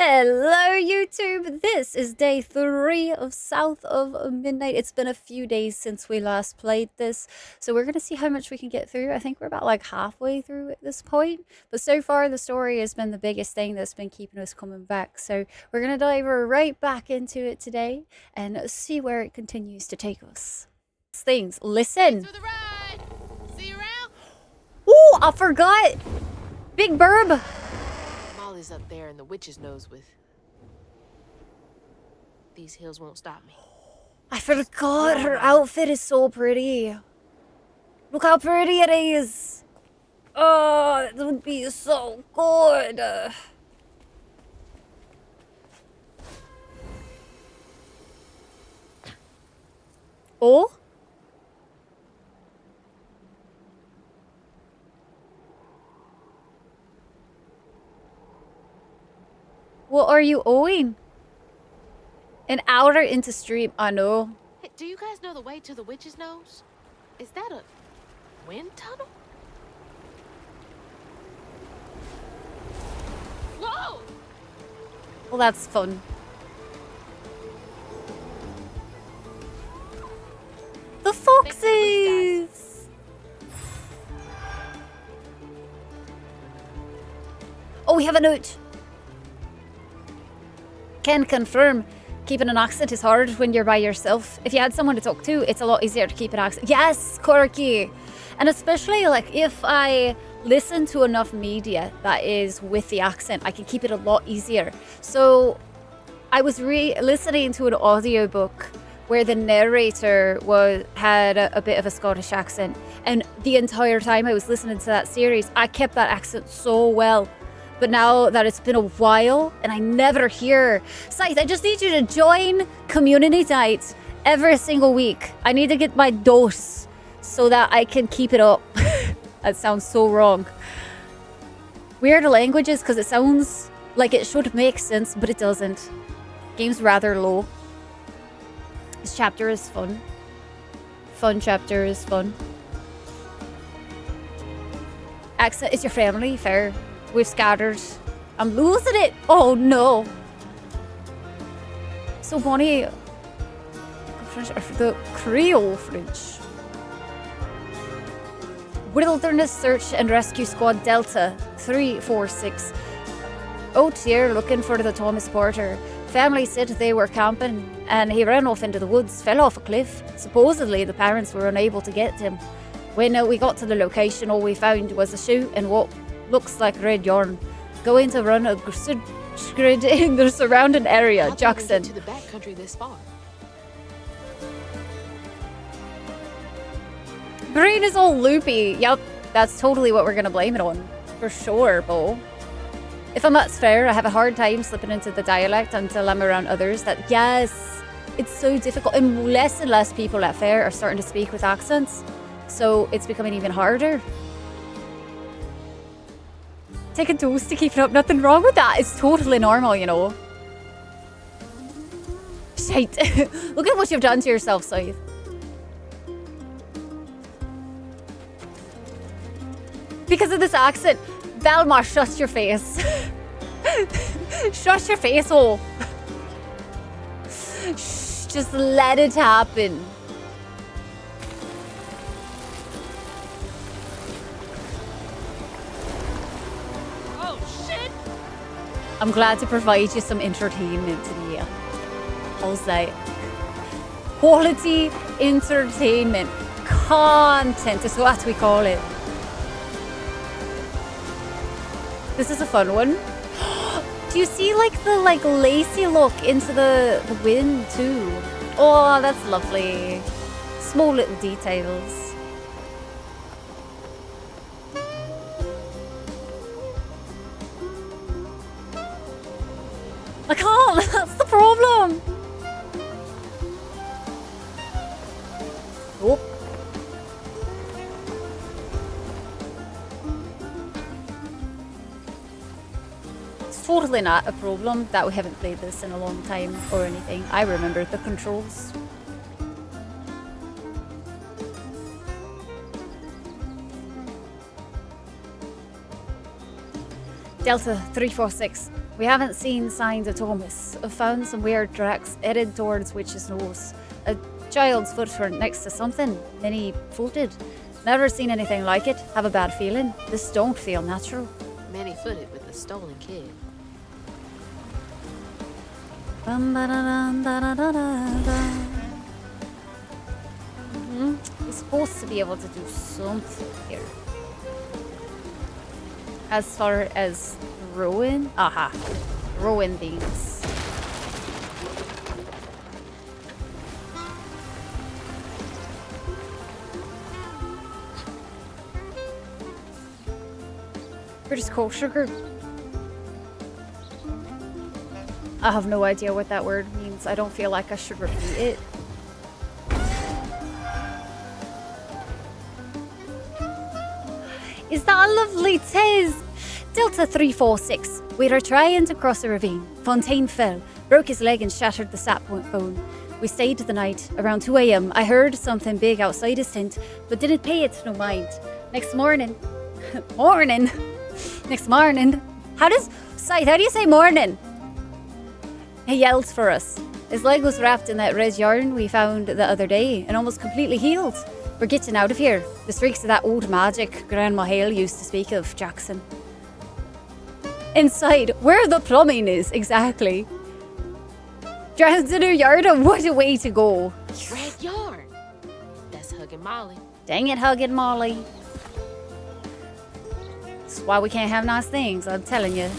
Hello, YouTube. This is day 3 of South of Midnight. It's been a few days since we last played this, so we're going to see how much we can get through. I think we're about like halfway through at this point, but so far the story has been the biggest thing that's been keeping us coming back. So we're going to dive right back into it today and see where it continues to take us. Things. Listen. Thanks for the ride. See you around. Ooh, I forgot. Big Burb. Molly's up there in the witch's nose with. These hills won't stop me. I forgot her outfit is so pretty. Look how pretty it is. Oh, it would be so good. Oh? What are you owing? An hour into stream, I know. Hey, do you guys know the way to the witch's nose? Is that a wind tunnel? Whoa! Well, that's fun. The foxes! Oh, we have a note. Can confirm keeping an accent is hard when you're by yourself. If you had someone to talk to, it's a lot easier to keep an accent. Yes, Corky! And especially like if I listen to enough media that is with the accent, I can keep it a lot easier. So I was listening to an audiobook where the narrator had a bit of a Scottish accent, and the entire time I was listening to that series, I kept that accent so well. But now that it's been a while and I never hear Scythe, I just need you to join community night every single week. I need to get my dose so that I can keep it up. That sounds so wrong. Weird languages because it sounds like it should make sense, but it doesn't. Game's rather low. This chapter is fun. Fun chapter is fun. Accent is your family, fair. We've scattered. I'm losing it. Oh no. So Bonnie, the Creole French. Wilderness Search and Rescue Squad Delta 346. Out here looking for the Thomas Porter. Family said they were camping and he ran off into the woods, fell off a cliff. Supposedly the parents were unable to get him. When we got to the location, all we found was a shoe and what looks like red yarn. Going to run a grid in the surrounding area. Jackson. To the backcountry this far. Brain is all loopy. Yep, that's totally what we're gonna blame it on. For sure, Bo. If I'm at fair, I have a hard time slipping into the dialect until I'm around others that, yes, it's so difficult. And less people at fair are starting to speak with accents. So it's becoming even harder. Take a dose to keep it up. Nothing wrong with that. It's totally normal, you know. Shite. Look at what you've done to yourself, Scythe. Because of this accent. Velma, shut your face. Shut your face hole. Shh, just let it happen. I'm glad to provide you some entertainment today. How's that? Quality entertainment. Content is what we call it. This is a fun one. Do you see like the lacy look into the wind too? Oh, that's lovely. Small little details. I can't! That's the problem! Oh. It's totally not a problem that we haven't played this in a long time or anything. I remember the controls. Delta 346. We haven't seen signs of Thomas. I've found some weird tracks headed towards Witch's Nose. A child's footprint next to something many-footed. Never seen anything like it. Have a bad feeling. This don't feel natural. Many-footed with a stolen kid. He's supposed to be able to do something here. As far as ruin? Aha. Ruin things. British coal sugar. I have no idea what that word means. I don't feel like I should repeat it. Is that a lovely Tez? Delta 346. We were trying to cross a ravine. Fontaine fell, broke his leg and shattered the sap bone. We stayed the night. Around 2 a.m. I heard something big outside his tent, but didn't pay it no mind. Next morning. Morning? Next morning. How do you say morning? He yelled for us. His leg was wrapped in that red yarn we found the other day and almost completely healed. We're getting out of here. The streaks of that old magic Grandma Hale used to speak of, Jackson. Inside, where the plumbing is, exactly. Drowned in her yard, and what a way to go. Red yarn. That's hugging Molly. Dang it, hugging Molly. That's why we can't have nice things, I'm telling you.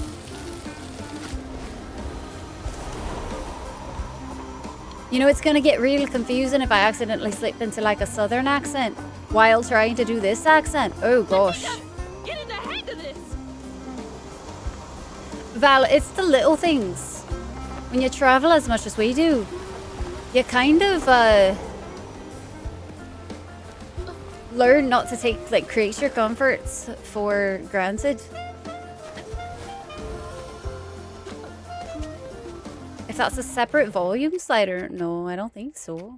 You know, it's gonna get real confusing if I accidentally slip into like a southern accent while trying to do this accent. Oh gosh. Get in the hang of this. Val, it's the little things. When you travel as much as we do, you kind of learn not to take like creature comforts for granted. If that's a separate volume slider, no, I don't think so.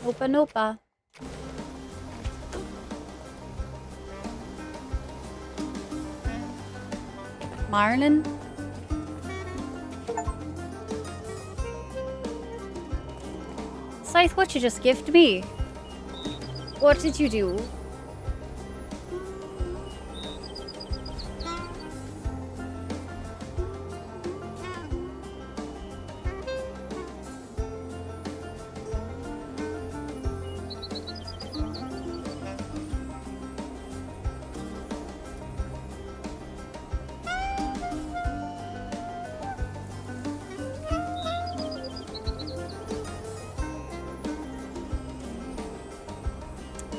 Opa nopa. Marlin. Scythe, what you just gifted me? What did you do?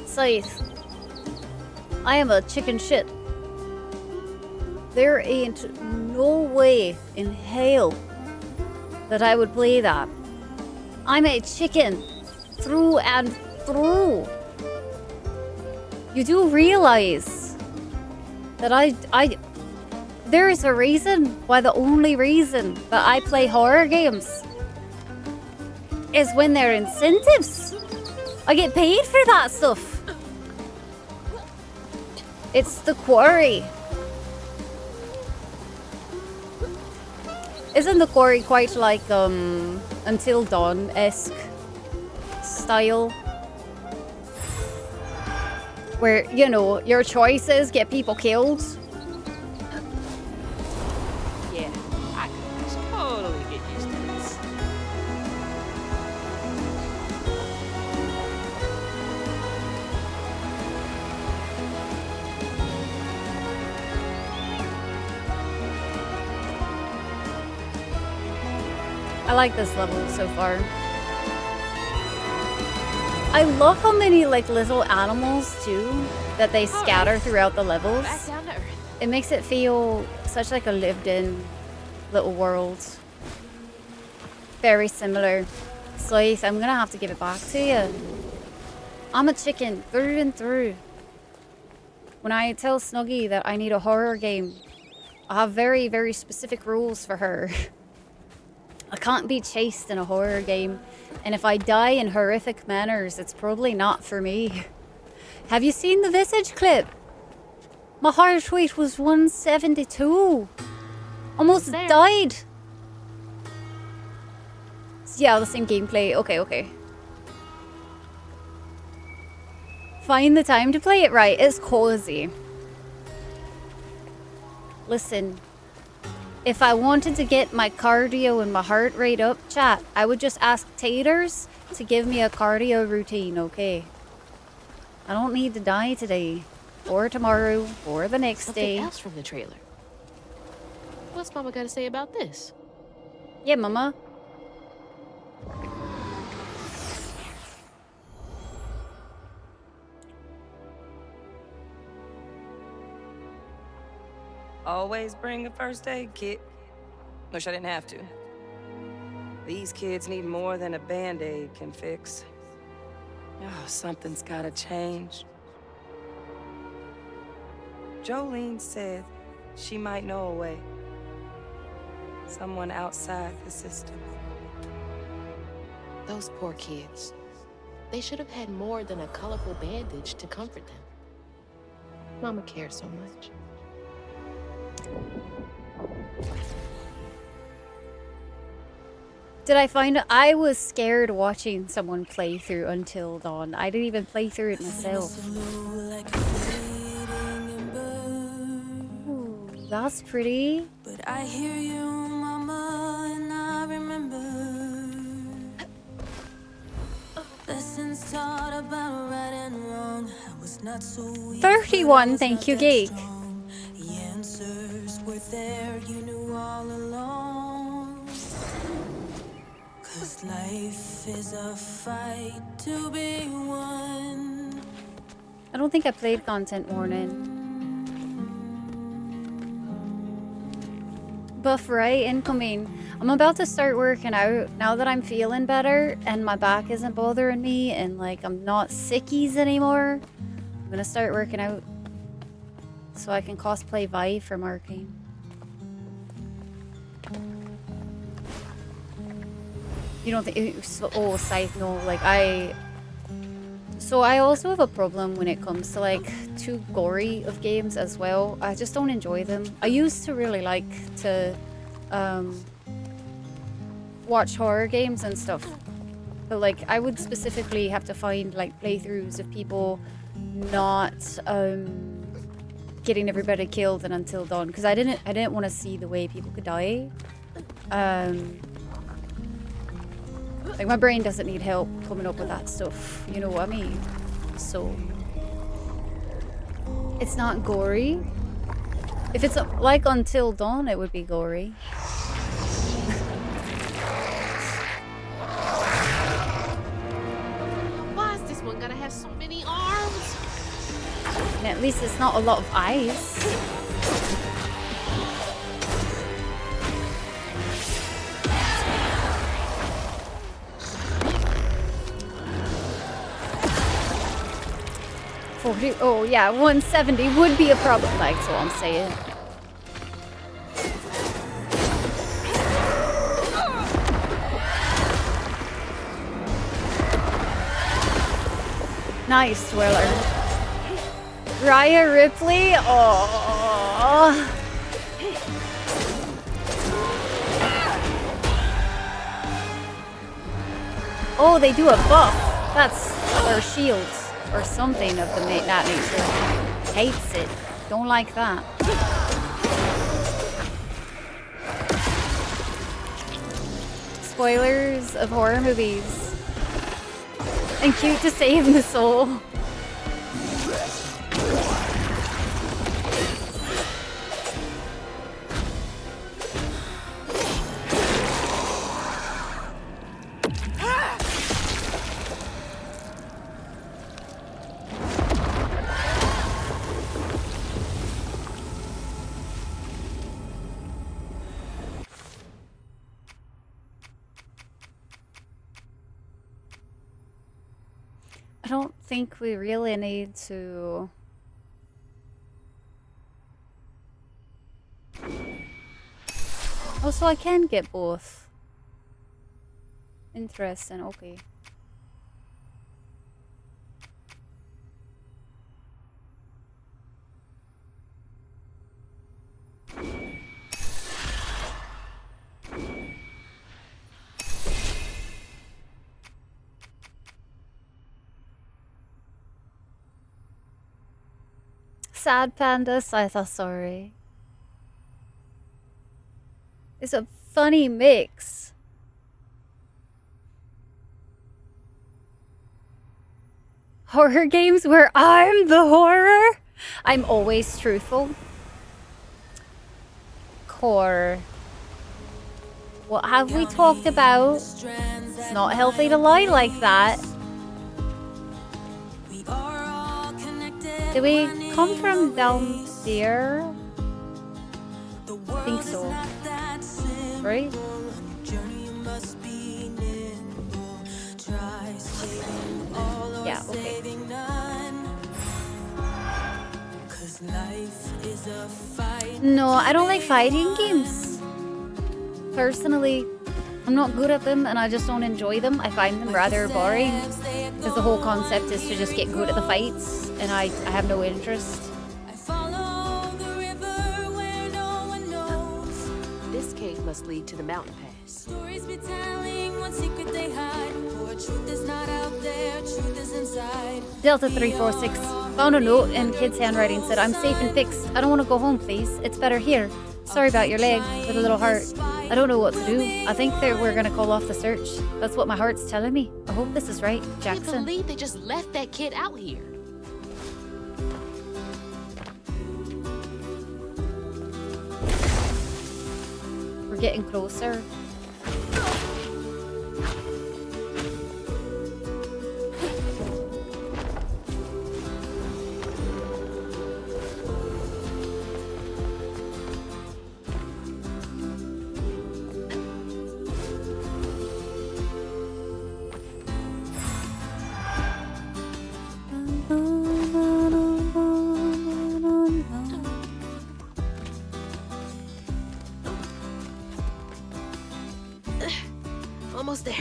Scythe, I am a chicken shit. There ain't no way in hell that I would play that. I'm a chicken through and through. You do realize that there is a reason why the only reason that I play horror games is when there are incentives. I get paid for that stuff. It's the quarry. Isn't the quarry quite like Until Dawn-esque style? Where, you know, your choices get people killed. Yeah, I could totally get used to this. I like this level so far. I love how many like little animals too that they scatter throughout the levels. Back down to earth. It makes it feel such like a lived-in little world. Very similar. Scythe, I'm gonna have to give it back to you. I'm a chicken through and through. When I tell Snuggy that I need a horror game, I have very, very specific rules for her. I can't be chased in a horror game, and if I die in horrific manners, it's probably not for me. Have you seen the Visage clip? My heart rate was 172. Almost There. died. Yeah, the same gameplay. Okay. Find the time to play it right. It's cozy. Listen, if I wanted to get my cardio and my heart rate up, chat, I would just ask Taters to give me a cardio routine, okay? I don't need to die today, or tomorrow, or the next Something day. else from the trailer. What's Mama got to say about this? Yeah, Mama. Always bring a first aid kit. Wish I didn't have to. These kids need more than a Band-Aid can fix. Oh, something's gotta change. Jolene said she might know a way. Someone outside the system. Those poor kids. They should have had more than a colorful bandage to comfort them. Mama cares so much. Did I find it? I was scared watching someone play through Until Dawn. I didn't even play through it myself. Ooh, that's pretty. But I hear you, Mama, and I remember lessons taught about right and wrong. I was not so weak, 31, thank you, Geek. the answers were there, you knew all along. 'Cause life is a fight to be won. I don't think I played Content Warning. Buff right incoming. I'm about to start working out now that I'm feeling better and my back isn't bothering me and like I'm not sickies anymore. I'm gonna start working out so I can cosplay Vi from Arcane. You don't think? Oh, Scythe, no. Like So I also have a problem when it comes to like too gory of games as well. I just don't enjoy them. I used to really like to watch horror games and stuff. But like I would specifically have to find like playthroughs of people not getting everybody killed in Until Dawn because I didn't want to see the way people could die. Like my brain doesn't need help coming up with that stuff, you know what I mean? So it's not gory. If it's like Until Dawn, it would be gory. Why is this one gonna have so many arms? And at least it's not a lot of eyes. Oh yeah, 170 would be a problem, like so I'm saying. Nice, Dweller. Rhea Ripley? Oh. Oh, they do a buff. That's their shields. Or something of that nature. Hates it. Don't like that. Spoilers of horror movies. And cute to save the soul. I don't think we really need to... Also, I can get both. Interesting, okay. sad panda, Scytha, sorry. It's a funny mix. Horror games where I'm the horror? I'm always truthful. Core. What have we talked about? It's not healthy to lie like that. Did we come from down there? I think so. Right? Yeah, okay. No, I don't like fighting games. Personally, I'm not good at them and I just don't enjoy them. I find them rather boring because the whole concept is to just get good at the fights and I have no interest. This cave must lead to the mountain pass. Stories be telling, one secret they hide. For truth is not out there, truth is inside. Delta 346 found a note in kid's handwriting, said, I'm safe and fixed. I don't want to go home, please. It's better here. Sorry about your leg, with a little heart. I don't know what to do. I think that we're going to call off the search. That's what my heart's telling me. I hope this is right, I can't Jackson. believe they just left that kid out here. We're getting closer. Almost there.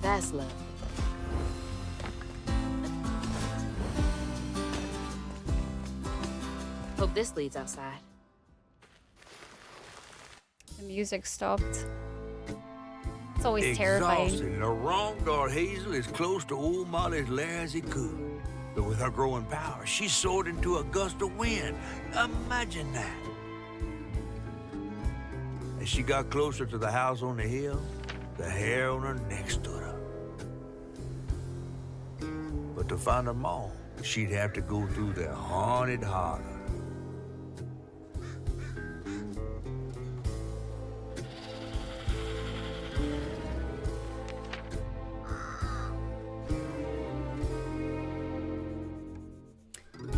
That's lovely. Hope this leads outside. The music stopped. It's always terrifying. Exhausted, the wrong guard Hazel as close to old Molly's lair as he could. But with her growing power, she soared into a gust of wind. Imagine that. As she got closer to the house on the hill, the hair on her neck stood up. But to find them all, she'd have to go through the haunted holler.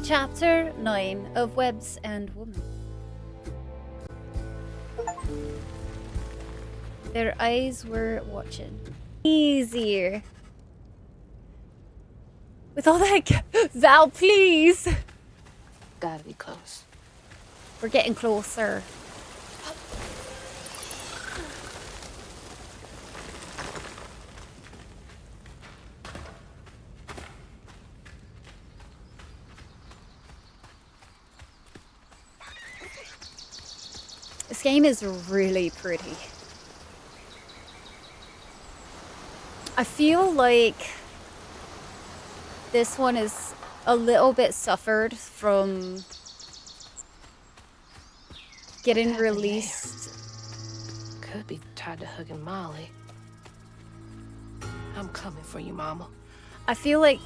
Chapter 9 of Webs and Woman. Their eyes were watching. Easier. With all that... Val, please! Gotta be close. We're getting closer. This game is really pretty. I feel like this one is a little bit suffered from getting released. Could be tied to hugging Molly. I'm coming for you, Mama. I feel like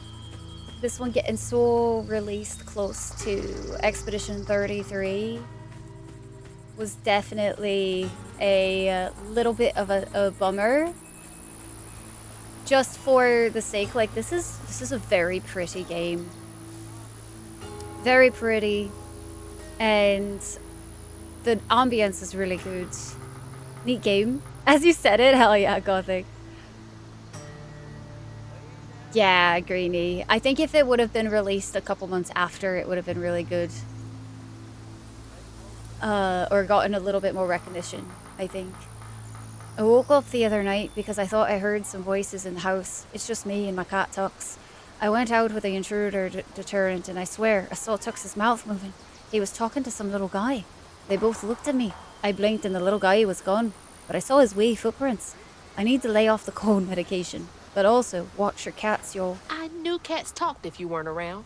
this one getting so released close to Expedition 33 was definitely a little bit of a bummer. Just for the sake, like this is a very pretty game. Very pretty. And the ambience is really good. Neat game. As you said it, hell yeah, Gothic. Yeah, Greenie. I think if it would have been released a couple months after, it would have been really good. Or gotten a little bit more recognition, I think. I woke up the other night because I thought I heard some voices in the house. It's just me and my cat Tux. I went out with the intruder deterrent and I swear I saw Tux's mouth moving. He was talking to some little guy. They both looked at me. I blinked and the little guy was gone, but I saw his wee footprints. I need to lay off the cold medication, but also watch your cats, y'all. I knew cats talked if you weren't around.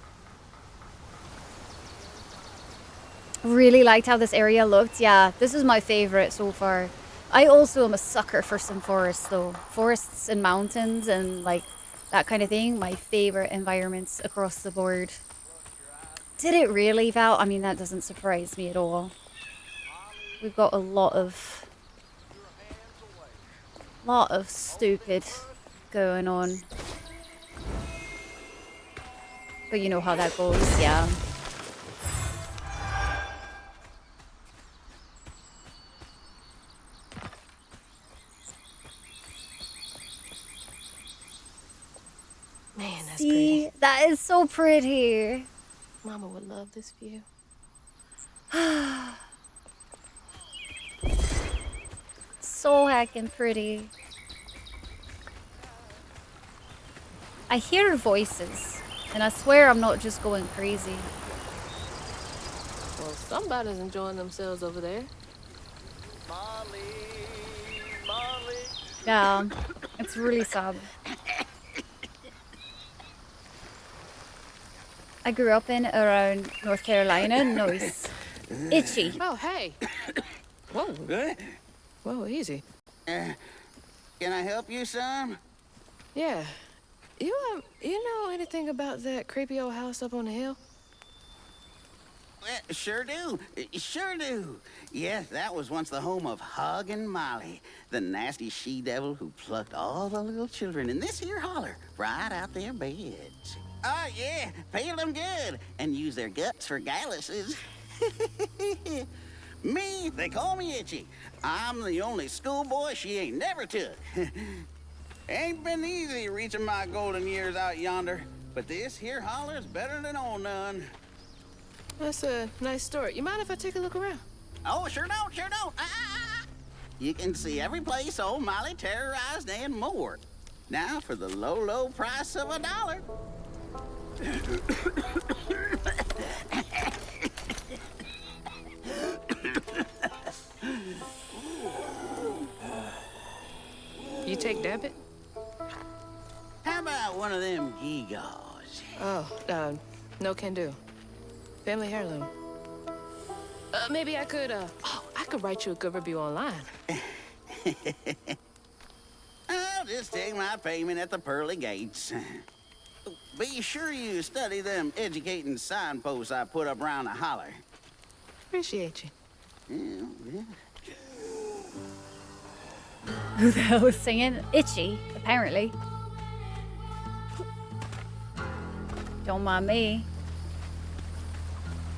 Really liked how this area looked. Yeah, this is my favorite so far. I also am a sucker for some forests though. Forests and mountains and like that kind of thing. My favorite environments across the board. Did it really, Val? I mean, that doesn't surprise me at all. We've got a lot of stupid going on. But you know how that goes, yeah. Man, that's See, pretty. that is so pretty. Mama would love this view. So heckin' pretty. I hear voices, and I swear I'm not just going crazy. Well, somebody's enjoying themselves over there. Yeah, it's really sad. I grew up in around North Carolina. Nice. Itchy. Oh, hey. Whoa. Good. Whoa, easy. Can I help you, son? Yeah. You know anything about that creepy old house up on the hill? Well, sure do. Sure do. Yes, that was once the home of Hug and Molly, the nasty she-devil who plucked all the little children in this here holler right out their beds. Oh, yeah, peel them good and use their guts for galluses. Me, they call me Itchy. I'm the only schoolboy she ain't never took. Ain't been easy reaching my golden years out yonder, but this here holler's better than old none. That's a nice story. You mind if I take a look around? Oh, sure don't, sure don't. You can see every place old Molly terrorized and more. Now for the low, low price of $1. You take debit? How about one of them gewgaws? Oh, no can do. Family heirloom. Maybe I could, I could write you a good review online. I'll just take my payment at the pearly gates. Be sure you study them educating signposts I put up around the holler. Appreciate you. Yeah. Who the hell was singing? Itchy, apparently. Don't mind me.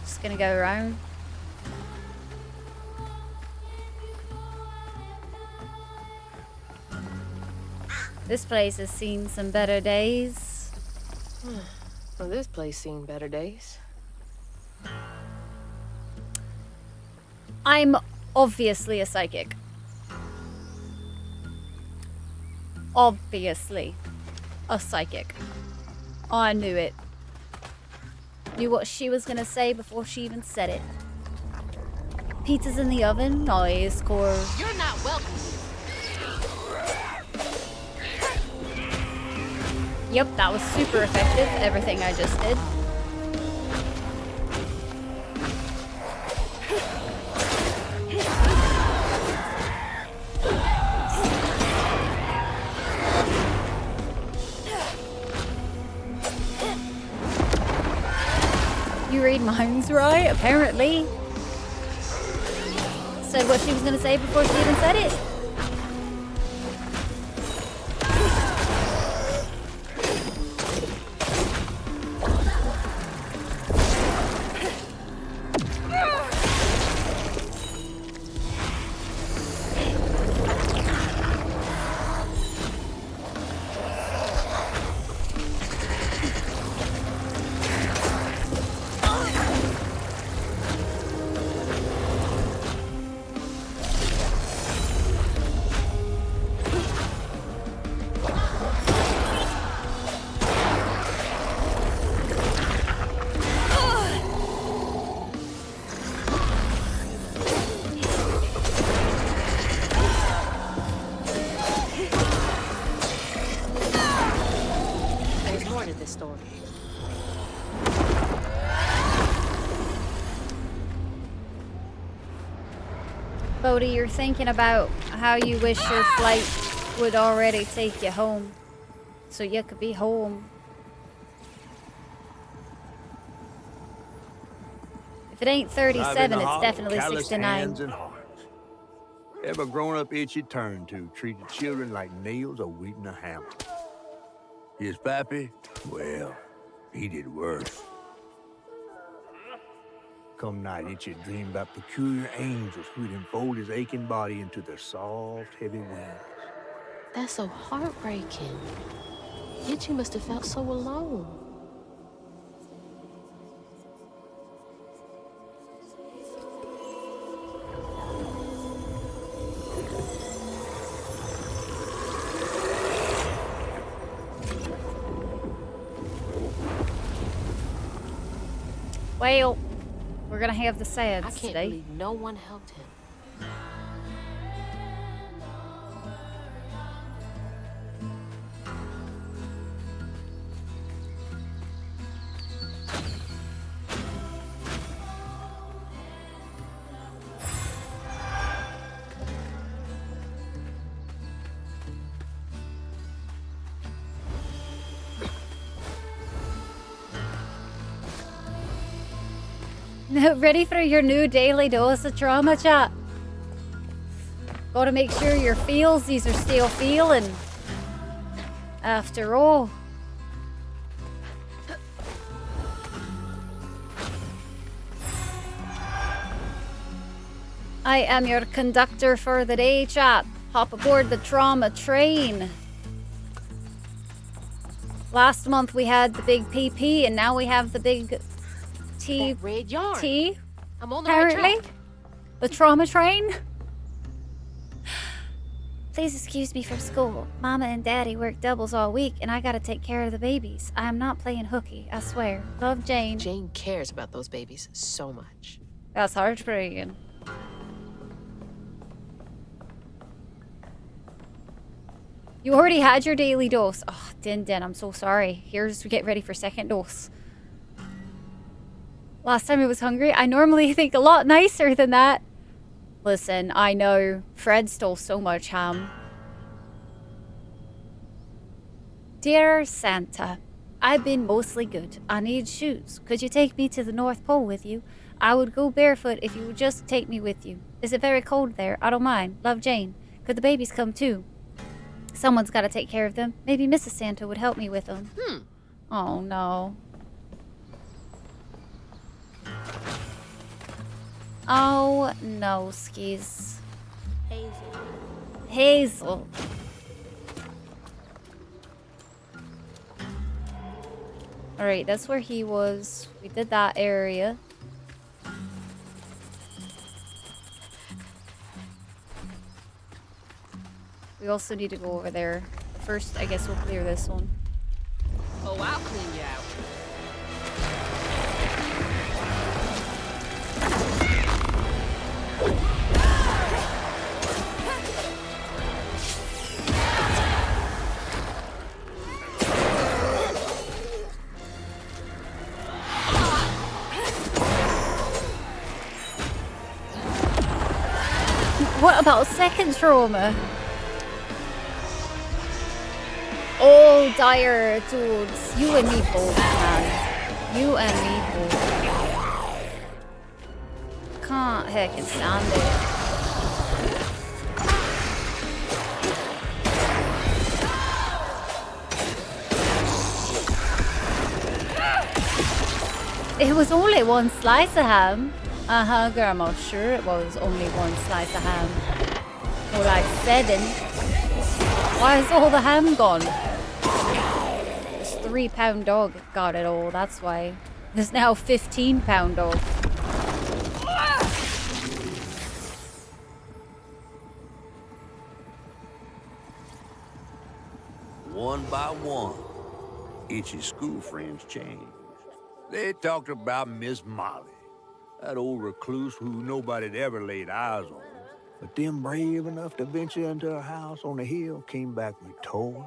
Just gonna go around. This place has seen some better days. Well, this place seen better days. I'm obviously a psychic. Obviously a psychic. I knew it. Knew what she was gonna say before she even said it. Pizza's in the oven. Nice, Core. You're not welcome. Yep, that was super effective. Everything I just did. You read minds right, apparently. Said what she was gonna say before she even said it. Bodhi, you're thinking about how you wish your flight would already take you home. So you could be home. If it ain't 37, it's definitely 69. Ever grown up itchy turned to treated children like nails or wheating a hammer. His pappy, well, he did worse. Come night, Itchy dreamed about peculiar angels who'd enfold his aching body into their soft, heavy wings. That's so heartbreaking. Itchy must have felt so alone. Well, we're gonna have the sads I can't today. believe no one helped him. Ready for your new daily dose of trauma, chat? Gotta make sure your feelsies are still feeling. After all. I am your conductor for the day, chat. Hop aboard the trauma train. Last month we had the big PP and now we have the big That red yarn. T. I'm on the right Apparently. track. The trauma train? Please excuse me from school. Mama and Daddy work doubles all week, and I gotta take care of the babies. I am not playing hooky, I swear. Love, Jane. Jane cares about those babies so much. That's heartbreaking. You already had your daily dose. Oh, Din, I'm so sorry. Here's to get ready for second dose. Last time I was hungry, I normally think a lot nicer than that. Listen, I know. Fred stole so much ham. Dear Santa, I've been mostly good. I need shoes. Could you take me to the North Pole with you? I would go barefoot if you would just take me with you. Is it very cold there? I don't mind. Love, Jane. Could the babies come too? Someone's got to take care of them. Maybe Mrs. Santa would help me with them. Oh, no. Oh, no, skis. Hazel. Alright, that's where he was. We did that area. We also need to go over there. First, I guess we'll clear this one. Oh, I'll clean you out. What about second trauma? Oh, dire dudes. You and me both, man. You and me both. Can't heckin' stand it. It was only one slice of ham. Uh-huh, Grandma. Sure it was only one slice of ham. More like 7. Why is all the ham gone? This 3-pound dog got it all, that's why. There's now 15-pound dog. One by one, Itchy's school friends changed. They talked about Miss Molly, that old recluse who nobody'd ever laid eyes on. But them brave enough to venture into her house on the hill came back with toys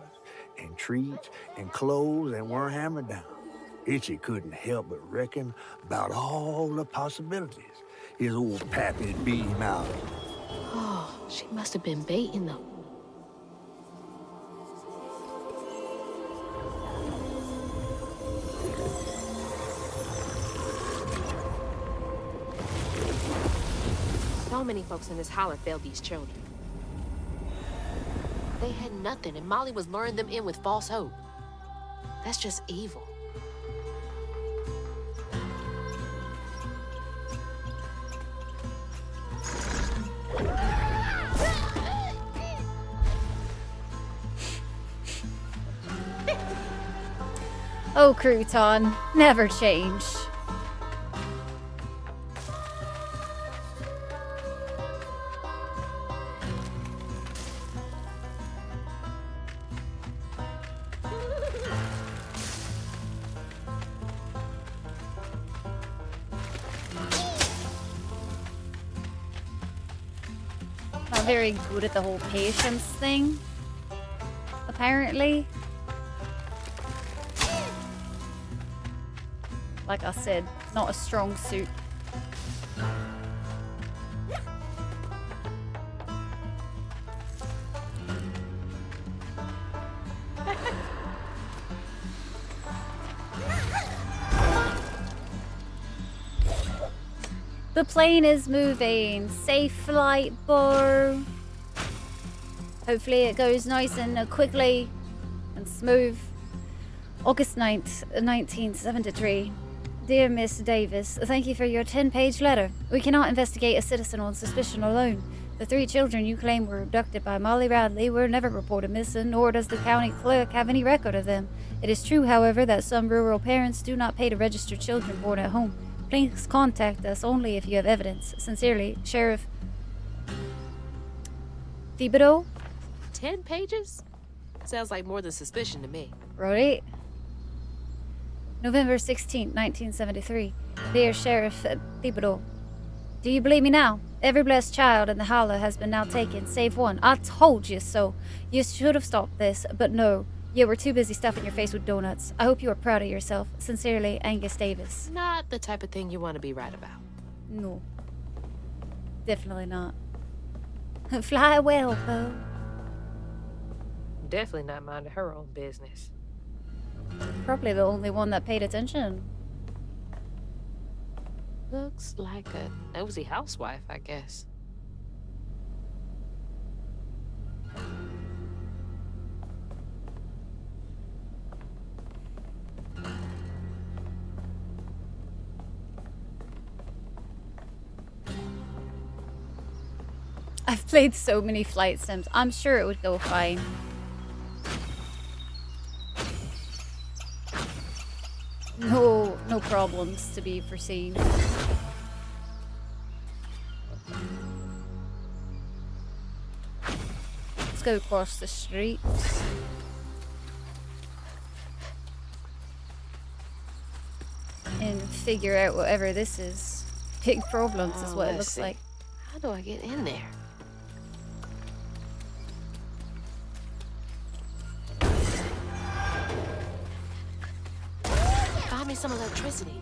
and treats and clothes and weren't hammered down. Itchy couldn't help but reckon about all the possibilities his old pappy'd beat him out of. She must have been baiting them. So many folks in this holler failed these children. They had nothing, and Molly was luring them in with false hope. That's just evil. Oh, Crouton, never change. Not very good at the whole patience thing, apparently. Like I said, not a strong suit. The plane is moving. Safe flight, Bo. Hopefully it goes nice and quickly and smooth. August 9th, 1973. Dear Miss Davis, thank you for your 10-page letter. We cannot investigate a citizen on suspicion alone. The 3 children you claim were abducted by Molly Radley were never reported missing, nor does the county clerk have any record of them. It is true, however, that some rural parents do not pay to register children born at home. Please contact us only if you have evidence. Sincerely, Sheriff Thibodeau. 10 pages? Sounds like more than suspicion to me. Right? November 16, 1973. Dear Sheriff Thibodeau, do you believe me now? Every blessed child in the holler has been now taken, save one. I told you so. You should have stopped this, but no. You were too busy stuffing your face with donuts. I hope you are proud of yourself. Sincerely, Angus Davis. Not the type of thing you want to be right about. No. Definitely not. Fly well, Poe. Definitely not minding her own business. Probably the only one that paid attention. Looks like a nosy housewife, I guess. I've played so many flight sims. I'm sure it would go fine. No problems to be foreseen. Let's go across the street. And figure out whatever this is. Big problems is what it looks like. How do I get in there? Find me some electricity.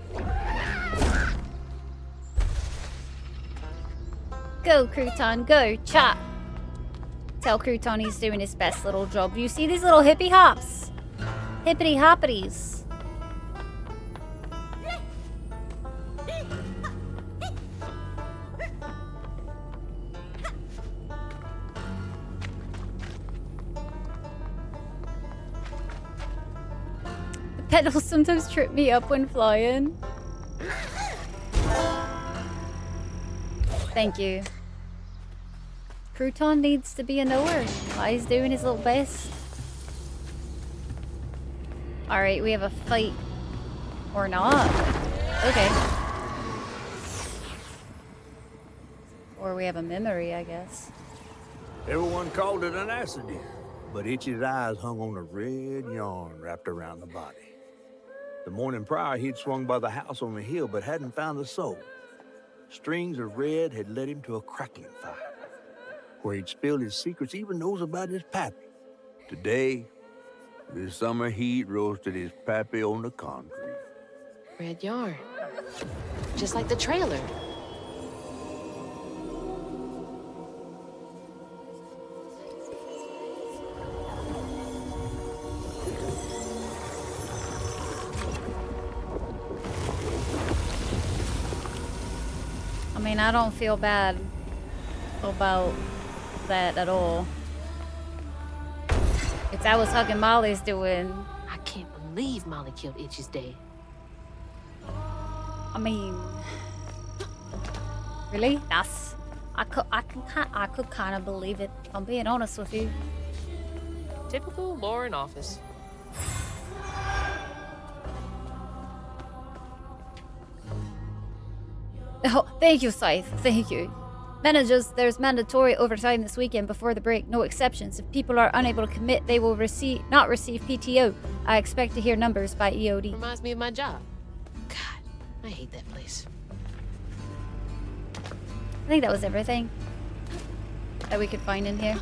Go, Crouton, go, chop. Tell Crouton he's doing his best little job. You see these little hippie hops? Hippity hoppities. Pedals sometimes trip me up when flying. Thank you. Crouton needs to be a knower. He's doing his little best. Alright, we have a fight. Or not. Okay. Or we have a memory, I guess. Everyone called it an accident, but Itchy's eyes hung on a red yarn wrapped around the body. The morning prior, he'd swung by the house on the hill, but hadn't found the soul. Strings of red had led him to a crackling fire, where he'd spilled his secrets, even those about his pappy. Today, the summer heat roasted his pappy on the concrete. Red yarn. Just like the trailer. mean, I don't feel bad about that at all. If that was Hug and Molly's doing, I can't believe Molly killed Itchy's dad. I mean, really? I could kind of believe it. I'm being honest with you. Typical Lauren office. Oh, thank you, Scythe. Thank you. Managers, there's mandatory overtime this weekend before the break. No exceptions. If people are unable to commit, they will not receive PTO. I expect to hear numbers by EOD. Reminds me of my job. God, I hate that place. I think that was everything that we could find in here.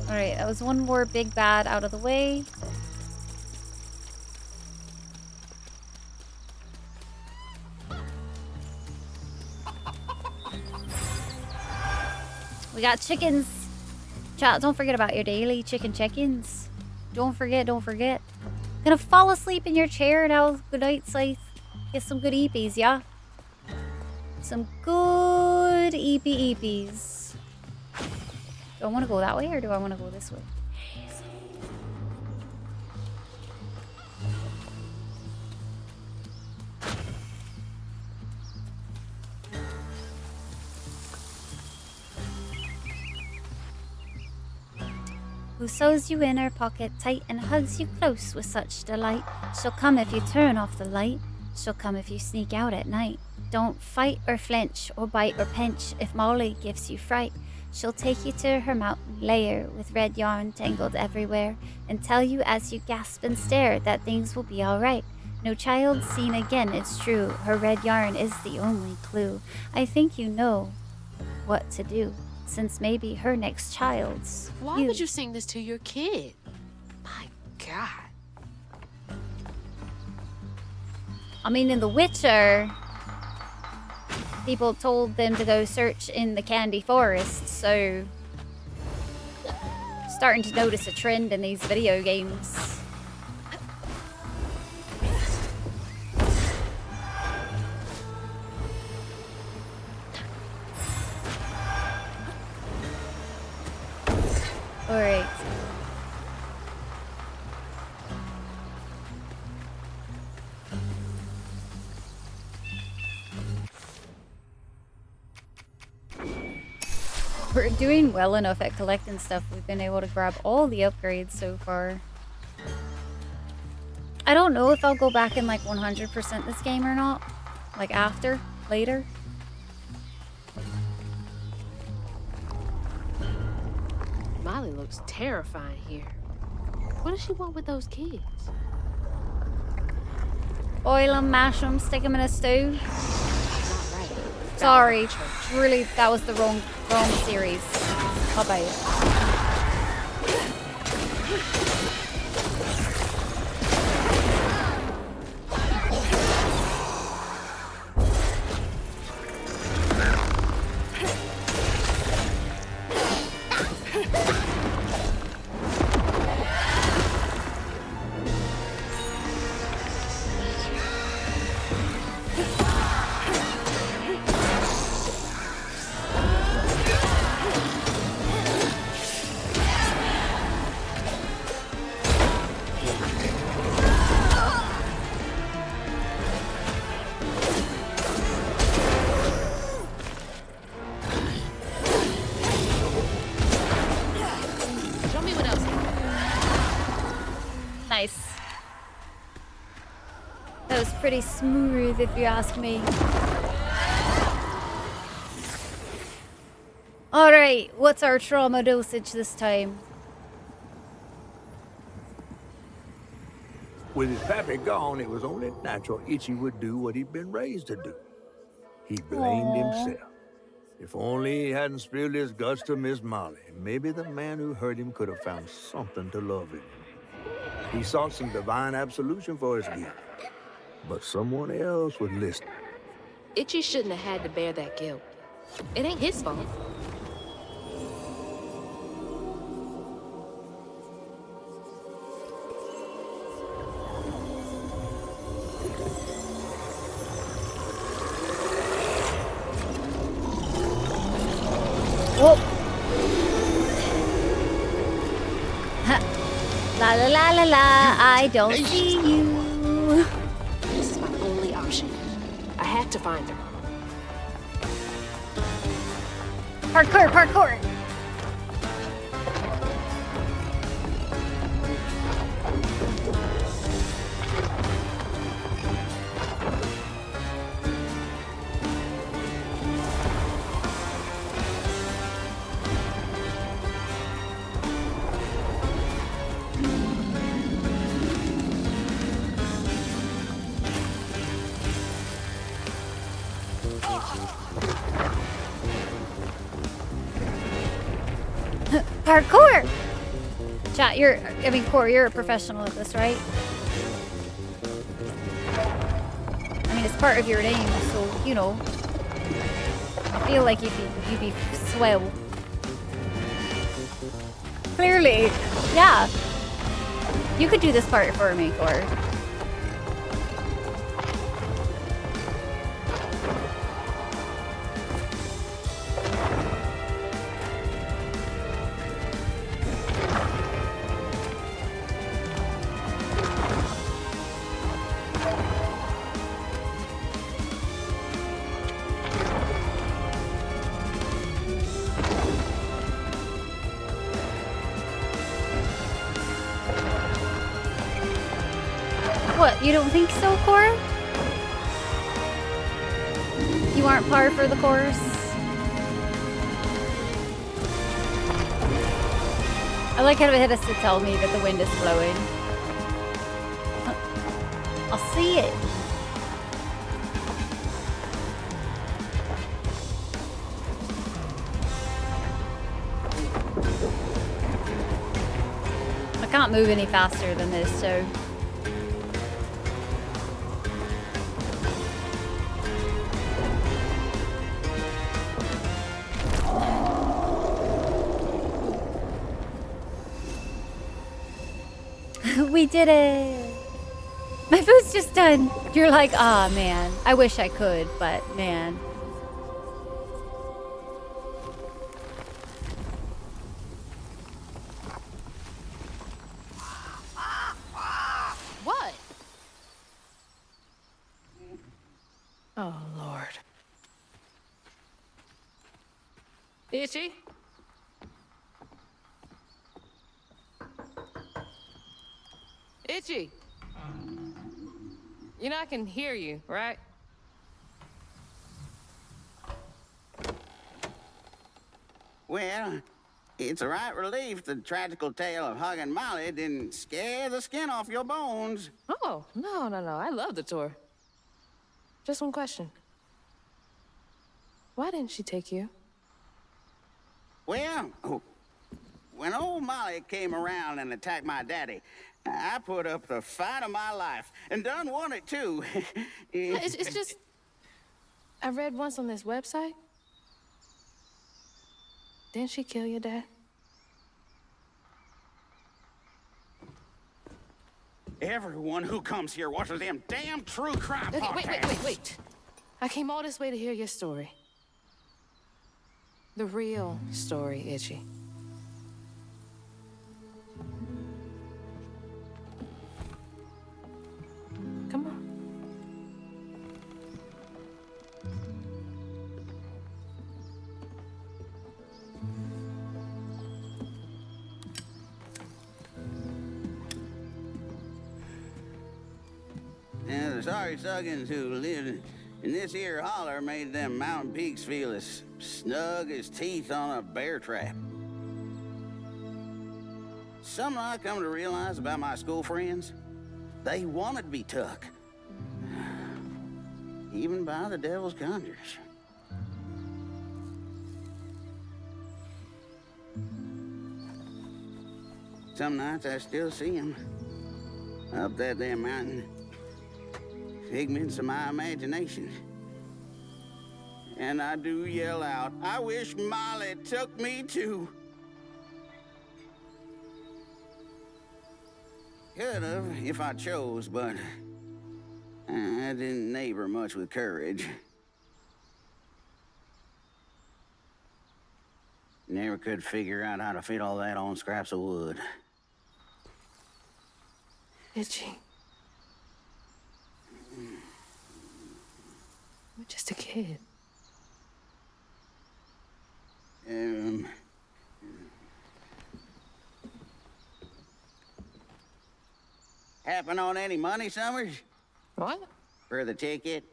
Alright, that was one more big bad out of the way. We got chickens. Chat, don't forget about your daily chicken check-ins. Don't forget, don't forget. Gonna fall asleep in your chair now. Good night, Scythe. Get some good eepies, yeah? Some good eepies. Do I want to go that way or do I want to go this way? Who sews you in her pocket tight and hugs you close with such delight. She'll come if you turn off the light. She'll come if you sneak out at night. Don't fight or flinch or bite or pinch if Molly gives you fright. She'll take you to her mountain lair with red yarn tangled everywhere and tell you as you gasp and stare that things will be alright. No child seen again, it's true. Her red yarn is the only clue. I think you know what to do, since maybe her next child's Why would you sing this to your kid? My God. I mean, in The Witcher, people told them to go search in the Candy Forest, so starting to notice a trend in these video games. Alright. We're doing well enough at collecting stuff. We've been able to grab all the upgrades so far. I don't know if I'll go back and like 100% this game or not. Like later. Molly looks terrifying here. What does she want with those kids? Boil them, mash them, stick them in a stew. Not right. Sorry, really, that was the wrong series. How about it? Pretty smooth, if you ask me. Alright, what's our trauma dosage this time? With his pappy gone, it was only natural Itchy would do what he'd been raised to do. He blamed himself. If only he hadn't spilled his guts to Miss Molly, maybe the man who hurt him could have found something to love him. He sought some divine absolution for his guilt. But someone else would listen. Itchy shouldn't have had to bear that guilt. It ain't his fault. la la, I don't see you. This is my only option. I had to find her. Parkour, parkour. Parkour! Chat, Core, you're a professional at this, right? I mean, it's part of your name, so, you know. I feel like you'd be swell. Clearly. Yeah. You could do this part for me, Core. What, you don't think so, Cora? You aren't par for the course? I like how it has to tell me that the wind is blowing. I'll see it. I can't move any faster than this, so... We did it! My food's just done. You're like, ah, man. I wish I could, but man. What? Oh, Lord. Itchy? Itchy. You know I can hear you, right? Well, it's a right relief the tragical tale of Hug and Molly didn't scare the skin off your bones. Oh, no. I love the tour. Just one question. Why didn't she take you? Well, when old Molly came around and attacked my daddy, I put up the fight of my life, and done won it, too. It's just... I read once on this website. Didn't she kill your dad? Everyone who comes here watches them damn true crime Okay, podcasts. wait. I came all this way to hear your story. The real story, Itchy. Come on. And the sorry suggins who lived in this here holler made them mountain peaks feel as snug as teeth on a bear trap. Something I come to realize about my school friends, they wanted to be took. Even by the devil's conjures. Some nights I still see them up that damn mountain. Figments of my imagination. And I do yell out, I wish Molly took me too. Could have if I chose, but I didn't neighbor much with courage. Never could figure out how to fit all that on scraps of wood. Itchy. You're just a kid. Happen on any money, Summers? What? For the ticket?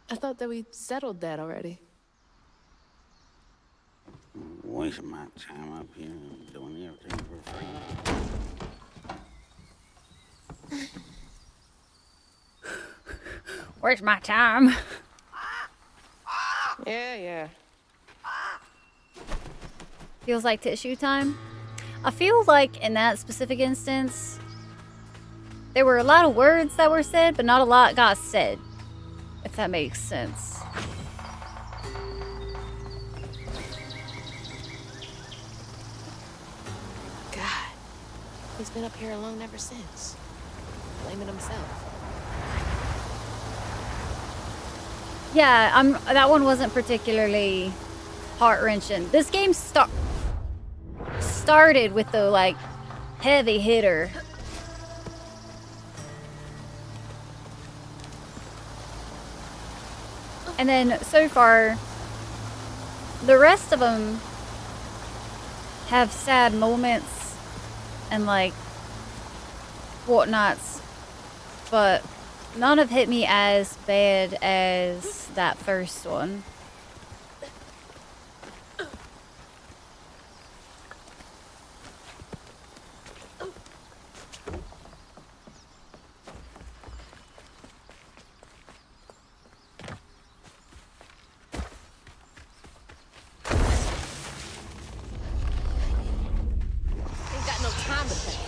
I thought that we settled that already. Wasting my time up here doing everything for free. Where's my time? Yeah. Feels like tissue time. I feel like in that specific instance, there were a lot of words that were said, but not a lot got said. If that makes sense. God. He's been up here alone ever since. Blaming himself. Yeah, that one wasn't particularly heart-wrenching. This game started with the, like, heavy hitter. And then, so far, the rest of them have sad moments and, like, whatnots, but none have hit me as bad as that first one. Ain't got no time to think.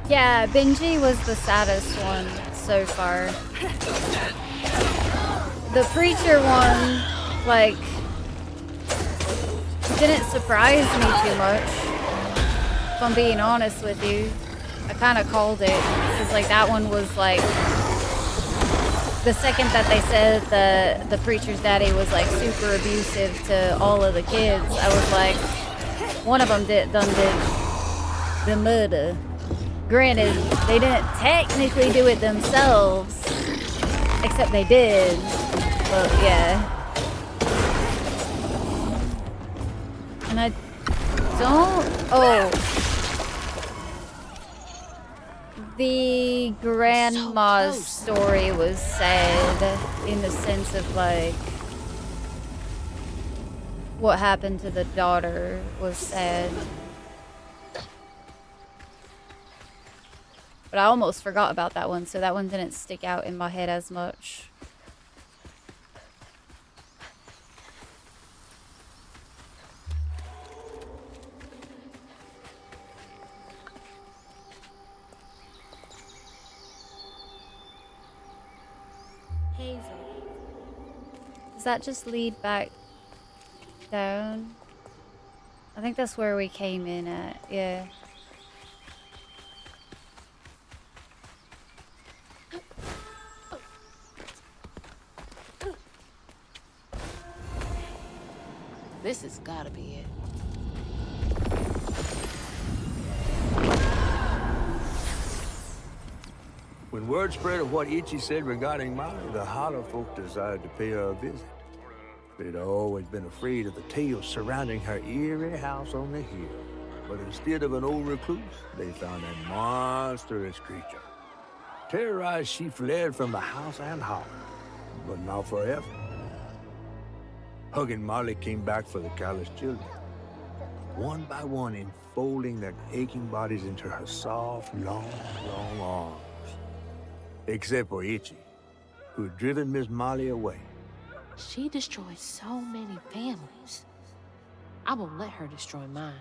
Yeah, Benji was the saddest one so far. The preacher one, like, didn't surprise me too much, if I'm being honest with you. I kind of called it, because, like, that one was, like, the second that they said the preacher's daddy was, like, super abusive to all of the kids, I was like, one of them did the murder. Granted, they didn't technically do it themselves, except they did, but yeah. And I don't, the grandma's story was sad in the sense of, like, what happened to the daughter was sad. But I almost forgot about that one, so that one didn't stick out in my head as much. Hazel. Does that just lead back down? I think that's where we came in at, yeah. This has gotta be it. When word spread of what Ichi said regarding Molly, the Hollow folk decided to pay her a visit. They'd always been afraid of the tales surrounding her eerie house on the hill. But instead of an old recluse, they found a monstrous creature. Terrorized, she fled from the house and holler, but not forever. Hug and Molly came back for the callous children, one by one enfolding their aching bodies into her soft, long arms. Except for Itchy, who had driven Miss Molly away. She destroyed so many families. I won't let her destroy mine.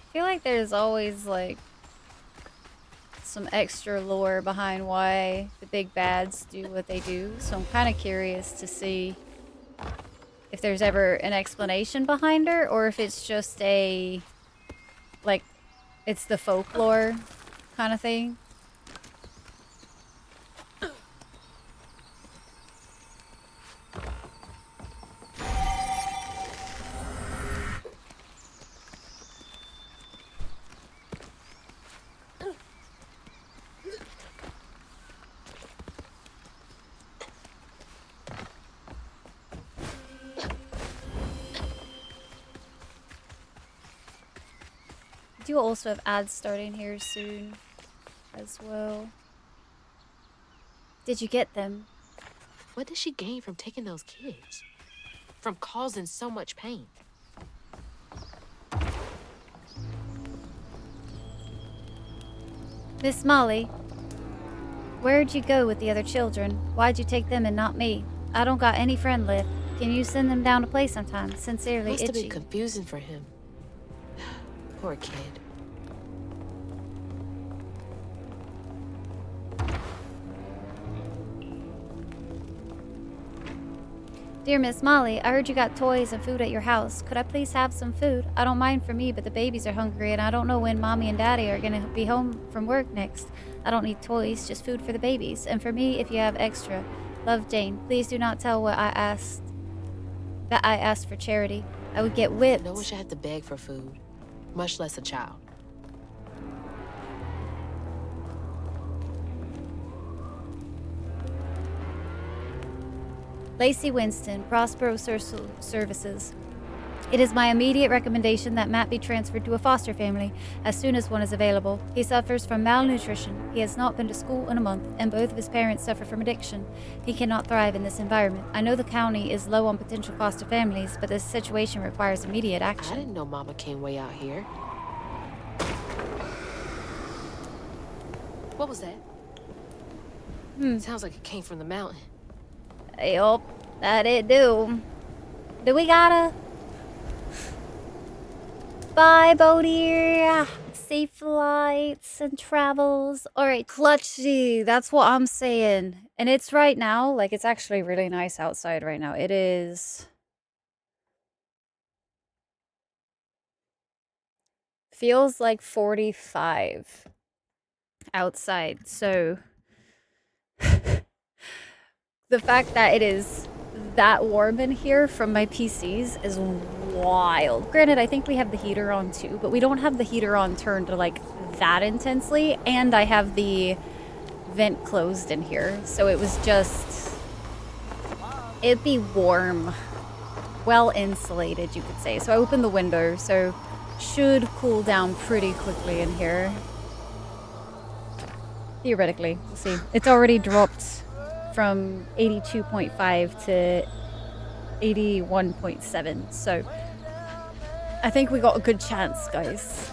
I feel like there's always like some extra lore behind why the big bads do what they do, so I'm kind of curious to see if there's ever an explanation behind her, or if it's just a, like, it's the folklore kind of thing. Do also have ads starting here soon as well. Did you get them? What did she gain from taking those kids? From causing so much pain? Miss Molly, where'd you go with the other children? Why'd you take them and not me? I don't got any friend left. Can you send them down to play sometime? Sincerely, Must have Itchy. been confusing for him. Poor kid. Dear Miss Molly, I heard you got toys and food at your house. Could I please have some food? I don't mind for me, but the babies are hungry and I don't know when Mommy and Daddy are gonna be home from work next. I don't need toys, just food for the babies. And for me, if you have extra. Love, Jane. Please do not tell that I asked for charity. I would get whipped. No one should have to beg for food, much less a child. Lacey Winston, Prospero Services. It is my immediate recommendation that Matt be transferred to a foster family as soon as one is available. He suffers from malnutrition. He has not been to school in a month, and both of his parents suffer from addiction. He cannot thrive in this environment. I know the county is low on potential foster families, but this situation requires immediate I action. didn't know Mama came way out here. What was that? Sounds like it came from the mountain. Yup, that it do. Do we gotta? Bye, Bodie. Safe flights and travels. Alright, Clutchy. That's what I'm saying. And it's right now. Like, it's actually really nice outside right now. It is. Feels like 45 outside. So. The fact that it is that warm in here from my PCs is wild. Granted, I think we have the heater on too, but we don't have the heater on turned to like that intensely, and I have the vent closed in here, so it was just, it'd be warm, well insulated, you could say. So I opened the window, so should cool down pretty quickly in here. Theoretically, we'll see. It's already dropped from 82.5 to 81.7, so I think we got a good chance, guys.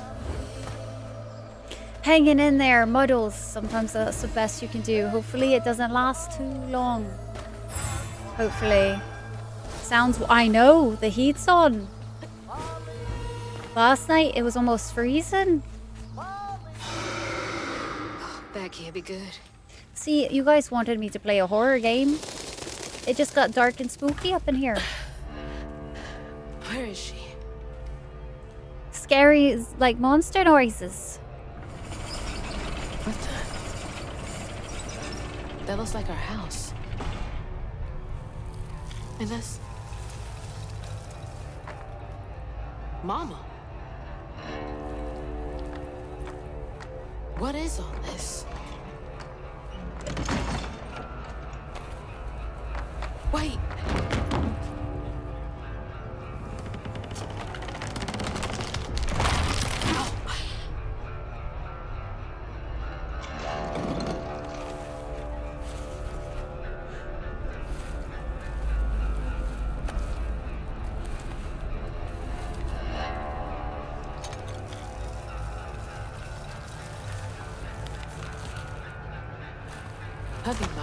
Hanging in there, Muddles. Sometimes that's the best you can do. Hopefully it doesn't last too long. Hopefully. Sounds, I know, the heat's on. Last night it was almost freezing. That can't be good. See, you guys wanted me to play a horror game. It just got dark and spooky up in here. Where is she? Scary, like monster noises. What the? That looks like our house. And that's... Mama. What is all this? Wait.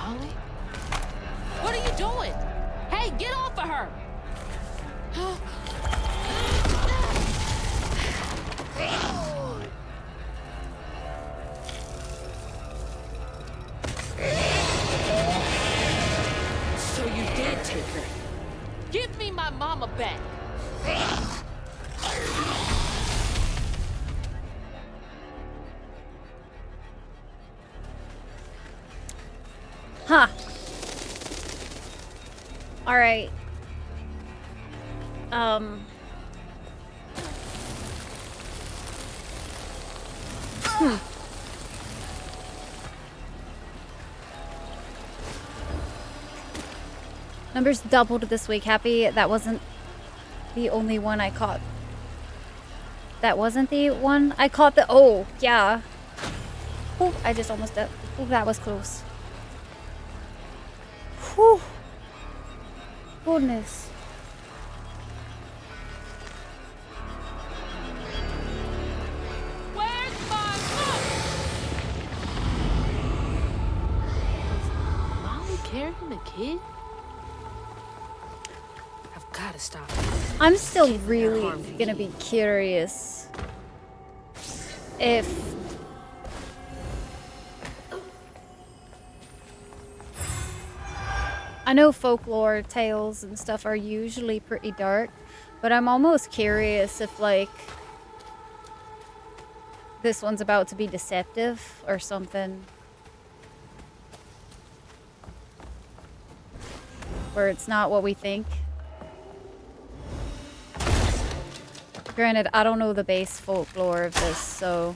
Molly? What are you doing? Hey, get off of her! So you did take her. Give me my mama back. Huh. All right. Numbers doubled this week. Happy that wasn't the only one I caught. That wasn't the one I caught. Oh, yeah. Oh, I just almost did. Oh, that was close. Whew. Goodness. Where's my mom? Molly carrying the kid? I've gotta stop this. I'm still really gonna be curious if I know folklore tales and stuff are usually pretty dark, but I'm almost curious if like this one's about to be deceptive or something. Where it's not what we think. Granted, I don't know the base folklore of this, so...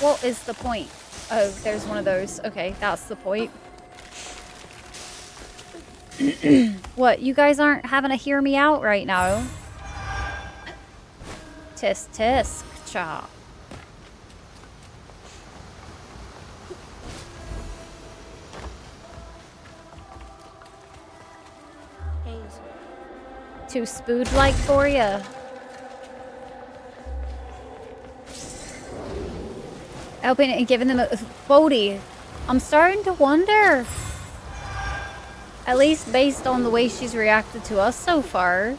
What is the point? Oh, there's one of those. Okay, that's the point. What, you guys aren't having to hear me out right now? Tisk tisk, cha. Too spood-like for ya. Helping and giving them a Bodhi. I'm starting to wonder. At least based on the way she's reacted to us so far.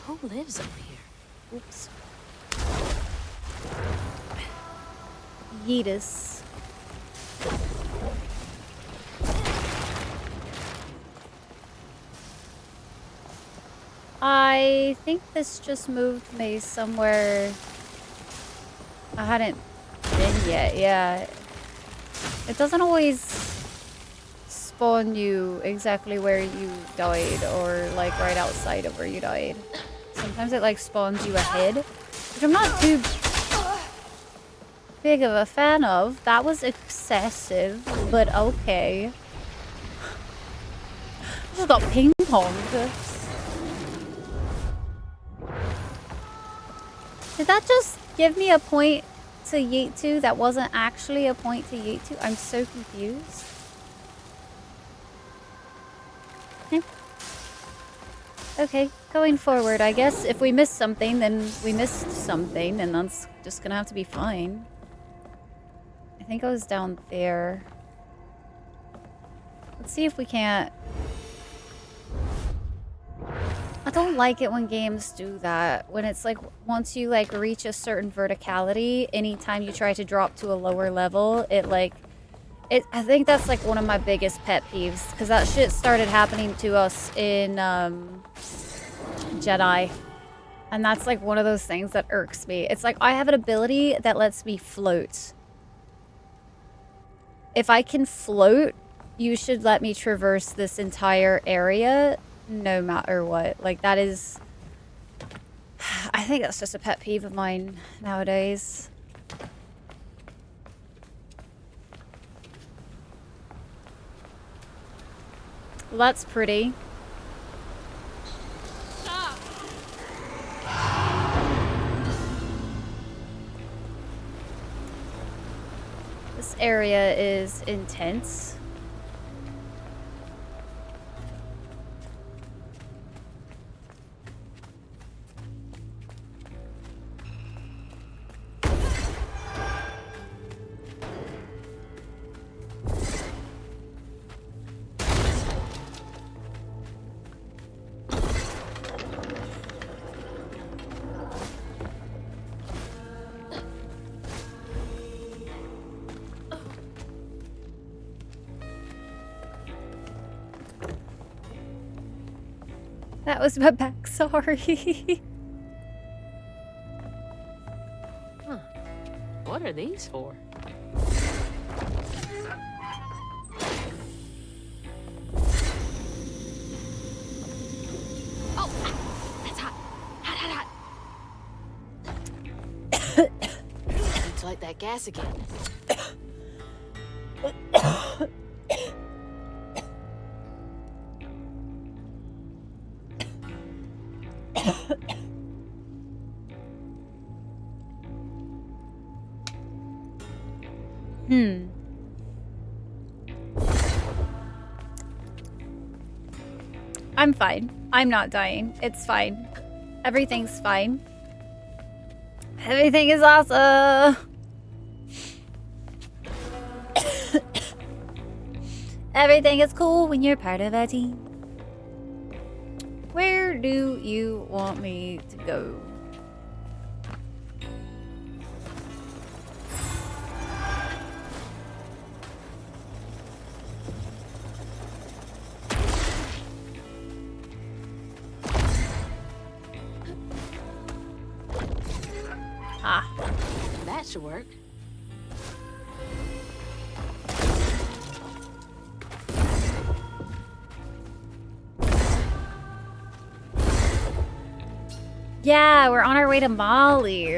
Who lives up here? Oops. Yeetus. I think this just moved me somewhere I hadn't been yet. Yeah. It doesn't always spawn you exactly where you died or like right outside of where you died. Sometimes it like spawns you ahead, which I'm not too big of a fan of. That was excessive, but okay. I just got ping-ponged. Did that just give me a point to yeet to that wasn't actually a point to yeet to? I'm so confused. Okay, going forward, I guess if we missed something, then we missed something, and that's just gonna have to be fine. I think I was down there. Let's see if we can't... I don't like it when games do that. When it's like, once you like reach a certain verticality, anytime you try to drop to a lower level, it like... I think that's like one of my biggest pet peeves, because that shit started happening to us in Jedi. And that's like one of those things that irks me. It's like I have an ability that lets me float. If I can float, you should let me traverse this entire area no matter what. Like that is... I think that's just a pet peeve of mine nowadays. Well, that's pretty. This area is intense. That was my back, sorry. Huh. What are these for? Oh, that's hot. Hot. Need to light that gas again. I'm fine. I'm not dying. It's fine. Everything's fine. Everything is awesome. Everything is cool when you're part of a team. Where do you want me to go? Ah. That should work. Yeah, we're on our way to Molly.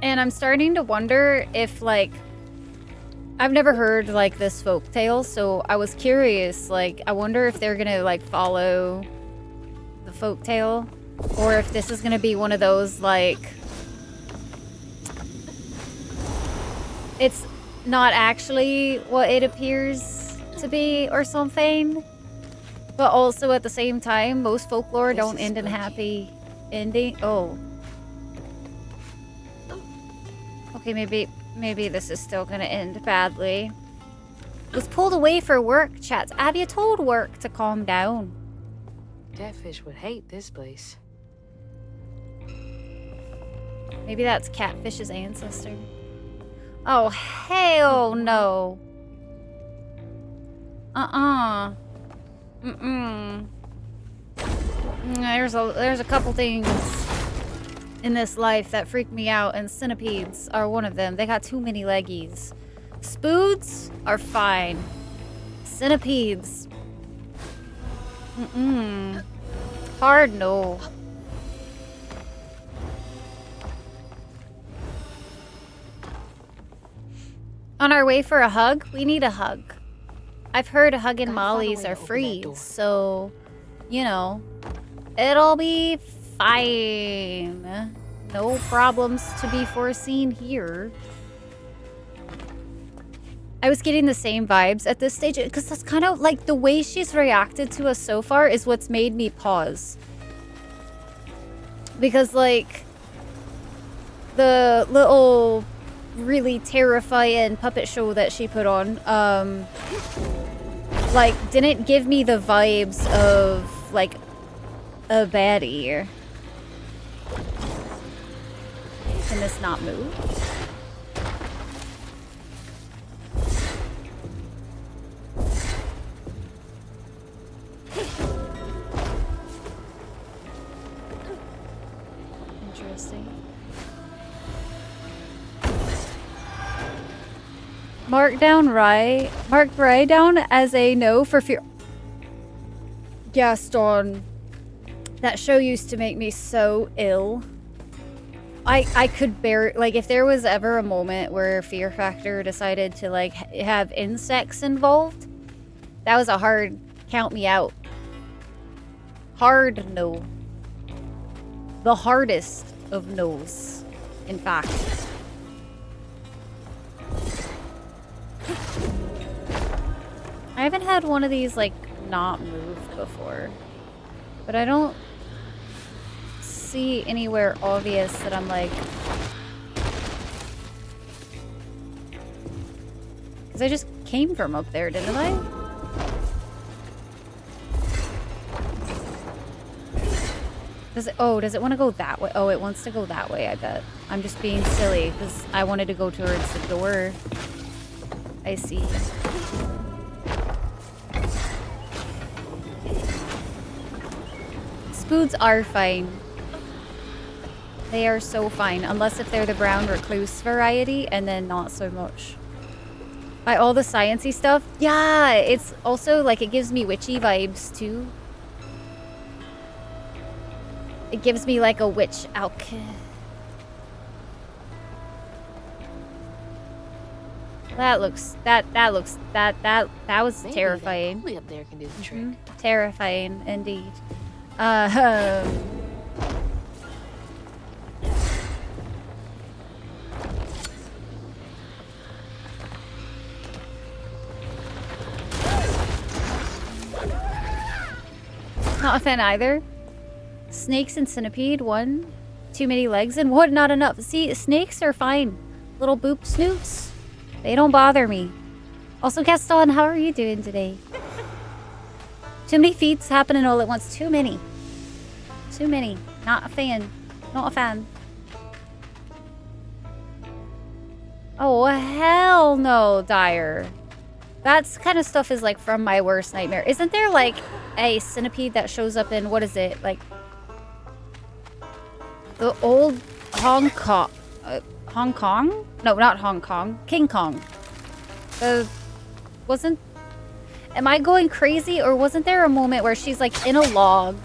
And I'm starting to wonder if, like, I've never heard, like, this folktale, so I was curious, like, I wonder if they're gonna, like, follow the folktale, or if this is gonna be one of those, like, it's not actually what it appears to be or something. But also at the same time, most folklore don't end in happy ending. Oh. Okay, maybe this is still gonna end badly. Was pulled away for work, chats. Abby told work to calm down. Catfish would hate this place. Maybe that's Catfish's ancestor. Oh, hell no. There's a couple things in this life that freak me out, and centipedes are one of them. They got too many leggies. Spoods are fine. Centipedes. Hard no. On our way for a hug? We need a hug. I've heard Huggin' Mollies are free, so, you know, it'll be fine. No problems to be foreseen here. I was getting the same vibes at this stage, because that's kind of like the way she's reacted to us so far is what's made me pause. Because, like, the little really terrifying puppet show that she put on, like, didn't give me the vibes of, like, a baddie. Can this not move? Interesting. Mark Rye down as a no for fear. Gaston. That show used to make me so ill. I could bear, like, if there was ever a moment where Fear Factor decided to, like, have insects involved, that was a hard count me out. Hard no. The hardest of no's, in fact. I haven't had one of these, like, not moved before. But I don't see anywhere obvious that I'm like... Because I just came from up there, didn't I? Does it want to go that way? Oh, it wants to go that way, I bet. I'm just being silly because I wanted to go towards the door. I see. Spoods are fine. They are so fine, unless if they're the brown recluse variety, and then not so much. By all the sciencey stuff, yeah, it's also like it gives me witchy vibes too. It gives me like a witch alchemy. That was Maybe terrifying. That up there can do the trick. Terrifying indeed. Not a fan either. Snakes and centipede, one. Too many legs and wood, not enough. See, snakes are fine. Little boop snoots. They don't bother me. Also, Gaston, how are you doing today? Too many feats happening all at once. Too many. Too many. Not a fan. Not a fan. Oh, hell no, Dyer. That kind of stuff is like from my worst nightmare. Isn't there like a centipede that shows up in, what is it? Like the old Hong Kong? Hong Kong? No, not Hong Kong. King Kong. Wasn't... Am I going crazy? Or wasn't there a moment where she's like in a log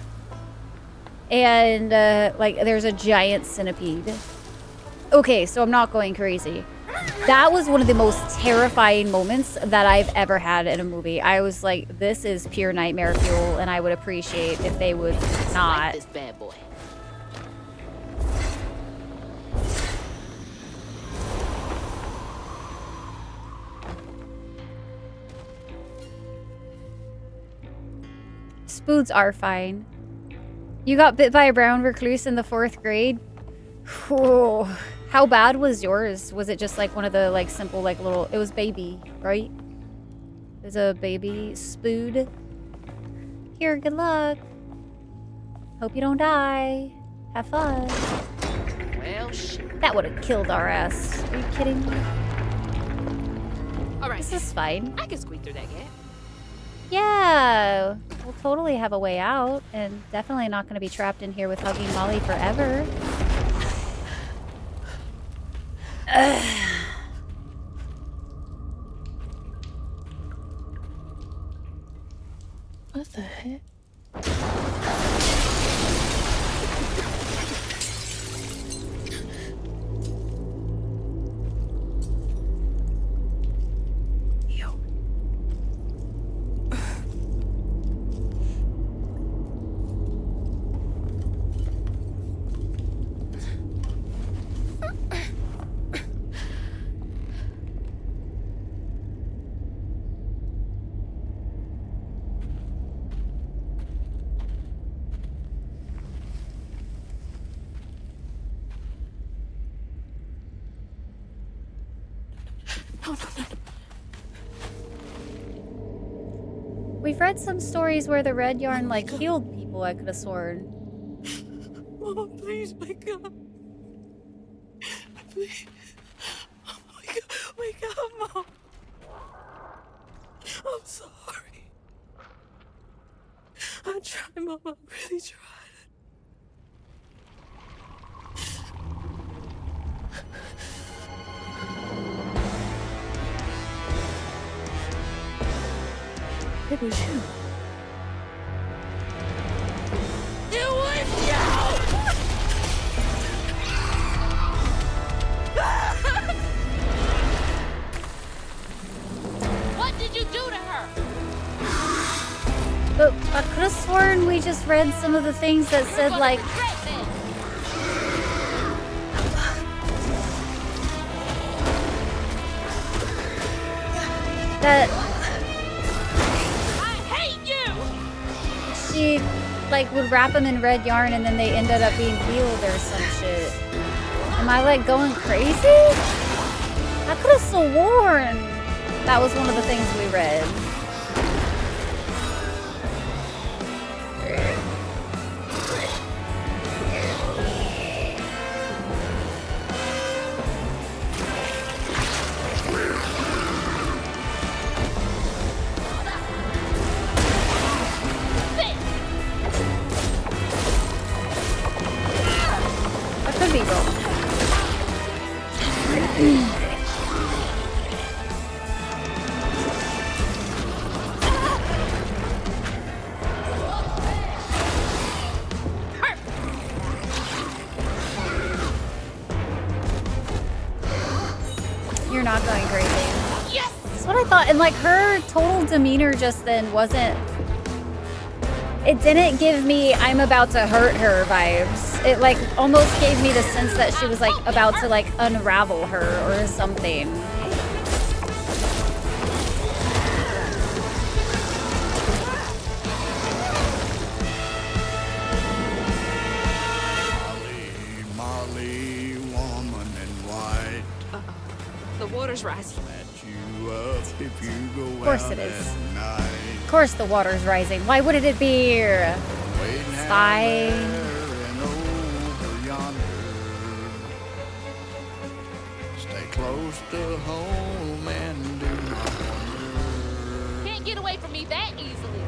and like there's a giant centipede? Okay, so I'm not going crazy. That was one of the most terrifying moments that I've ever had in a movie. I was like, this is pure nightmare fuel, and I would appreciate if they would not. This bad boy. Spoods are fine. You got bit by a brown recluse in the 4th grade? Whew. How bad was yours? Was it just like one of the like simple like little... It was baby, right? It was a baby spood. Here, good luck. Hope you don't die. Have fun. Well, shit. That would have killed our ass. Are you kidding me? All right. This is fine. I can squeak through that gap. Yeah. We'll totally have a way out. And definitely not going to be trapped in here with Hugging Molly forever. What the heck? We've read some stories where the red yarn like healed people, I could have sworn. Mom, please wake up. Please. Wake up, Mom. I'm sorry. I tried, Mom. I really tried. It was you. It was you! What did you do to her? But I could have sworn we just read some of the things that said like... That... she like would wrap them in red yarn and then they ended up being peeled or some shit. Am I like going crazy? I could have sworn that was one of the things we read. I could be wrong. You're not going crazy. Yes! That's what I thought. And like her total demeanor just then wasn't. It didn't give me I'm about to hurt her vibes. It like almost gave me the sense that she was like about to like unravel her or something. Molly, woman in white. The water's rising. Let you up if you go Of course out it is. at night. Of course the water's rising. Why wouldn't it be? Waiting It's out fine. there and over yonder. Stay close to home and do not wonder. Can't get away from me that easily.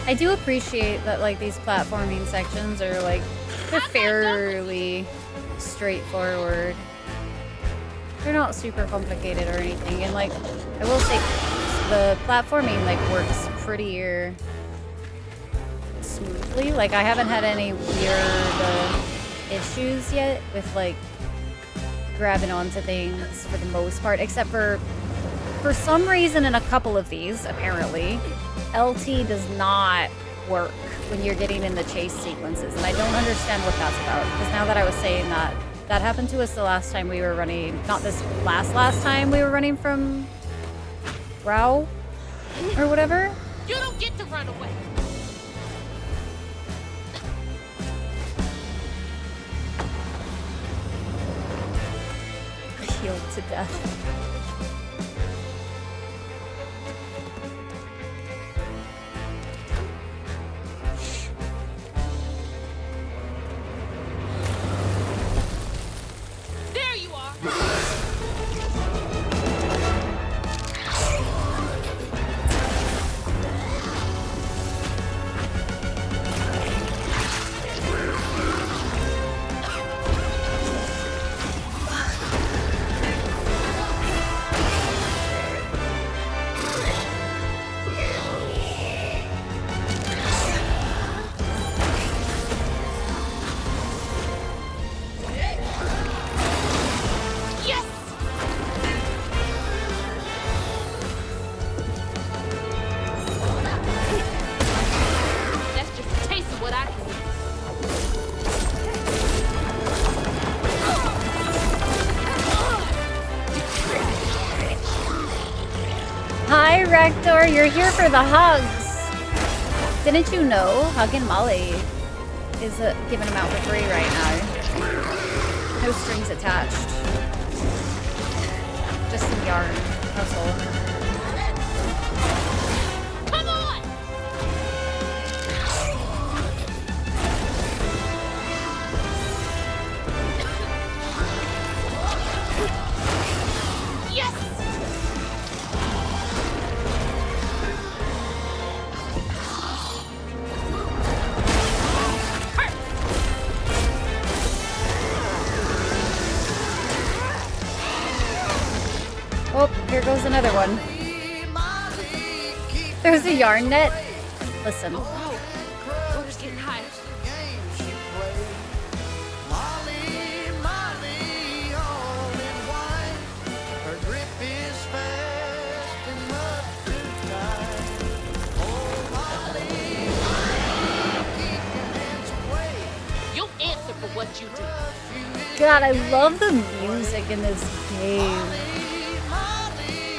I do appreciate that like these platforming sections are like they're fairly straightforward. They're not super complicated or anything, and like I will say the platforming like works pretty smoothly. Like I haven't had any weird issues yet with like grabbing onto things for the most part, except for some reason in a couple of these apparently LT does not work when you're getting in the chase sequences, and I don't understand what that's about, because now that I was saying that happened to us the last time we were running, not this last time we were running from Rao or whatever. You don't get to run away. Healed to death. There you are. Yes! That's just a taste of what I can do. Hi, Rector. You're here for the hugs. Didn't you know Huggin' Molly is giving them out for free right now? No strings attached. Just some yarn. That's all. Come on! Yes! Oh, here goes another one. There's a yarn net. Listen. Oh, water's getting high. God, I love the music in this game.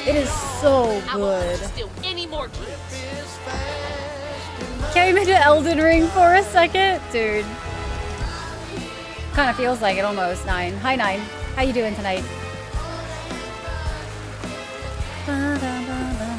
It is so I won't good. steal any more kids. Came into Elden Ring for a second, dude. Kind of feels like it almost. 9. Hi 9. How you doing tonight? Ba-da-ba-ba.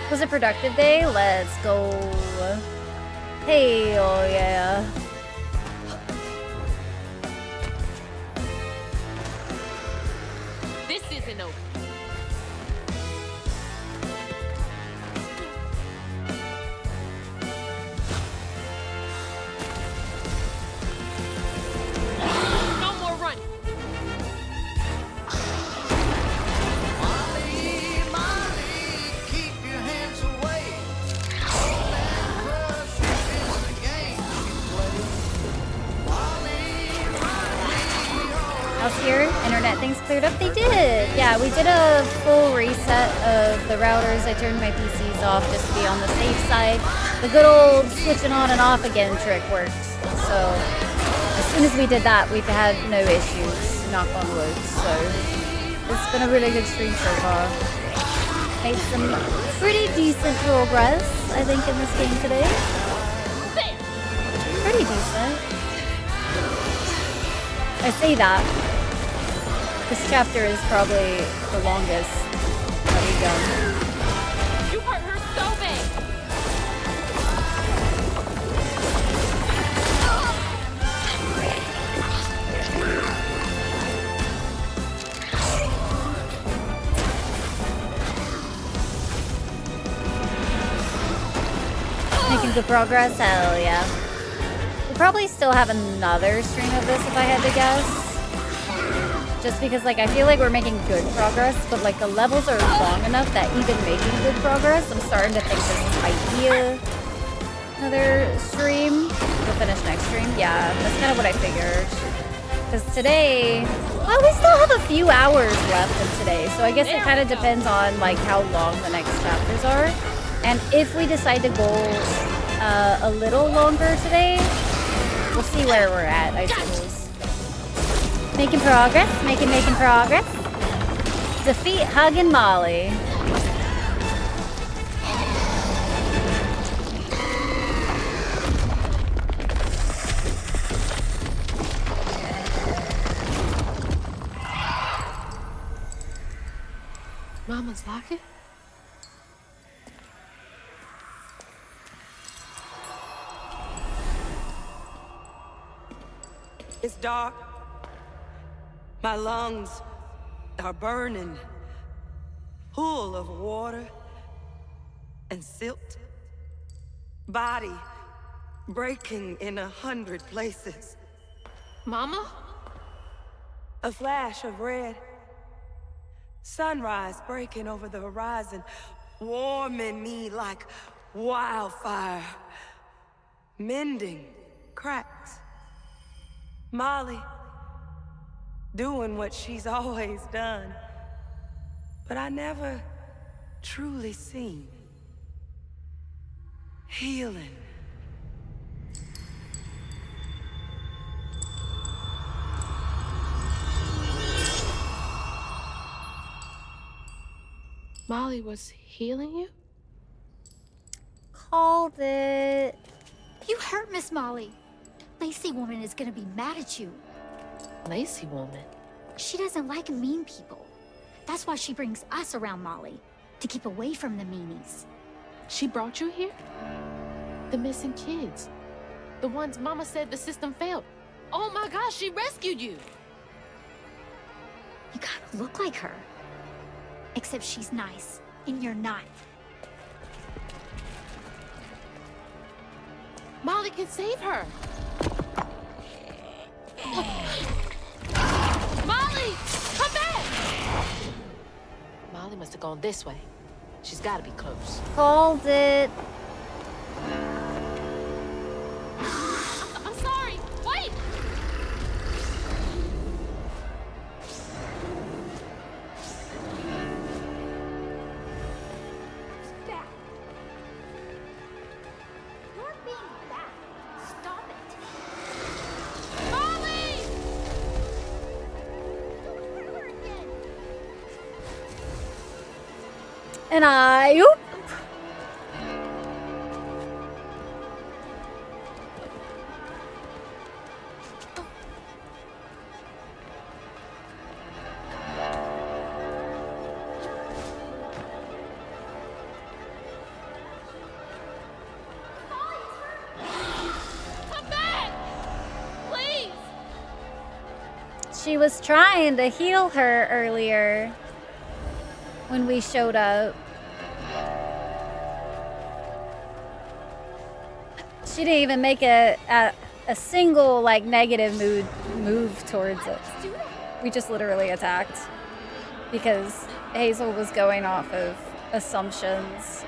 Was a productive day? Let's go. Hey, oh yeah. This isn't over. No more running. House here, internet things cleared up. They did. Yeah, we did a full reset of the routers. I turned my PCs off just to be on the safe side. The good old switching on and off again trick worked. So as soon as we did that, we've had no issues. Knock on wood. So it's been a really good stream so far. Made some pretty decent progress, I think, in this game today. Pretty decent. I say that. This chapter is probably the longest that we've done. You hurt her so bad. Making good progress? Hell yeah. We'll probably still have another stream of this if I had to guess. Just because, like, I feel like we're making good progress, but, like, the levels are long enough that even making good progress, I'm starting to think this might be another stream. We'll finish next stream. Yeah, that's kind of what I figured. Because today, well, we still have a few hours left in today, so I guess it kind of depends on, like, how long the next chapters are. And if we decide to go a little longer today, we'll see where we're at, I suppose. Making progress, making progress. Defeat Hug and Molly. Mama's locket? It's dark. My lungs are burning, full of water and silt. Body breaking in 100 places. Mama? A flash of red. Sunrise breaking over the horizon, warming me like wildfire. Mending cracks. Molly doing what she's always done, but I never truly seen. Healing. Molly was healing you? Called it. You hurt Miss Molly. Lacey woman is gonna be mad at you. Lacey woman? She doesn't like mean people. That's why she brings us around Molly, to keep away from the meanies. She brought you here? The missing kids. The ones Mama said the system failed. Oh my gosh, she rescued you! You kind of look like her. Except she's nice, and you're not. Molly can save her! Molly! Come back! Molly must have gone this way. She's gotta be close. Called it. I'm sorry. Wait! Back. You're being bad. Stop it. Molly! Don't hurt her again. And I. Oop. Come back! Please! She was trying to heal her earlier when we showed up. She didn't even make a single like negative move towards it. We just literally attacked because Hazel was going off of assumptions.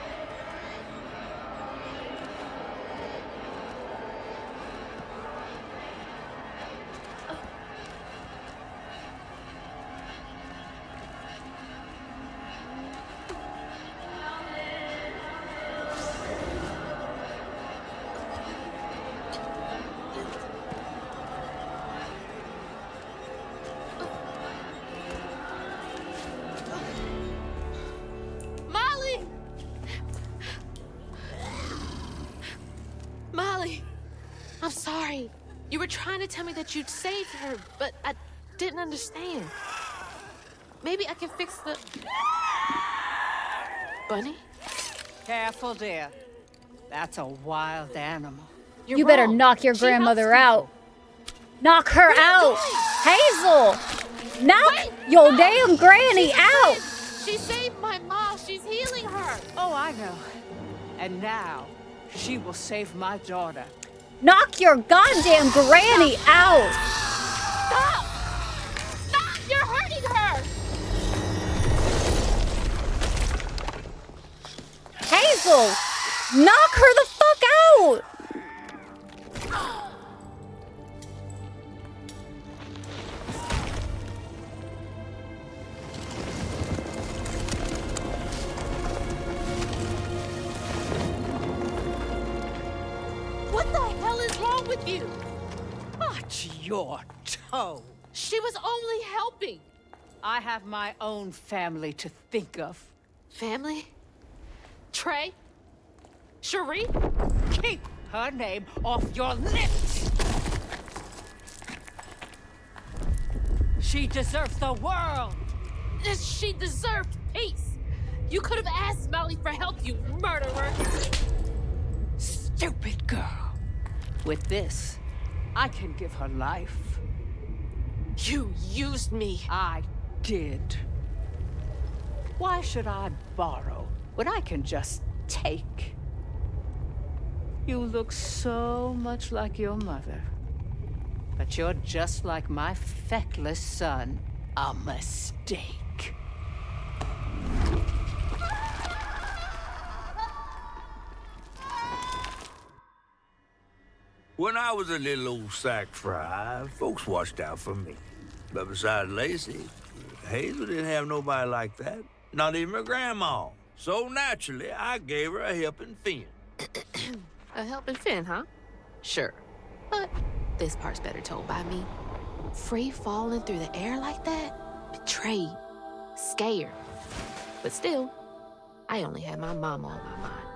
Molly! Molly! I'm sorry. You were trying to tell me that you'd saved her, but I didn't understand. Maybe I can fix the... Bunny? Careful, dear. That's a wild animal. You better wrong. knock your She grandmother helps out. Knock her out. Hazel, knock your damn granny out. She saved my mom. She's healing her. Oh, I know. And now, she will save my daughter. Knock your goddamn granny out. Stop! Stop! You're hurting her! Hazel, knock her the fuck out. What the hell is wrong with you? Watch your toe. She was only helping. I have my own family to think of. Family? Trey? Cherie? Keep her name off your lips! She deserves the world! She deserved peace. You could have asked Molly for help, you murderer. Stupid girl. With this, I can give her life. You used me. I did. Why should I borrow when I can just take? You look so much like your mother. But you're just like my feckless son. A mistake. When I was a little old sack fry, folks watched out for me. But besides Lacey, Hazel didn't have nobody like that. Not even her grandma. So naturally, I gave her a helping fin. A helping fin, huh? Sure. But this part's better told by me. Free falling through the air like that? Betrayed. Scared. But still, I only had my mama on my mind.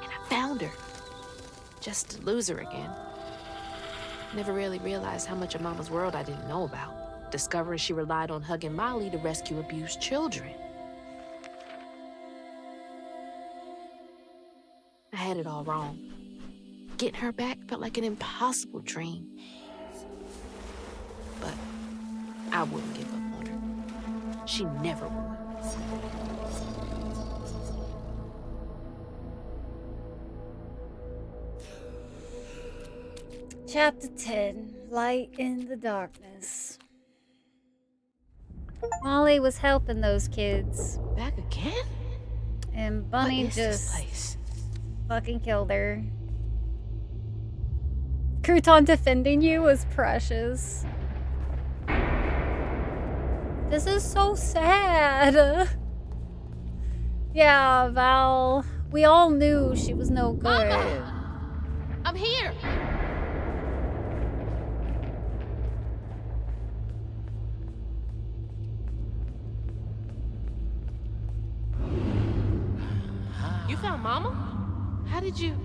And I found her. Just to lose her again. Never really realized how much of Mama's world I didn't know about. Discovering she relied on hugging Molly to rescue abused children. I had it all wrong. Getting her back felt like an impossible dream. But I wouldn't give up on her. She never would. Chapter 10, Light in the Darkness. Molly was helping those kids, Back again? and Bunny What is this just place? fucking killed her. Crouton defending you was precious. This is so sad. Yeah, Val. We all knew she was no good. Mama! I'm here. You found Mama? How did you?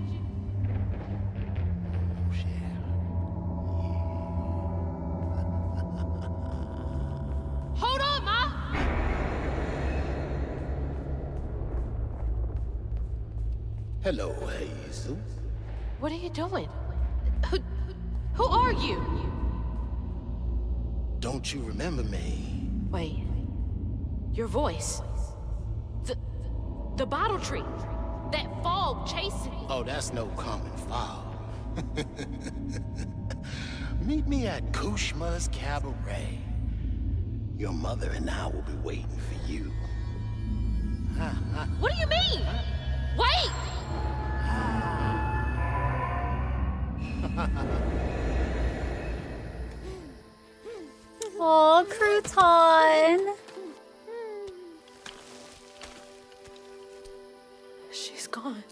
Hold on, Ma! Hello, Hazel. What are you doing? Who are you? Don't you remember me? Wait. Your voice. The bottle tree. That fog chasing me. Oh, that's no common foul. Meet me at Kushma's Cabaret. Your mother and I will be waiting for you. What do you mean? Wait! Oh, Crouton. She's gone.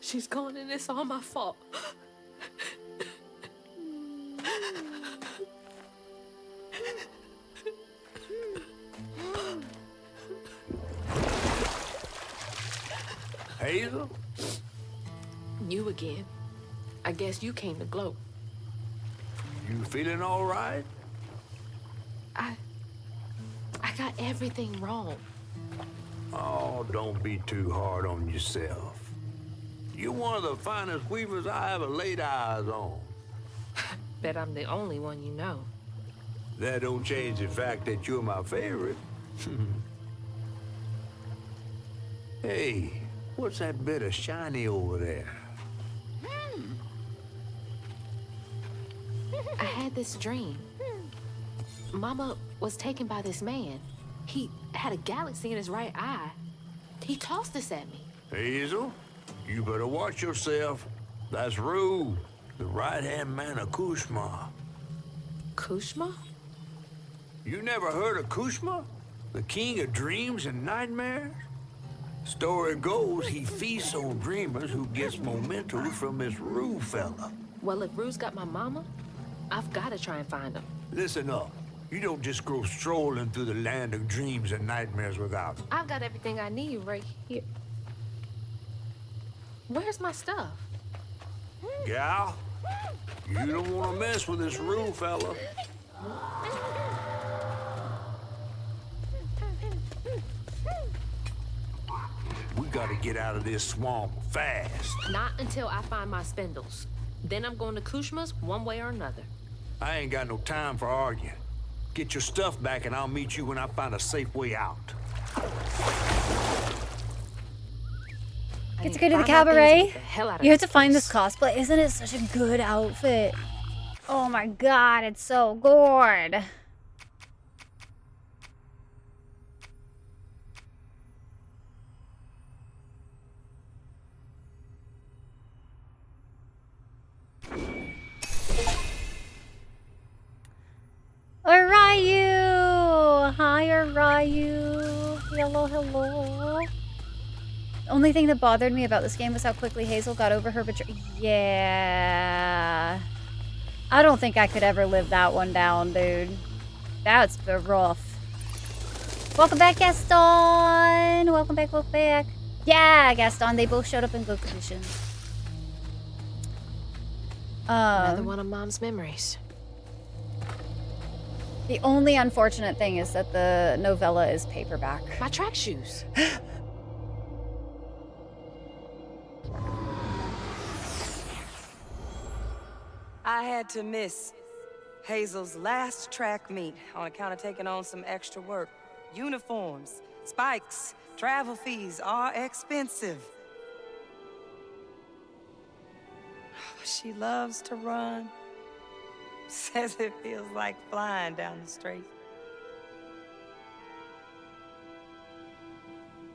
She's gone and it's all my fault. Hazel? You again. I guess you came to gloat. You feeling all right? I got everything wrong. Oh, don't be too hard on yourself. You're one of the finest weavers I ever laid eyes on. Bet I'm the only one you know. That don't change the fact that you're my favorite. Hey, what's that bit of shiny over there? I had this dream. Mama was taken by this man. He had a galaxy in his right eye. He tossed this at me. Hazel, you better watch yourself. That's Rue, the right-hand man of Kushma. Kushma? You never heard of Kushma? The king of dreams and nightmares? Story goes he feasts on dreamers who gets mementos from this Rue fella. Well, if Rue's got my mama, I've got to try and find him. Listen up. You don't just go strolling through the land of dreams and nightmares without him. I've got everything I need right here. Where's my stuff? Gal, you don't want to mess with this Rue fella. We gotta get out of this swamp fast. Not until I find my spindles. Then I'm going to Kushma's one way or another. I ain't got no time for arguing. Get your stuff back and I'll meet you when I find a safe way out. Get to go to the cabaret. You You have to find this cosplay. Isn't it such a good outfit? Oh my god, it's so good. Ryu! Hi, Ryu. Hello, hello. The only thing that bothered me about this game was how quickly Hazel got over her betrayal. Yeah. I don't think I could ever live that one down, dude. That's rough. Welcome back, Gaston! Welcome back, welcome back. Yeah, Gaston, they both showed up in good condition. Another one of Mom's memories. The only unfortunate thing is that the novella is paperback. My track shoes. I had to miss Hazel's last track meet on account of taking on some extra work. Uniforms, spikes, travel fees are expensive. She loves to run. Says it feels like flying down the street.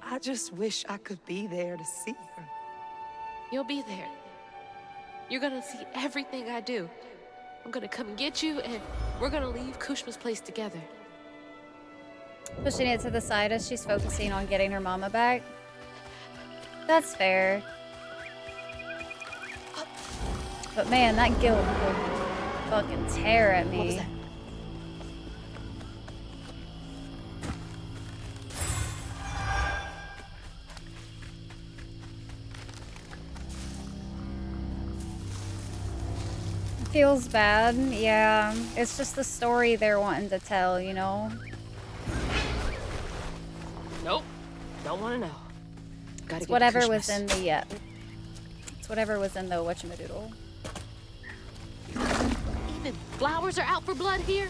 I just wish I could be there to see her. You'll be there. You're gonna see everything I do. I'm gonna come and get you, and we're gonna leave Kushma's place together. Pushing it to the side as she's focusing on getting her mama back. That's fair. But man, that guilt would fucking tear at me. What was that? Feels bad, yeah. It's just the story they're wanting to tell, you know? Nope. Don't want to know. Gotta It's get whatever to was Kushma's. in the, it's whatever was in the whatchamadoodle. Even flowers are out for blood here?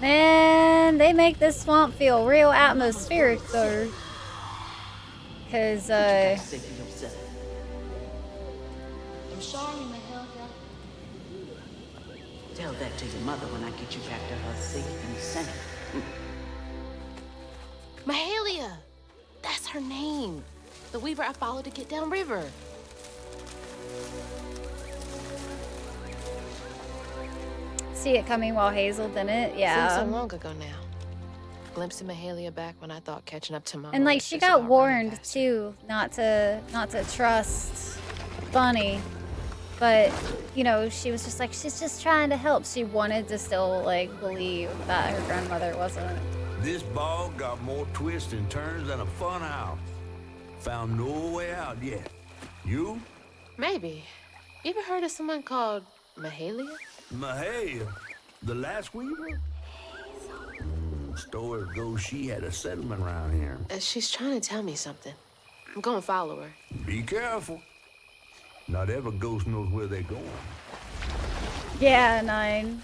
Man, they make this swamp feel real atmospheric, though. Cause, I'm sorry, Mahalia. Tell that to your mother when I get you back to her safe and sound. Mahalia! That's her name. The weaver I followed to get downriver. see it coming while Hazel didn't, yeah. Seems so long ago now. Glimpsing Mahalia back when I thought catching up to Mama. And like was she just got about warned running past too, not to trust Bunny. But, you know, she was just like, she's just trying to help. She wanted to still like believe that her grandmother wasn't. This bog got more twists and turns than a fun house. Found no way out yet. You? Maybe. You ever heard of someone called Mahalia? Mahalia, the last weaver? Stories go she had a settlement around here. She's trying to tell me something. I'm gonna follow her. Be careful. Not every ghost knows where they're going. Yeah, 9.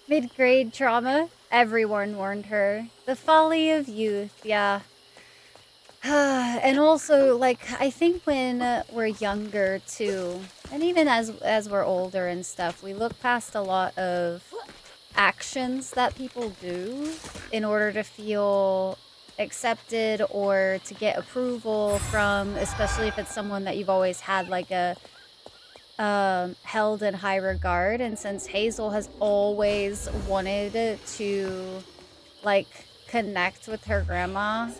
Mid-grade trauma. Everyone warned her. The folly of youth, yeah. And also, like, I think when we're younger, too, and even as we're older and stuff, we look past a lot of actions that people do in order to feel accepted or to get approval from, especially if it's someone that you've always had, like, a held in high regard. And since Hazel has always wanted to, like, connect with her grandma,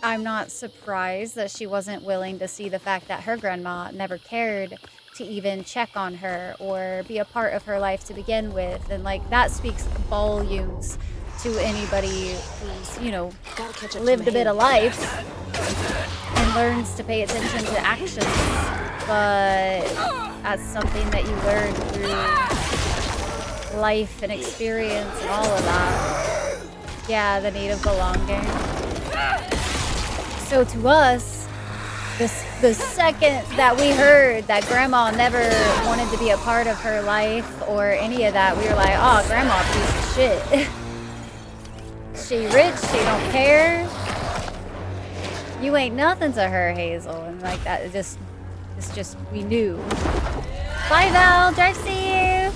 I'm not surprised that she wasn't willing to see the fact that her grandma never cared to even check on her or be a part of her life to begin with. And like that speaks volumes to anybody who's, you know, lived a bit of life and learns to pay attention to actions. But that's something that you learn through life and experience and all of that. Yeah, the need of belonging. So to us, the second that we heard that Grandma never wanted to be a part of her life or any of that, we were like, oh, Grandma piece of shit. She rich, she don't care. You ain't nothing to her, Hazel. And like that, it's just, we knew. Bye, Val. Drive safe.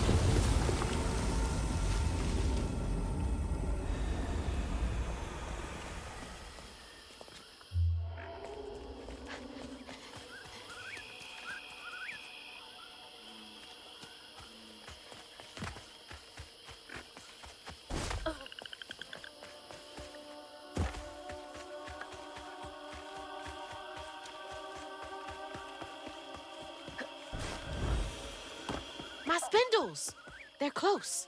My spindles! They're close.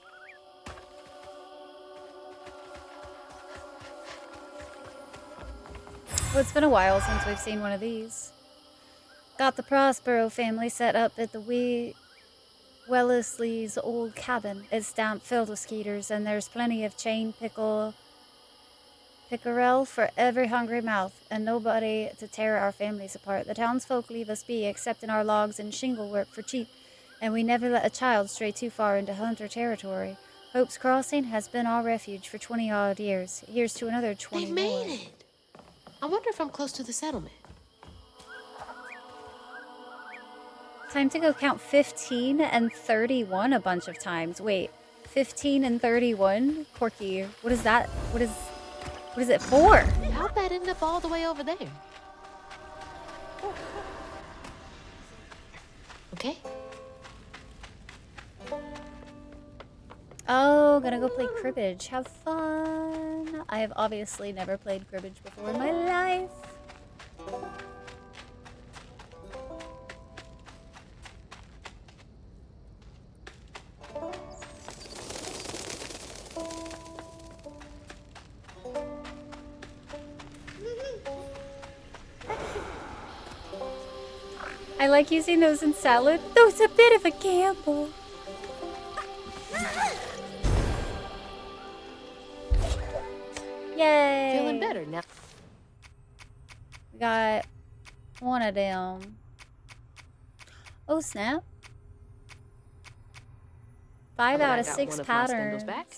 Well, it's been a while since we've seen one of these. Got the Prospero family set up at the Wellesley's old cabin. It's damp filled with skeeters, and there's plenty of chain pickerel for every hungry mouth, and nobody to tear our families apart. The townsfolk leave us be, except in our logs and shingle work for cheap, and we never let a child stray too far into hunter territory. Hope's Crossing has been our refuge for 20-odd years. Here's to another 20 They more. made it! I wonder if I'm close to the settlement. Time to go count 15 and 31 a bunch of times. Wait, 15 and 31? Corky, what is that? What is it for? How'd that end up all the way over there? Okay. Oh, gonna go play cribbage. Have fun. I have obviously never played cribbage before in my life. I like using those in salad, though it's a bit of a gamble. Yay! Feeling better now. We got one of them. Oh snap! 5 out of 6 patterns. Back.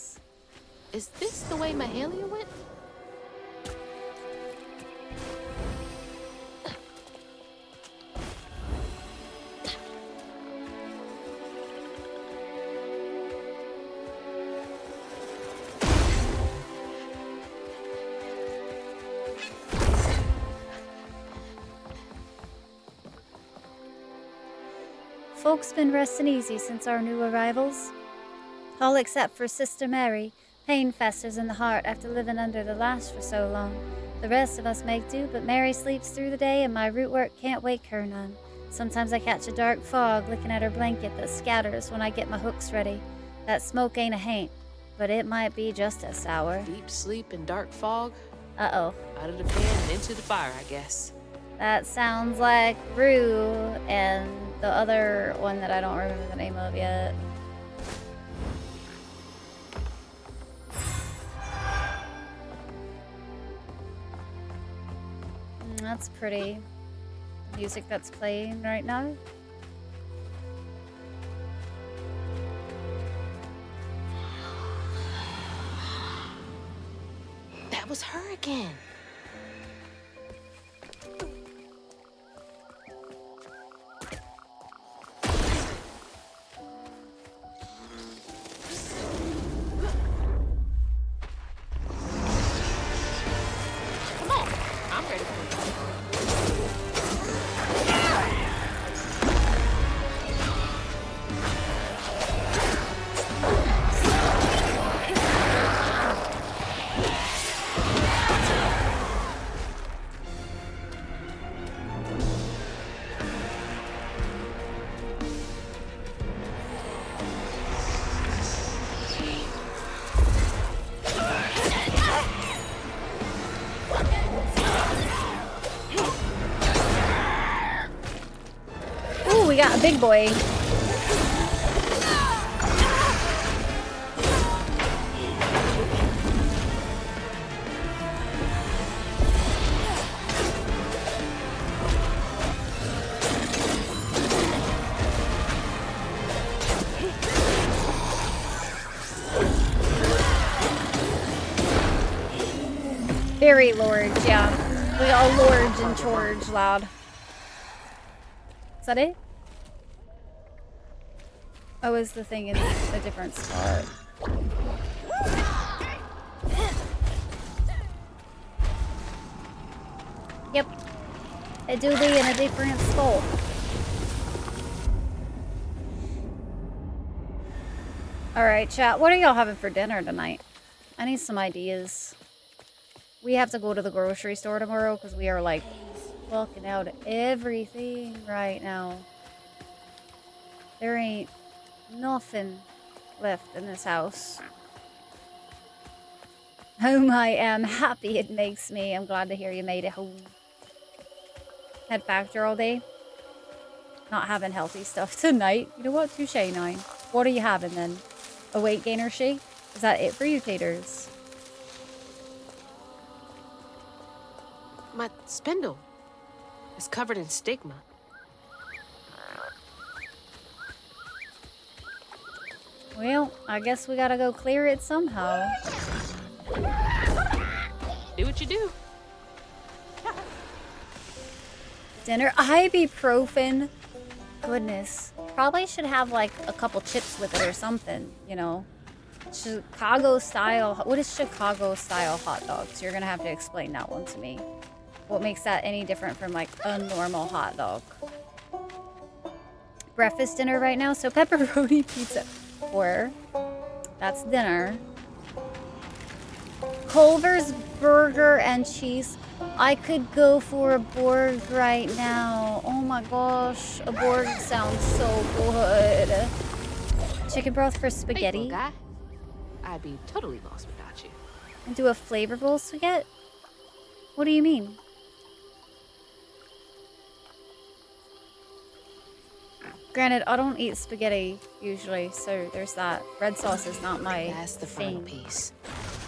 Is this the way Mahalia went? Folks been resting easy since our new arrivals. All except for Sister Mary. Pain festers in the heart after living under the lash for so long. The rest of us make do, but Mary sleeps through the day and my root work can't wake her none. Sometimes I catch a dark fog looking at her blanket that scatters when I get my hooks ready. That smoke ain't a haint, but it might be just as sour. Deep sleep and dark fog? Uh-oh. Out of the pan and into the fire, I guess. That sounds like Rue and the other one that I don't remember the name of yet. That's pretty. The music that's playing right now. That was her again. We got a big boy. Very large, yeah. We all large and charge loud. Is that it? Oh, is the thing in a different spot? Yep. It do be in a different spot. Alright, chat. What are y'all having for dinner tonight? I need some ideas. We have to go to the grocery store tomorrow because we are like fucking out of everything right now. There ain't nothing left in this house. Home I am happy it makes me. I'm glad to hear you made it home. Had factor all day. Not having healthy stuff tonight. You know what? Touche 9. What are you having then? A weight gainer shake? Is that it for you, taters? My spindle is covered in stigma. Well, I guess we gotta go clear it somehow. Do what you do. Dinner ibuprofen. goodness. Probably should have like a couple chips with it or something, you know. Chicago style. What is Chicago style hot dogs? You're gonna have to explain that one to me. What makes that any different from like a normal hot dog? Breakfast dinner right now, so pepperoni pizza. Or that's dinner. Culver's burger and cheese. I could go for a Borg right now. Oh my gosh, a Borg sounds so good. Chicken broth for spaghetti. Faithful guy. I'd be totally lost without you. And do a flavorful spaghetti? What do you mean? Granted, I don't eat spaghetti usually, so there's that. Red sauce is not my That's the thing. final piece.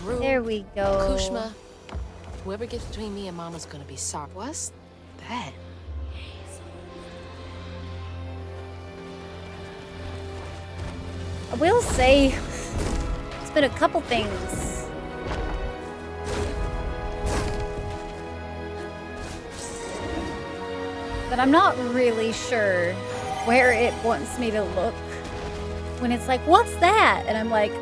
There we go. Kushma, whoever gets between me and Mama's gonna be sorry. What's that? I will say, it's been a couple things. But I'm not really sure where it wants me to look when it's like, what's that? And I'm like,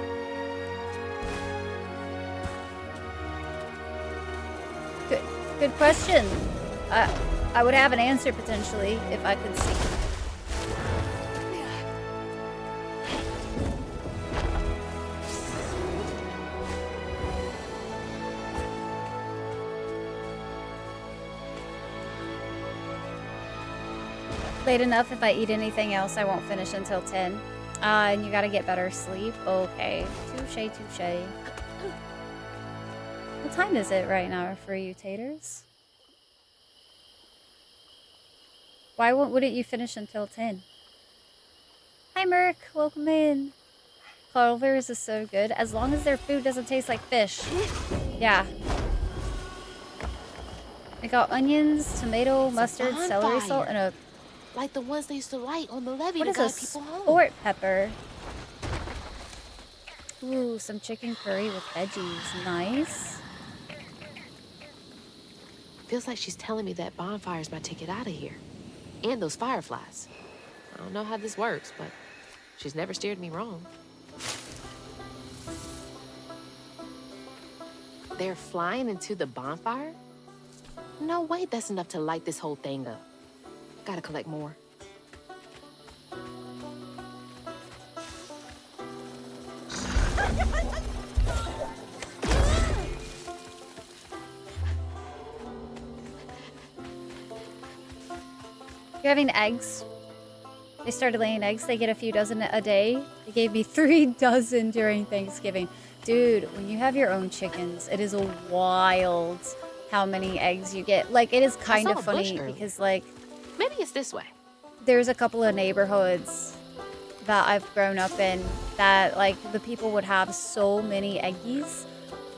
good question. I would have an answer potentially if I could see. Late enough, if I eat anything else, I won't finish until 10. And you gotta get better sleep. Okay. Touche, touche. What time is it right now for you, taters? Why wouldn't you finish until 10? Hi, Merc. Welcome in. Culver's is so good. As long as their food doesn't taste like fish. Yeah. I got onions, tomato, mustard, celery salt, and a... Like the ones they used to light on the levee What to is guide a people home. sport pepper? Ooh, some chicken curry with veggies. Nice. Feels like she's telling me that bonfire's my ticket out of here. And those fireflies. I don't know how this works, but she's never steered me wrong. They're flying into the bonfire? No way that's enough to light this whole thing up. Gotta collect more. You're having eggs? They started laying eggs. They get a few dozen a day. They gave me 3 dozen during Thanksgiving. Dude, when you have your own chickens, it is wild how many eggs you get. Like, it is kind of funny because, like... Maybe it's this way. There's a couple of neighborhoods that I've grown up in that, like, the people would have so many eggies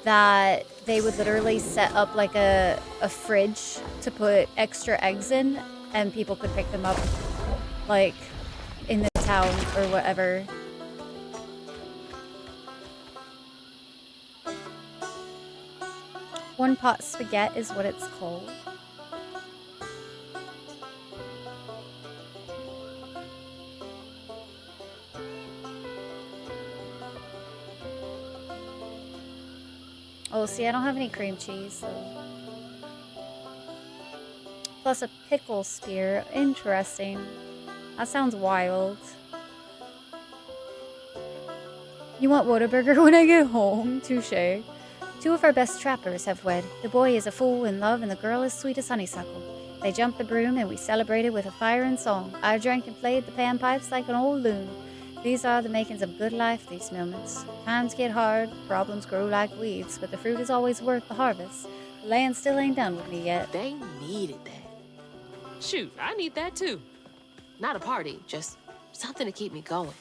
that they would literally set up, like, a fridge to put extra eggs in, and people could pick them up, like, in the town or whatever. One pot spaghetti is what it's called. Oh, see, I don't have any cream cheese, so. Plus a pickle spear. Interesting. That sounds wild. You want Whataburger when I get home? Touche. 2 of our best trappers have wed. The boy is a fool in love, and the girl is sweet as honeysuckle. They jumped the broom, and we celebrated with a fire and song. I drank and played the panpipes like an old loon. These are the makings of good life, these moments. Times get hard, problems grow like weeds, but the fruit is always worth the harvest. The land still ain't done with me yet. They needed that. Shoot, I need that too. Not a party, just something to keep me going.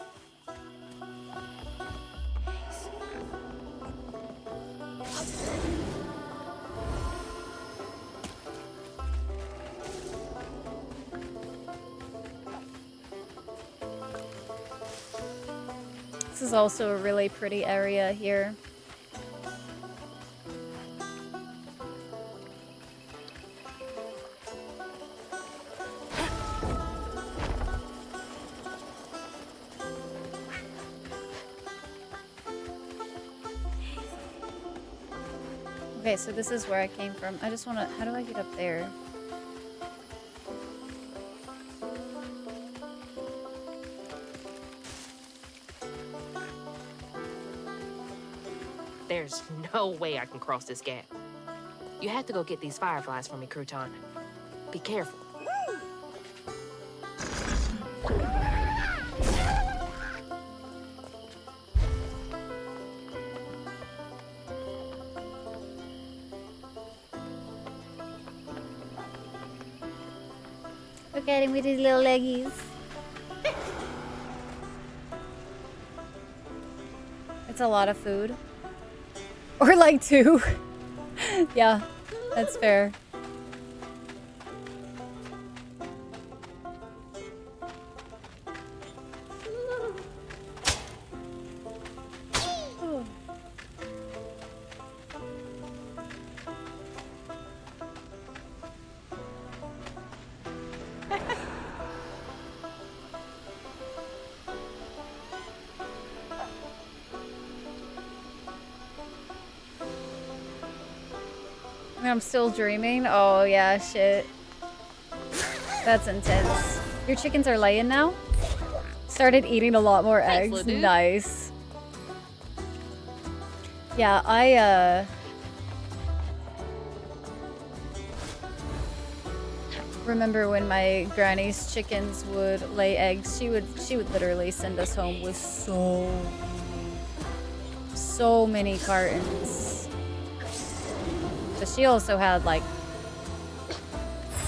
This is also a really pretty area here. Okay, so this is where I came from. I just want to... How do I get up there? There's no way I can cross this gap. You have to go get these fireflies for me, Crouton. Be careful. Look at him with his little leggies. It's a lot of food. Or like 2. Yeah, that's fair. I'm still dreaming. Oh yeah, shit. That's intense. Your chickens are laying now? Started eating a lot more eggs. Nice. Yeah, I remember when my granny's chickens would lay eggs. She would literally send us home with so many cartons. But she also had like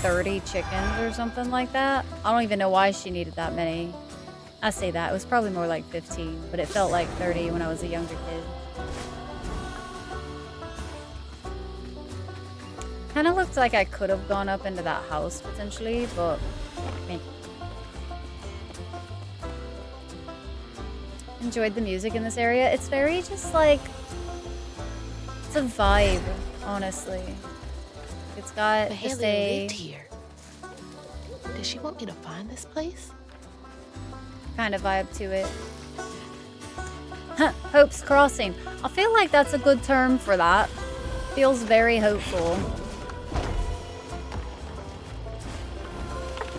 30 chickens or something like that. I don't even know why she needed that many. I say that. It was probably more like 15, but it felt like 30 when I was a younger kid. Kind of looked like I could have gone up into that house potentially, but meh. Enjoyed the music in this area. It's very just like, it's a vibe. Honestly, it's got just a... lived here. Does she want me to find this place? kind of vibe to it. Hope's Crossing. I feel like that's a good term for that. Feels very hopeful.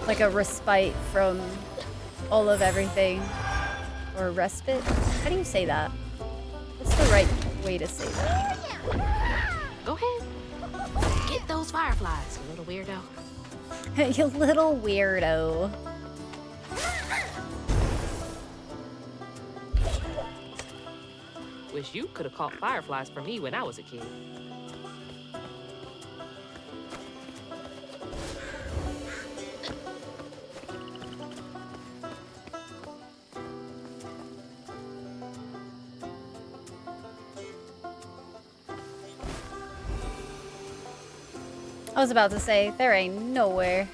Like a respite from all of everything. Or respite? How do you say that? What's the right way to say that? Go ahead. Get those fireflies, you little weirdo. You little weirdo. Wish you could have caught fireflies for me when I was a kid. I was about to say, there ain't nowhere.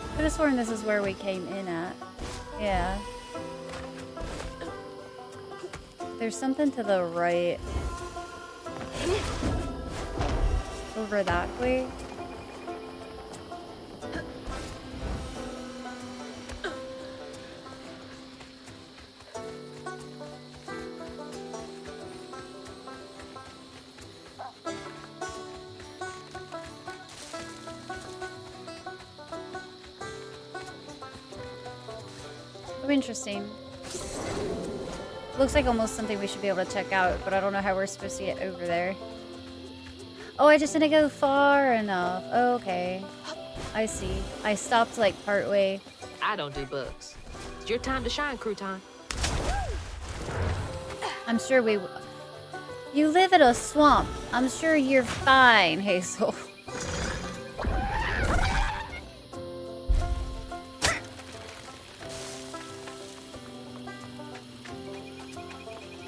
I could have sworn this is where we came in at. Yeah. There's something to the right. Over that way. Interesting. Looks like almost something we should be able to check out, but I don't know how we're supposed to get over there. Oh, I just didn't go far enough. Oh, okay. I see. I stopped like part way. I don't do bugs. It's your time to shine, Crouton. I'm sure we... You live in a swamp. I'm sure you're fine, Hazel.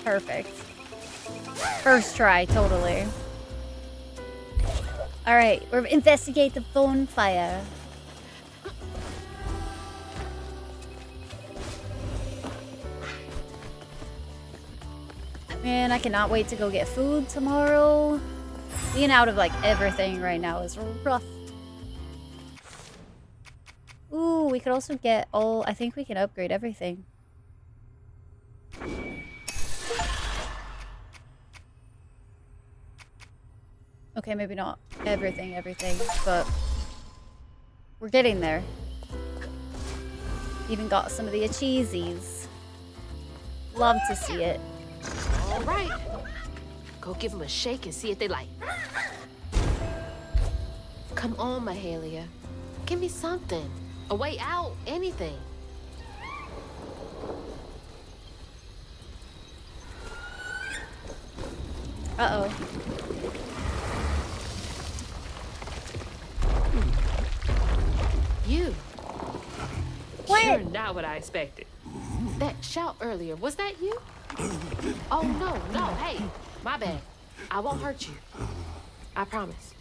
Perfect. First try, totally. Alright, we're investigate the bonfire. Man, I cannot wait to go get food tomorrow. Being out of like everything right now is rough. we could also get all... I think we can upgrade everything. Okay, maybe not everything, but we're getting there. Even got some of the cheesies. Love to see it. All right. Go give them a shake and see if they like. Come on, Mahalia. Give me something. A way out, anything. Uh-oh. You. What? You're not what I expected. That shout earlier, was that you? Oh, no, hey, my bad. I won't hurt you. I promise.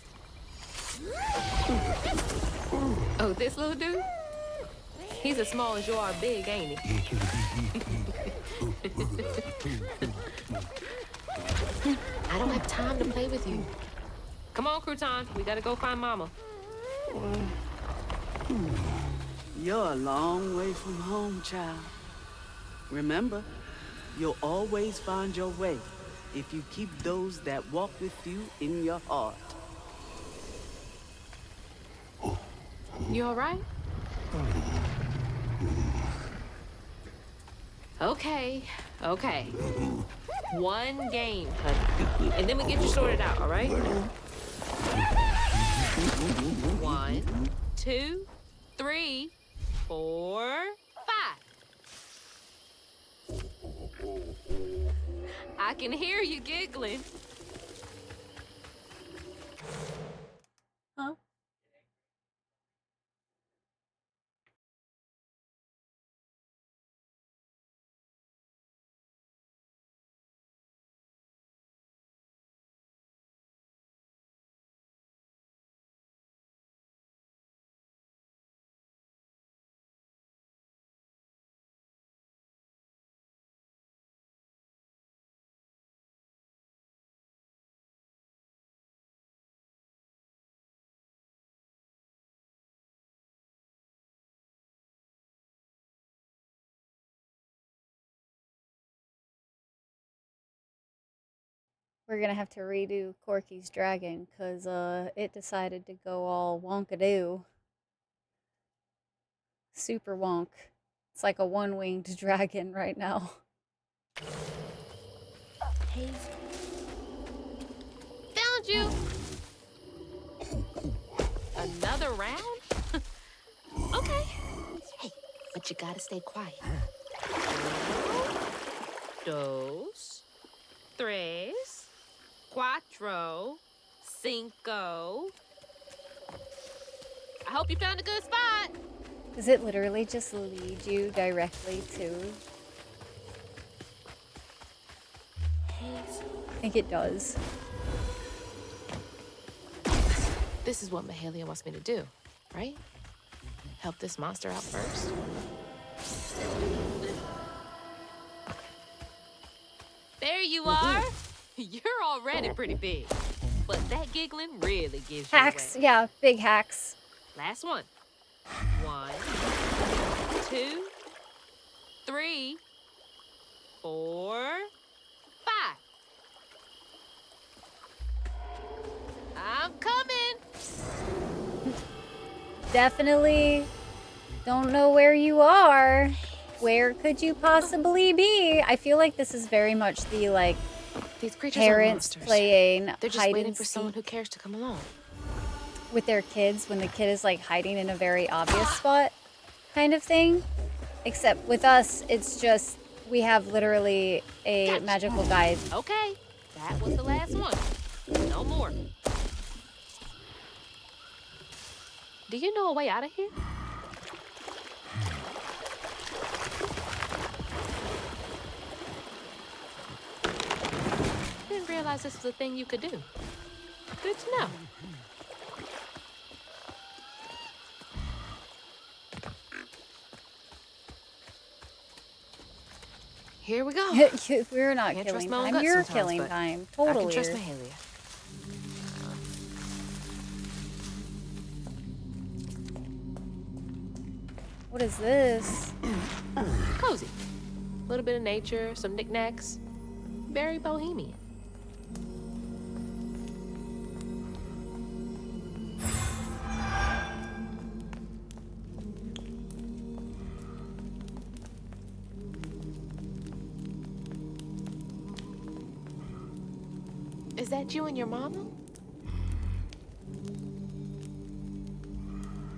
Oh, this little dude? He's as small as you are big, ain't he? I don't have time to play with you. Come on, Crouton. We gotta go find Mama. You're a long way from home, child. Remember, you'll always find your way if you keep those that walk with you in your heart. You all right? Okay. One game, honey. And then we get you sorted out, all right? 1, 2, 3, 4, 5. I can hear you giggling. Huh? We're gonna have to redo Corky's dragon, because it decided to go all wonkadoo. Super wonk. It's like a one-winged dragon right now. Hey. Found you! Another round? Okay. Hey, but you gotta stay quiet. 2, 3, 4, 5. I hope you found a good spot. Does it literally just lead you directly to... I think it does. This is what Mahalia wants me to do, right? Help this monster out first. There you are. You're already pretty big. But that giggling really gives you Hacks, away. yeah, big hacks. Last one. 1, 2, 3, 4, 5. I'm coming. Definitely don't know where you are. Where could you possibly be? I feel like this is very much the, like, these creatures parents are playing They're just hide waiting and for someone who seek cares to come along. with their kids when the kid is, like, hiding in a very obvious spot kind of thing. Except with us, it's just, we have literally a magical guide. Okay, that was the last one. No more. Do you know a way out of here? Didn't realize this was a thing you could do. Good to know. Here we go. We're not Can't trust killing my own time. gut You're sometimes, killing but time. I Totally. can trust Mahalia. What is this? Cozy. A little bit of nature, some knickknacks. Very bohemian. Is that you and your mama?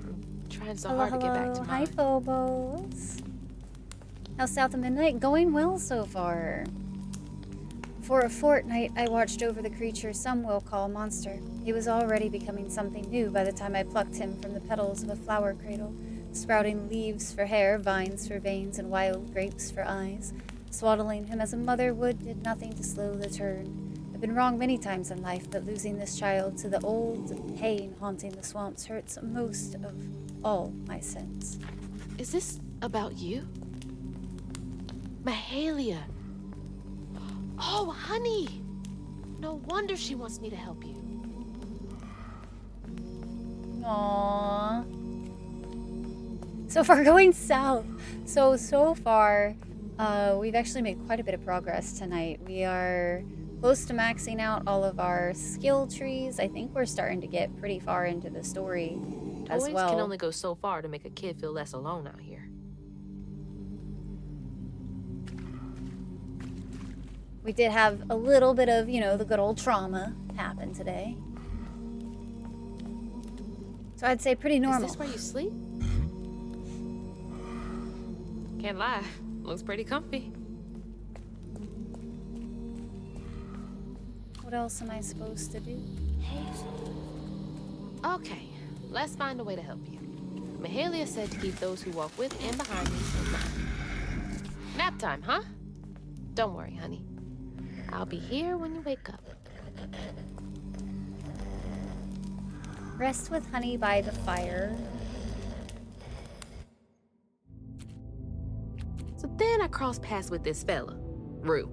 I'm trying so hard to get back to Hi, mine. Phobos. How's South of Midnight? Going well so far. For a fortnight, I watched over the creature some will call monster. He was already becoming something new by the time I plucked him from the petals of a flower cradle, sprouting leaves for hair, vines for veins, and wild grapes for eyes. Swaddling him as a mother would did nothing to slow the turn. I've been wrong many times in life, but losing this child to the old pain haunting the swamps hurts most of all my sins. Is this about you? Mahalia. Oh, honey. No wonder she wants me to help you. Aww. So far going south. So far, we've actually made quite a bit of progress tonight. We are close to maxing out all of our skill trees. I think we're starting to get pretty far into the story as Toys well. can only go so far to make a kid feel less alone out here. We did have a little bit of, you know, the good old trauma happen today. So I'd say pretty normal. Is this where you sleep? Can't lie. Looks pretty comfy. What else am I supposed to do? Okay, let's find a way to help you. Mahalia said to keep those who walk with and behind me in mind. Nap time, huh? Don't worry, honey. I'll be here when you wake up. Rest with honey by the fire. So then I crossed paths with this fella, Rue,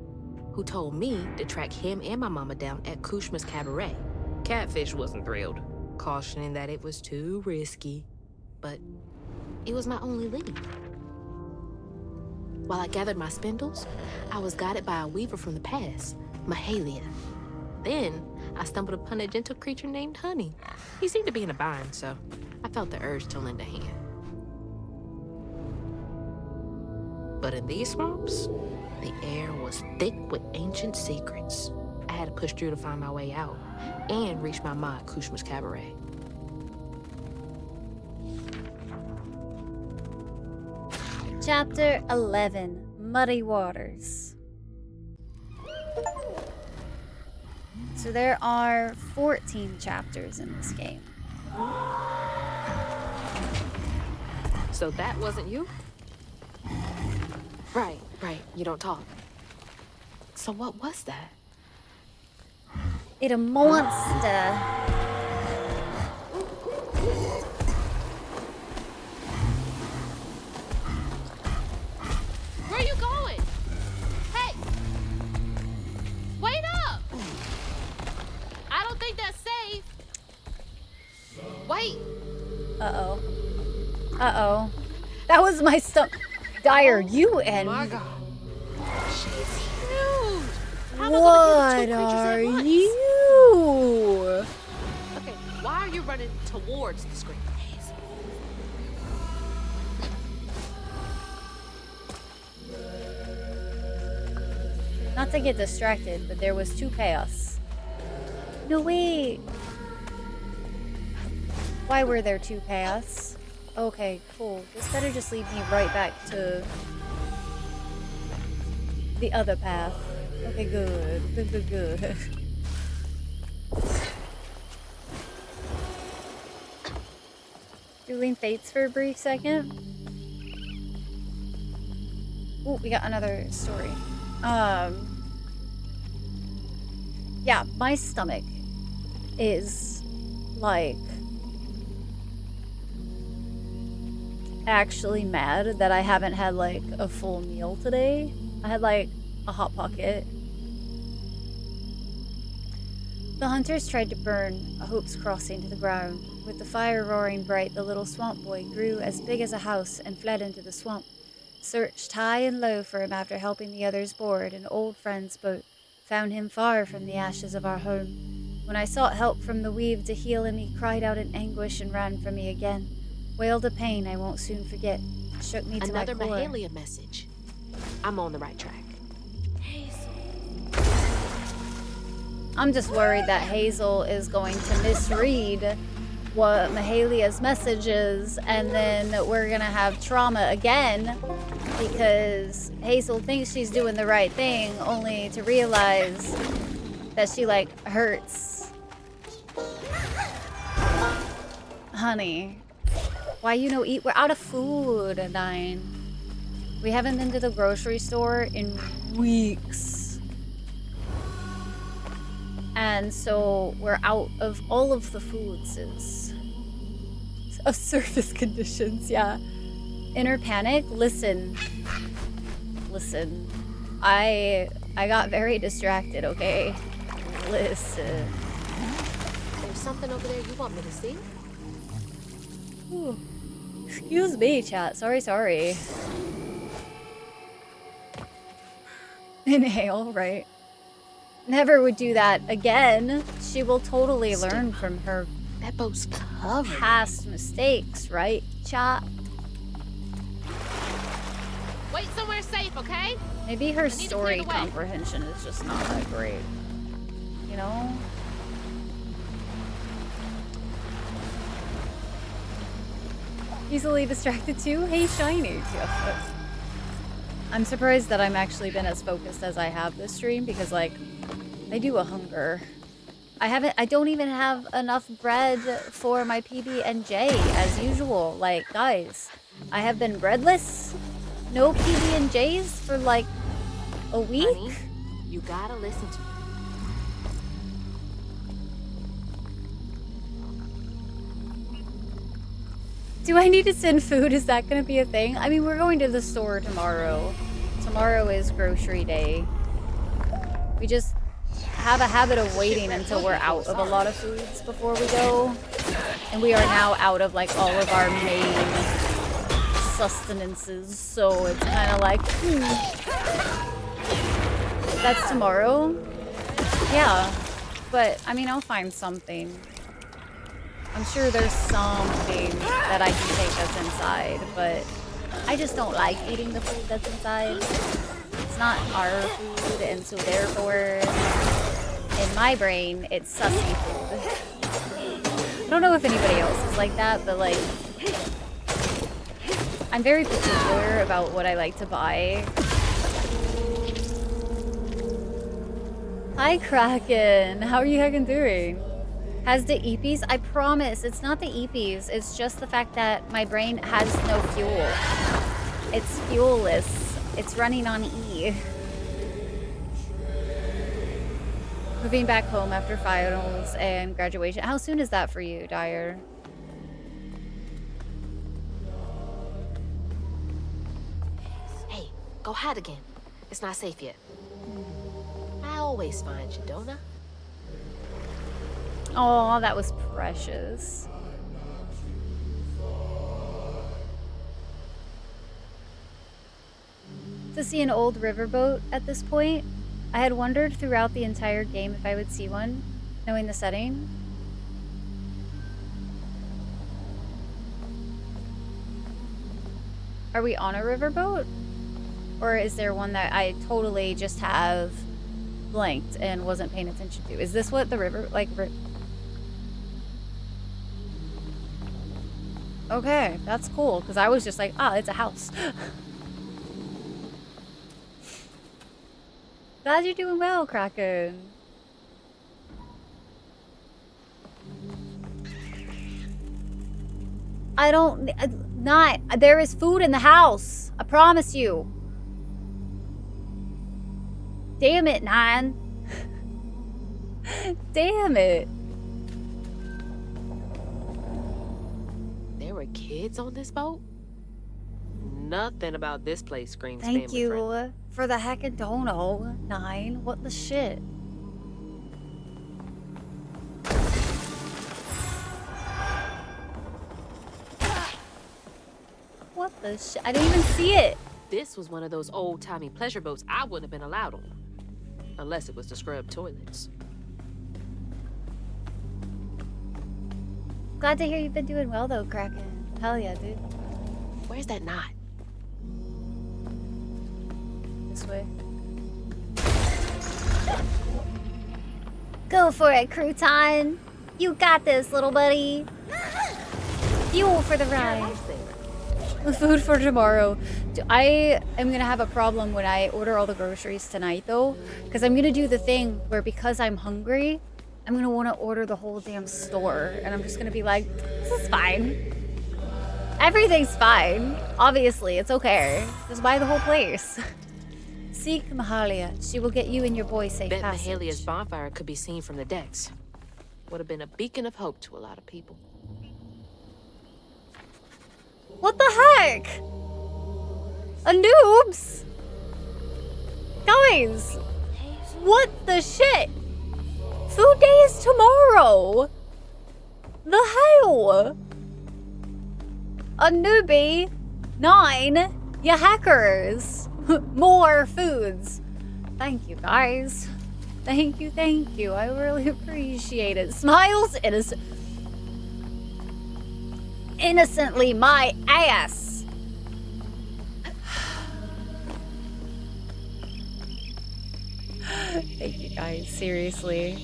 who told me to track him and my mama down at Kushma's Cabaret. Catfish wasn't thrilled, cautioning that it was too risky, but it was my only lead. While I gathered my spindles, I was guided by a weaver from the past, Mahalia. Then I stumbled upon a gentle creature named Honey. He seemed to be in a bind, so I felt the urge to lend a hand. But in these swamps, the air was thick with ancient secrets. I had to push through to find my way out and reach my ma at Kushma's Cabaret. Chapter 11, Muddy Waters. So there are 14 chapters in this game. So that wasn't you? Right, you don't talk. So what was that? It's a monster. Where are you going? Hey! Wait up! I don't think that's safe. Wait! Uh-oh. Uh-oh. That was my stomach. Dyer, you and... My God. She's huge! How am I What gonna handle two are creatures at once? you? Okay, why are you running towards the screen? Not to get distracted, but there was 2 chaos. No, wait. Why were there 2 chaos? Okay, cool. This better just lead me right back to the other path. Okay, good. Dueling Fates for a brief second. Ooh, we got another story. Yeah, my stomach is like actually mad that I haven't had like a full meal today. I had like a Hot Pocket. The hunters tried to burn a Hope's Crossing to the ground. With the fire roaring bright, the little swamp boy grew as big as a house and fled into the swamp. Searched high and low for him after helping the others board an old friend's boat. Found him far from the ashes of our home. When I sought help from the weave to heal him, he cried out in anguish and ran from me again. Wailed a pain I won't soon forget. Shook me to Another my core. Mahalia message. I'm on the right track. I'm just worried that Hazel is going to misread what Mahalia's message is, and then we're gonna have trauma again because Hazel thinks she's doing the right thing only to realize that she like hurts. Honey, why you no eat? We're out of food, 9. We haven't been to the grocery store in weeks. And so we're out of all of the foods of surface conditions, yeah. Inner panic, listen. I got very distracted, okay? Listen. There's something over there you want me to see? Ooh. Excuse me, chat. Sorry. Inhale, right? Never would do that again. She will totally learn from her That boat's covered. past mistakes, right, chat? Wait somewhere safe, okay? Maybe her I need to clear story the way. comprehension is just not that great. You know? Easily distracted too? Hey, Shiny. I'm surprised that I'm actually been as focused as I have this stream because, like, I do a hunger. I don't even have enough bread for my PB&J as usual. Like, guys, I have been breadless, no PB&Js for like a week. Honey, you gotta listen to me. Do I need to send food? Is that gonna be a thing? I mean, we're going to the store tomorrow. Tomorrow is grocery day. We just have a habit of waiting until we're out of a lot of foods before we go. And we are now out of like all of our main sustenances. So it's kind of like, That's tomorrow? Yeah. But, I mean, I'll find something. I'm sure there's something that I can take that's inside, but I just don't like eating the food that's inside. It's not our food, and so therefore, in my brain, it's sussy food. I don't know if anybody else is like that, but like, I'm very particular about what I like to buy. Hi, Kraken. How are you heckin' doing? Has the EPs? I promise, it's not the EPs. It's just the fact that my brain has no fuel. It's fuelless. It's running on E. Moving back home after finals and graduation. How soon is that for you, Dyer? Hey, go hide again. It's not safe yet. I always find you, don't I? Oh, that was precious. To see an old riverboat at this point, I had wondered throughout the entire game if I would see one, knowing the setting. Are we on a riverboat? Or is there one that I totally just have blanked and wasn't paying attention to? Is this what the river, like, okay, that's cool, because I was just like, ah, it's a house. Glad you're doing well, Kraken. I don't, there is food in the house. I promise you. Damn it, 9. Damn it. There were kids on this boat? Nothing about this place screams Thank family you friendly. for the heckin' dono, 9. What the shit? the shit? I didn't even see it. This was one of those old-timey pleasure boats I wouldn't have been allowed on. Unless it was to scrub toilets. Glad to hear you've been doing well though, Kraken. Hell yeah, dude. Where's that knot? This way. Go for it, Crouton. You got this, little buddy. Fuel for the ride. Food for tomorrow. I am gonna have a problem when I order all the groceries tonight though, because I'm gonna do the thing where because I'm hungry, I'm gonna want to order the whole damn store, and I'm just gonna be like, this is fine. Everything's fine. Obviously, it's okay. Just buy the whole place. Seek Mahalia. She will get you and your boy safe Bet passage. Mahalia's bonfire could be seen from the decks. Would have been a beacon of hope to a lot of people. What the heck? A noobs? Guys, what the shit? Food day is tomorrow. The hell? A newbie? 9? You hackers. More foods. Thank you, guys. Thank you, thank you. I really appreciate it. Smiles innocently my ass. Thank you, guys. Seriously.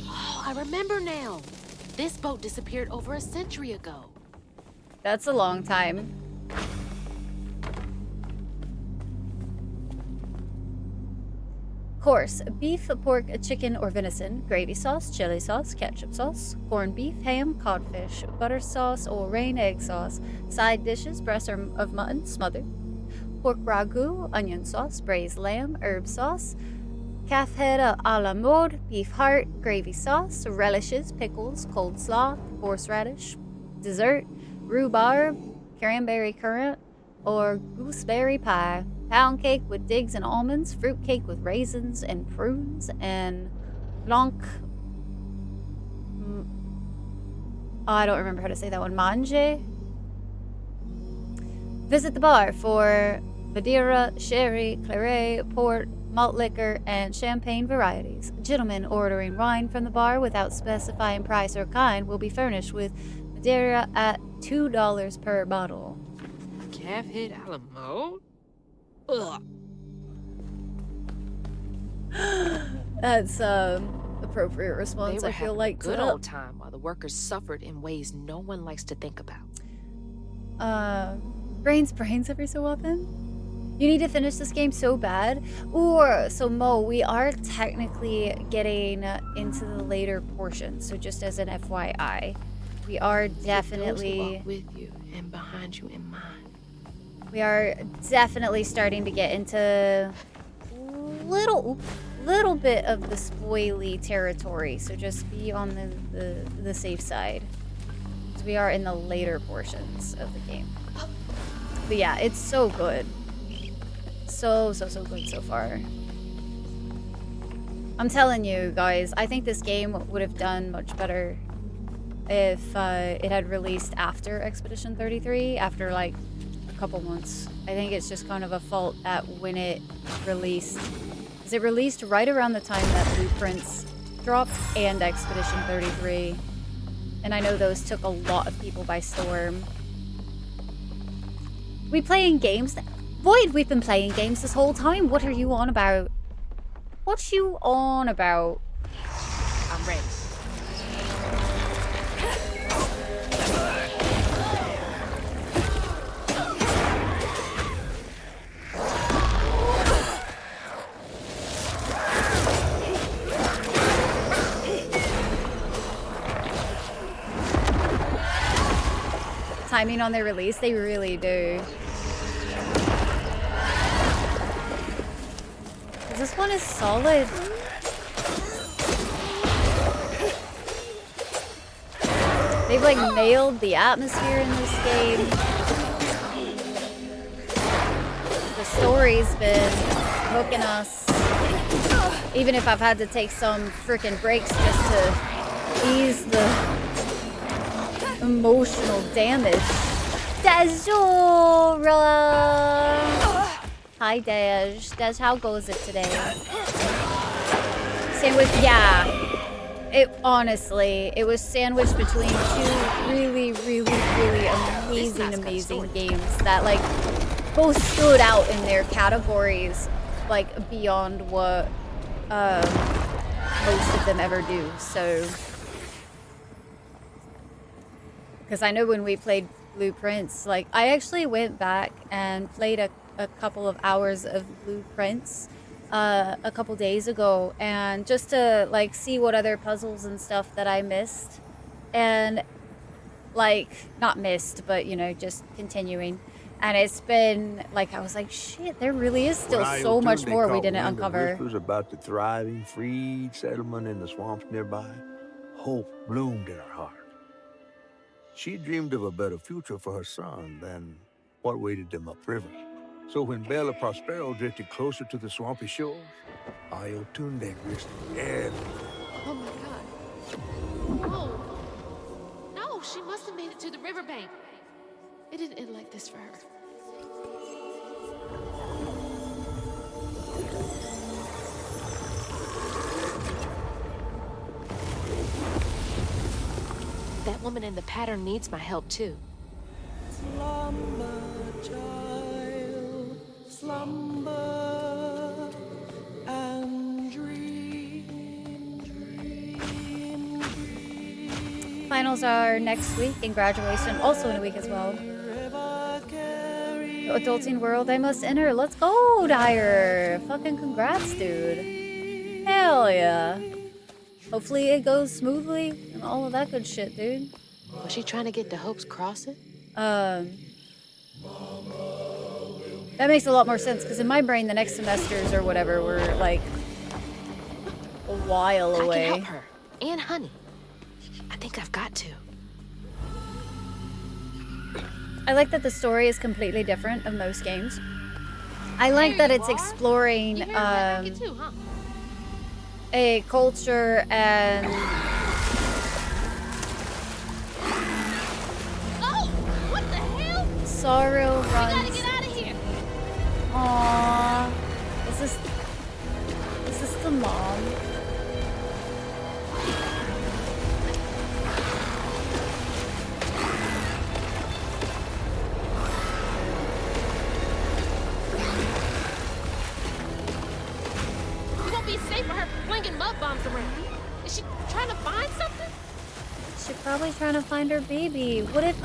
Oh, I remember now. This boat disappeared over a century ago. That's a long time. Course: beef, pork, chicken, or venison, gravy sauce, chili sauce, ketchup sauce, corned beef, ham, codfish, butter sauce, or rain egg sauce. Side dishes: breast of mutton smothered, pork ragu, onion sauce, braised lamb, herb sauce, calf head a la mode, beef heart, gravy sauce, relishes, pickles, cold slaw, horseradish. Dessert: rhubarb, cranberry currant, or gooseberry pie. Pound cake with digs and almonds, fruit cake with raisins and prunes, and blanc. I don't remember how to say that one. Mange. Visit the bar for Madeira, sherry, claret, port, malt liquor, and champagne varieties. Gentlemen ordering wine from the bar without specifying price or kind will be furnished with Madeira at $2 per bottle. Calf head a la mode? Ugh. That's appropriate response. They were I feel having like a good old time while the workers suffered in ways no one likes to think about. Brains every so often. You need to finish this game so bad. Or so Mo, we are technically getting into the later portion. So just as an FYI, we are definitely with you and behind you in mine. We are definitely starting to get into little bit of the spoily territory, so just be on the safe side. So we are in the later portions of the game. But yeah, it's so good. So good so far. I'm telling you guys, I think this game would have done much better if it had released after Expedition 33, after like couple months. I think it's just kind of a fault at when it released. Because it released right around the time that Blueprints dropped and Expedition 33. And I know those took a lot of people by storm. We playing games? Void, we've been playing games this whole time. What are you on about? What you on about? I'm ready. Timing on their release, they really do. This one is solid. They've like nailed the atmosphere in this game. The story's been hooking us. Even if I've had to take some freaking breaks just to ease the emotional damage. Dazura! Hi, Dej. Dej, how goes it today? Sandwich, yeah. It honestly, it was sandwiched between two really amazing games that like both stood out in their categories, like beyond what most of them ever do. So, because I know when we played Blueprints, like I actually went back and played a couple of hours of Blueprints a couple days ago, and just to like see what other puzzles and stuff that I missed, and like not missed, but you know, just continuing. And it's been like I was like, shit, there really is still so much more we didn't uncover. Whispers about the thriving, freed settlement in the swamps nearby. Hope bloomed in her heart. She dreamed of a better future for her son than what waited them upriver. So when Bella Prospero drifted closer to the swampy shores, Iotunde risked everything. Oh my god. Oh. No, she must have made it to the riverbank. It didn't end like this for her. That woman in the pattern needs my help too. Slumber, child, slumber and dream, dream, dream. Finals are next week and graduation also in a week as well. The adulting world I must enter. Let's go, Dyer. Fucking congrats, dude. Hell yeah. Hopefully it goes smoothly and all of that good shit, dude. Was she trying to get to Hope's Crossing? That makes a lot more sense, because in my brain the next semesters or whatever were like a while away. I can help her. And Honey. I think I've got to. I like that the story is completely different of most games. I like that it's exploring a culture and What the hell? sorrow We gotta runs. get out of here. Aww. Is this the mom? It won't be safe for her flinging mud bombs around. Is she trying to find something? She's probably trying to find her baby. What if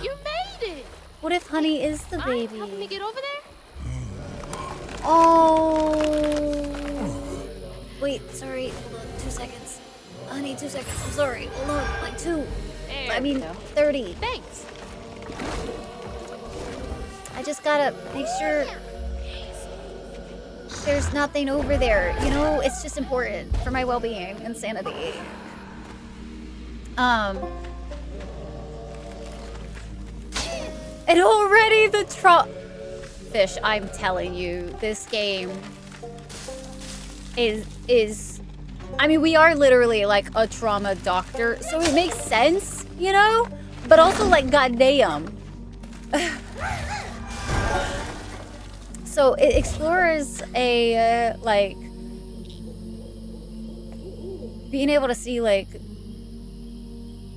You made it. what if Honey is the baby? Helping me get over there? Oh. Wait, sorry. Hold on. 2 seconds. Honey, 2 seconds. I'm sorry. Hold on. Like 2. There I we mean, go. 30. Thanks. I just gotta make sure there's nothing over there. You know, it's just important for my well-being and sanity. And already the fish, I'm telling you, this game is I mean, we are literally like a trauma doctor, so it makes sense, you know? But also like goddamn. So it explores a like being able to see like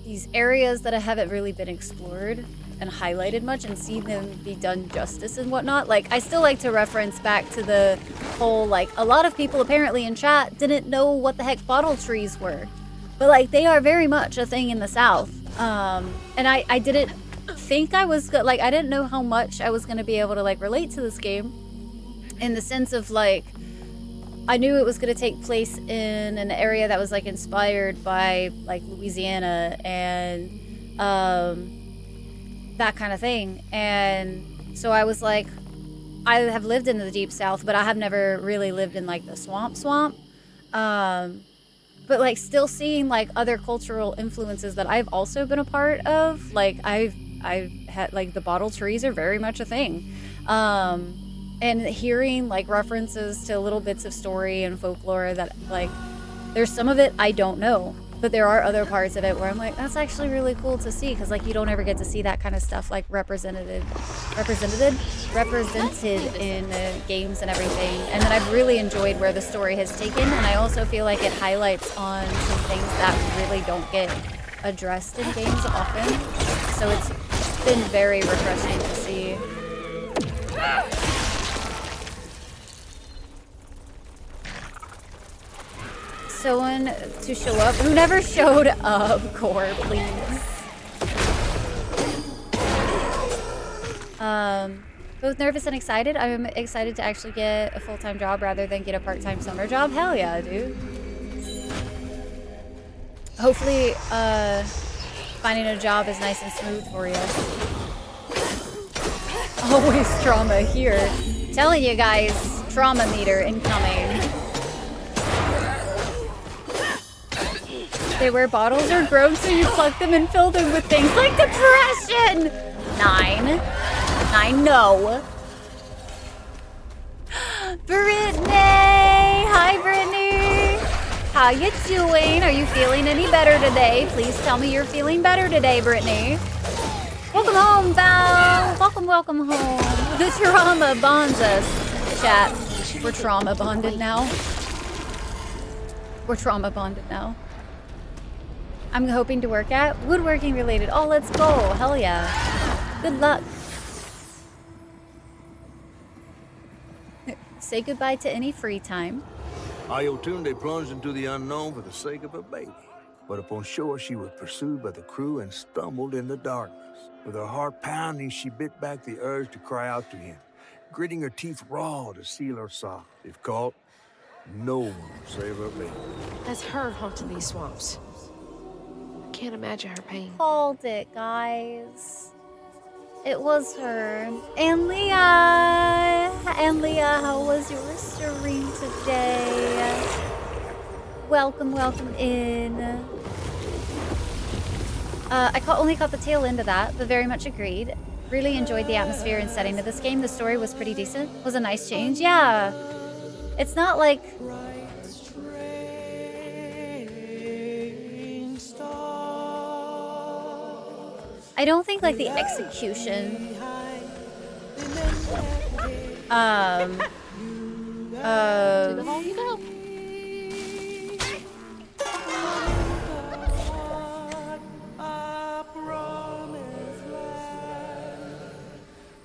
these areas that haven't really been explored and highlighted much and see them be done justice and whatnot. Like, I still like to reference back to the whole, like, a lot of people apparently in chat didn't know what the heck bottle trees were. But, like, they are very much a thing in the South. And I didn't think I was, like, I didn't know how much I was going to be able to, like, relate to this game. In the sense of, like, I knew it was going to take place in an area that was, like, inspired by, like, Louisiana and, that kind of thing. And so I was like, I have lived in the Deep South, but I have never really lived in like the swamp. But like still seeing like other cultural influences that I've also been a part of. Like I've had like the bottle trees are very much a thing. And hearing like references to little bits of story and folklore that like there's some of it I don't know. But there are other parts of it where I'm like, that's actually really cool to see, because like you don't ever get to see that kind of stuff like represented in games and everything. And then I've really enjoyed where the story has taken, and I also feel like it highlights on some things that really don't get addressed in games often. So it's been very refreshing to see. Someone to show up who never showed up, Core, please. Both nervous and excited. I'm excited to actually get a full-time job rather than get a part-time summer job. Hell yeah, dude. Hopefully, finding a job is nice and smooth for you. Always trauma here. Telling you guys, trauma meter incoming. They wear bottles or grown, so you plug them and fill them with things like depression. 9, no. Brittany! Hi, Brittany! How you doing? Are you feeling any better today? Please tell me you're feeling better today, Brittany. Welcome home, Val! Welcome home. The trauma bonds us. Chat, we're trauma bonded now. We're trauma bonded now. I'm hoping to work at woodworking related. Oh, let's go. Hell yeah. Good luck. Say goodbye to any free time. Ayotunde plunged into the unknown for the sake of her baby. But upon shore, she was pursued by the crew and stumbled in the darkness. With her heart pounding, she bit back the urge to cry out to him, gritting her teeth raw to seal her sob. If caught, no one will save her baby. That's her haunting these swamps. I can't imagine her pain. Called it, guys. It was her. And Leah, how was your stream today? Welcome in. I only caught the tail end of that, but very much agreed. Really enjoyed the atmosphere and setting of this game. The story was pretty decent. Was a nice change. Yeah. It's not like... I don't think like the execution To the hole you go.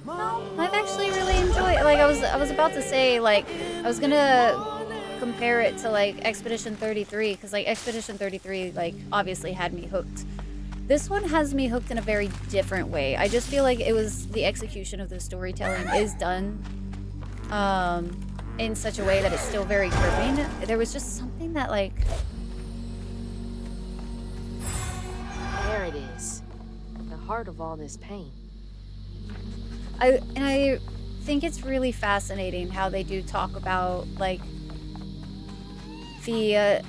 No, I've actually really enjoyed. Like I was about to say, like I was gonna compare it to like Expedition 33, because like Expedition 33 like obviously had me hooked. This one has me hooked in a very different way. I just feel like it was the execution of the storytelling is done in such a way that it's still very gripping. There was just something that like... There it is. The heart of all this pain. I think it's really fascinating how they do talk about like the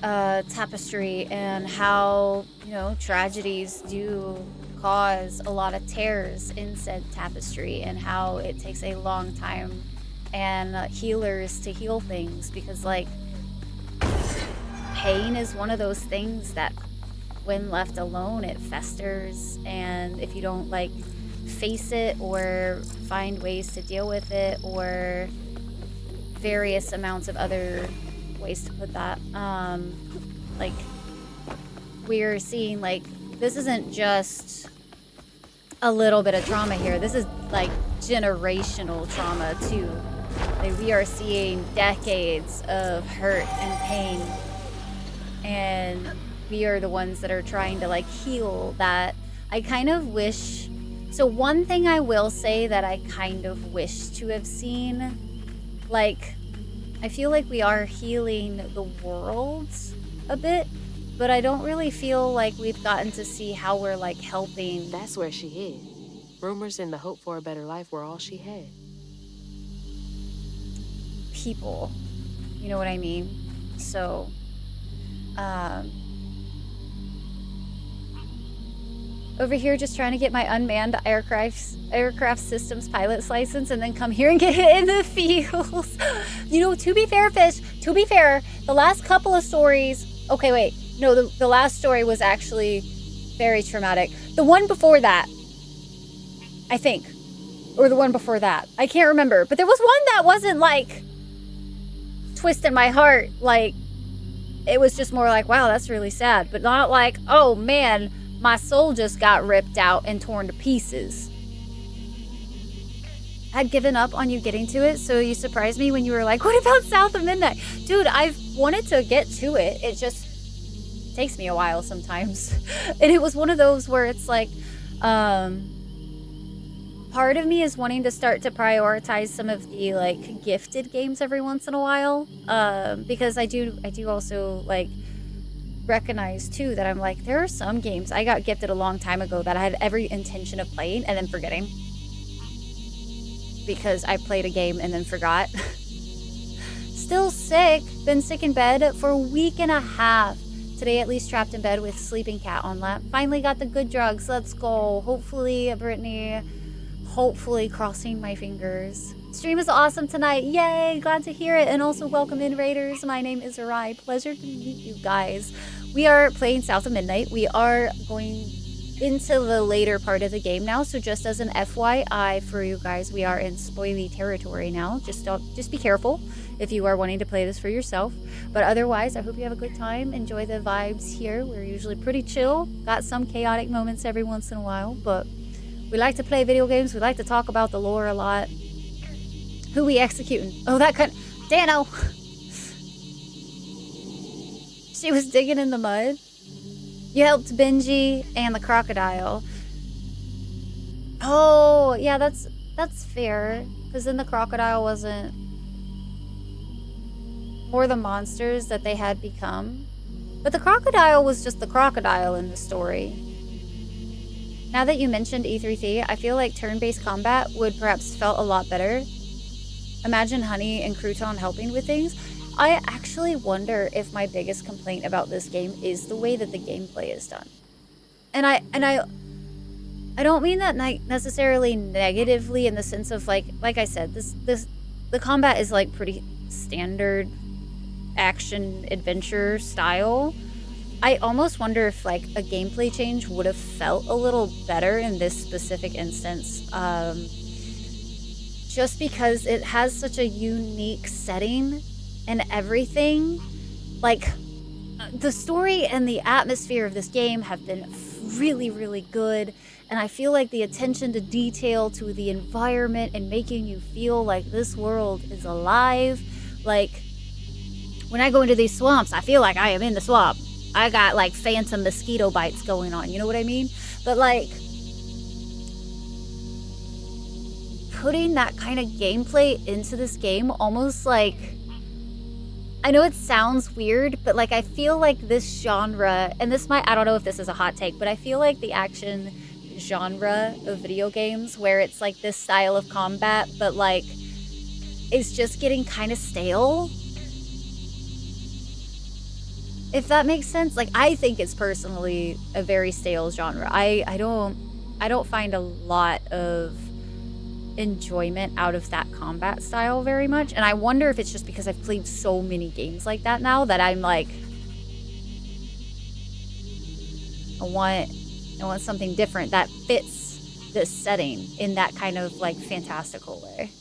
tapestry and how, you know, tragedies do cause a lot of tears in said tapestry, and how it takes a long time and healers to heal things, because like pain is one of those things that when left alone it festers, and if you don't like face it or find ways to deal with it, or various amounts of other ways to put that, like we're seeing like this isn't just a little bit of trauma here, this is like generational trauma too. Like we are seeing decades of hurt and pain, and we are the ones that are trying to like heal that. I kind of wish, so one thing I will say that I kind of wish to have seen, like I feel like we are healing the world a bit, but I don't really feel like we've gotten to see how we're like helping. That's where she hid. Rumors and the hope for a better life were all she had. People, you know what I mean? So, over here just trying to get my unmanned aircraft systems pilot's license and then come here and get it in the fields. You know, to be fair, Fish, to be fair, the last couple of stories, okay, wait, No, the last story was actually very traumatic. The one before that, I think. Or the one before that. I can't remember. But there was one that wasn't like twisting my heart. Like, it was just more like, wow, that's really sad. But not like, oh man, my soul just got ripped out and torn to pieces. Had given up on you getting to it, so you surprised me when you were like, what about South of Midnight? Dude, I've wanted to get to it. It just takes me a while sometimes. And it was one of those where it's like, part of me is wanting to start to prioritize some of the like gifted games every once in a while. Because I do also like recognize too that I'm like, there are some games I got gifted a long time ago that I had every intention of playing and then forgetting. Because I played a game and then forgot. Still sick. Been sick in bed for a week and a half. Today at least trapped in bed with sleeping cat on lap. Finally got the good drugs. Let's go. Hopefully, Brittany. Hopefully, crossing my fingers. Stream is awesome tonight. Yay. Glad to hear it. And also welcome in Raiders. My name is Arai. Pleasure to meet you guys. We are playing South of Midnight. We are going into the later part of the game now, so just as an FYI for you guys, we are in spoily territory now. Just be careful if you are wanting to play this for yourself, but otherwise I hope you have a good time. Enjoy the vibes here. We're usually pretty chill, got some chaotic moments every once in a while, but we like to play video games. We like to talk about the lore a lot. Who we executing? Oh, that kind Dano. She was digging in the mud. You helped Benji and the crocodile. Oh, yeah, that's fair. Because then the crocodile wasn't... Or the monsters that they had become. But the crocodile was just the crocodile in the story. Now that you mentioned E3C, I feel like turn-based combat would perhaps felt a lot better. Imagine Honey and Crouton helping with things. I actually wonder if my biggest complaint about this game is the way that the gameplay is done. And I don't mean that necessarily negatively in the sense of like I said, the combat is like pretty standard action adventure style. I almost wonder if like a gameplay change would have felt a little better in this specific instance. Just because it has such a unique setting and everything. Like, the story and the atmosphere of this game have been really, really good. And I feel like the attention to detail to the environment and making you feel like this world is alive. Like, when I go into these swamps, I feel like I am in the swamp. I got like phantom mosquito bites going on, you know what I mean? But like, putting that kind of gameplay into this game almost like, I know it sounds weird, but like I feel like this genre, and this might, I don't know if this is a hot take, but I feel like the action genre of video games where it's like this style of combat, but like it's just getting kind of stale. If that makes sense. Like, I think it's personally a very stale genre. I don't find a lot of enjoyment out of that combat style very much, and I wonder if it's just because I've played so many games like that now that I'm like, I want something different that fits this setting in that kind of like fantastical way.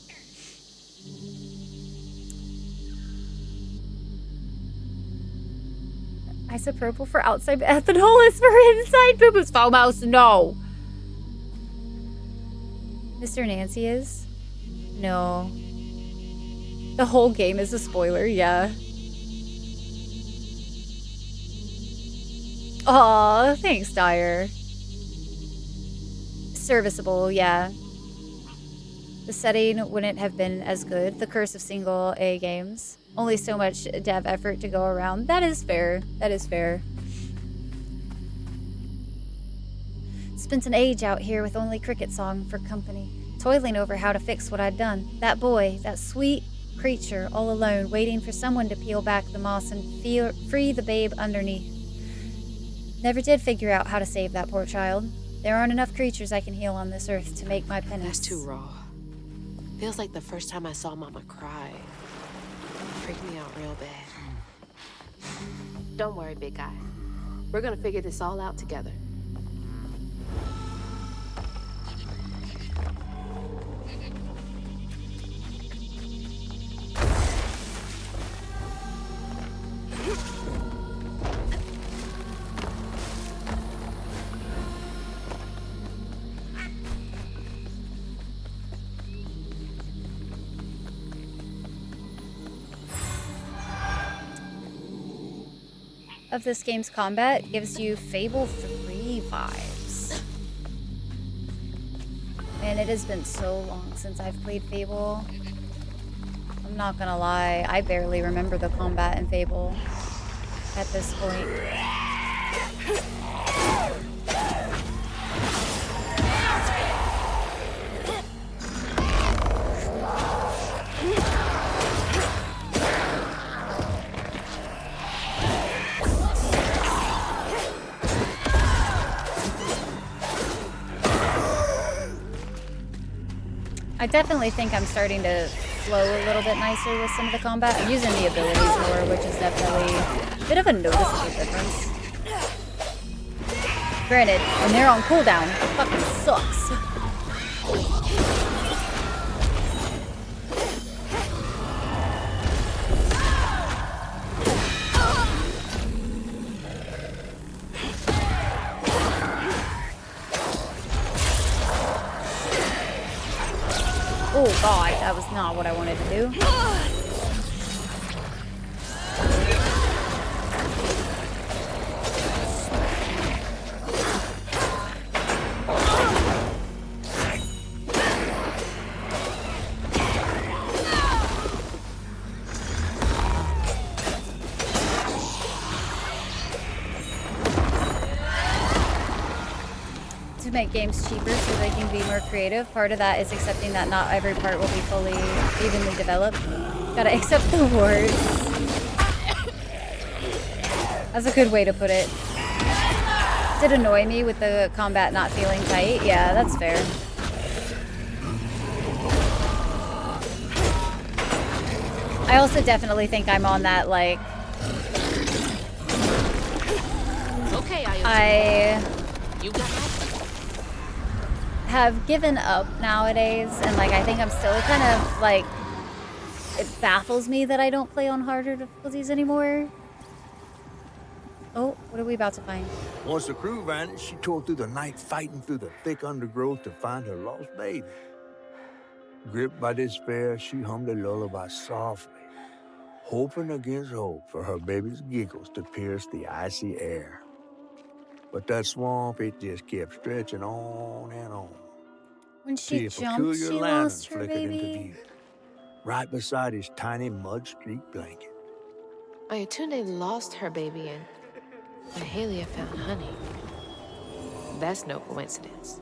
Isopropyl for outside, ethanol is for inside. Poo-poo's Foamos, no. Mr. Nancy is? No. The whole game is a spoiler, yeah. Aw, thanks, Dyer. Serviceable, yeah. The setting wouldn't have been as good. The curse of single A games. Only so much dev effort to go around. That is fair. That is fair. Spent an age out here with only Cricket Song for company, toiling over how to fix what I'd done. That boy, that sweet creature, all alone, waiting for someone to peel back the moss and free the babe underneath. Never did figure out how to save that poor child. There aren't enough creatures I can heal on this earth to make my penance. That's too raw. Feels like the first time I saw Mama cry. Freaked me out real bad. Don't worry, big guy. We're gonna figure this all out together. Of this game's combat gives you Fable 3 vibes. Man, it has been so long since I've played Fable. I'm not gonna lie, I barely remember the combat in Fable at this point. I definitely think I'm starting to flow a little bit nicer with some of the combat. I'm using the abilities more, which is definitely a bit of a noticeable difference. Granted, when they're on cooldown, it fucking sucks. Oh god, that was not what I wanted to do. Make games cheaper so they can be more creative. Part of that is accepting that not every part will be fully evenly developed. Gotta accept the words. That's a good way to put it. Did annoy me with the combat not feeling tight. Yeah, that's fair. I also definitely think I'm on that, like... Okay, you got it. Have given up nowadays, and like I think I'm still kind of like, it baffles me that I don't play on harder difficulties anymore. Oh, what are we about to find? Once the crew vanished, she tore through the night fighting through the thick undergrowth to find her lost baby. Gripped by despair, she hummed a lullaby softly, hoping against hope for her baby's giggles to pierce the icy air. But that swamp, it just kept stretching on and on. When she jumped, she lost her baby. Into view, right beside his tiny mud-streaked blanket. Ayatunde lost her baby and Mahalia found honey. That's no coincidence.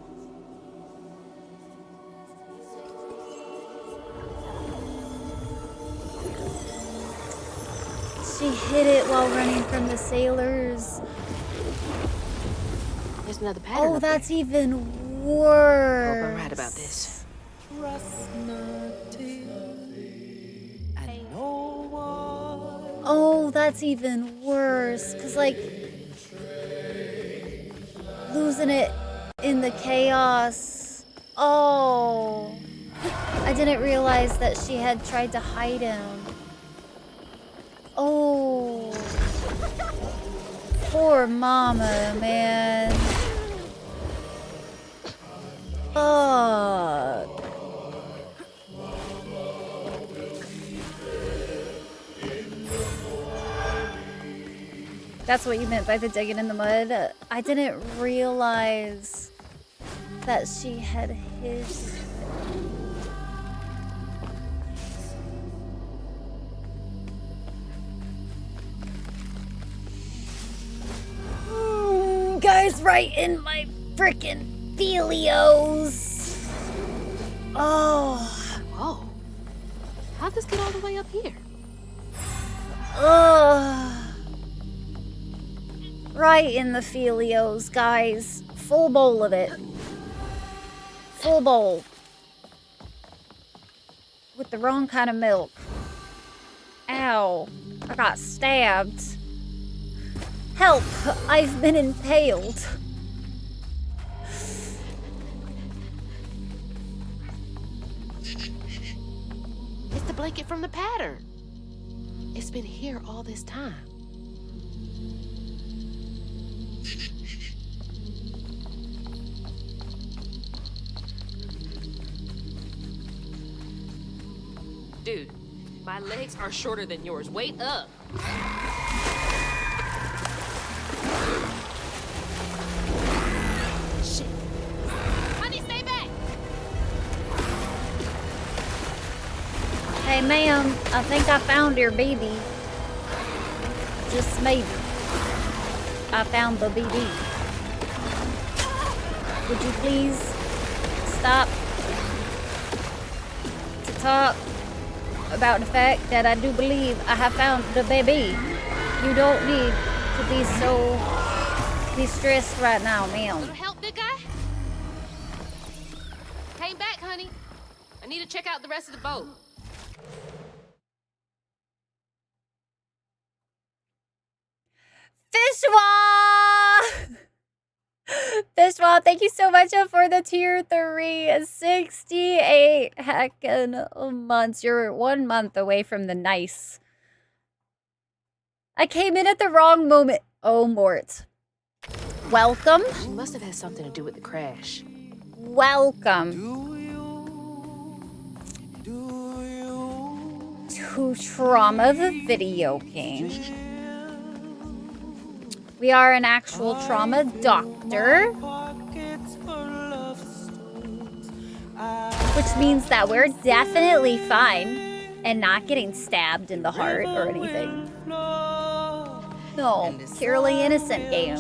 She hid it while running from the sailors. There's another pattern. Oh, that's even worse. Hope I'm right about this. Oh, that's even worse. Cause like losing it in the chaos. Oh, I didn't realize that she had tried to hide him. Oh, poor mama, man. Fuck. That's what you meant by the digging in the mud? I didn't realize that she had his... Guys, right in my frickin' Felios. Oh. Whoa. How'd this get all the way up here? Right in the Felios, guys. Full bowl of it. Full bowl. With the wrong kind of milk. Ow. I got stabbed. Help! I've been impaled. It's the blanket from the pattern. It's been here all this time. Dude, my legs are shorter than yours. Wait up. Shit. Honey, stay back. Hey, ma'am, I think I found your baby. Just maybe. I found the baby. Would you please stop to talk about the fact that I do believe I have found the baby? You don't need to be so distressed right now, ma'am. Little help, big guy? Came back, honey. I need to check out the rest of the boat. Fishwa! Fishwa, thank you so much for the tier 3, 68 heckin' months. You're 1 month away from the nice. I came in at the wrong moment. Oh, Mort. Welcome. She must have had something to do with the crash. Welcome to Trauma the Video Game. We are an actual trauma doctor, which means that we're definitely fine and not getting stabbed in the heart or anything. No, purely innocent game.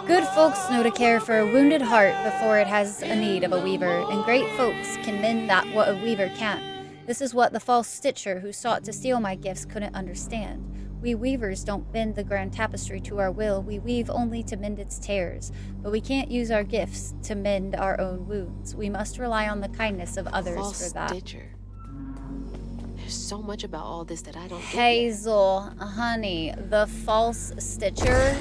Good folks know to care for a wounded heart before it has a need of a weaver, and great folks can mend that what a weaver can't. This is what the false stitcher who sought to steal my gifts couldn't understand. We weavers don't bend the grand tapestry to our will. We weave only to mend its tears. But we can't use our gifts to mend our own wounds. We must rely on the kindness of others False for that. stitcher. There's so much about all this that I don't get yet. Hazel, honey, the false stitcher.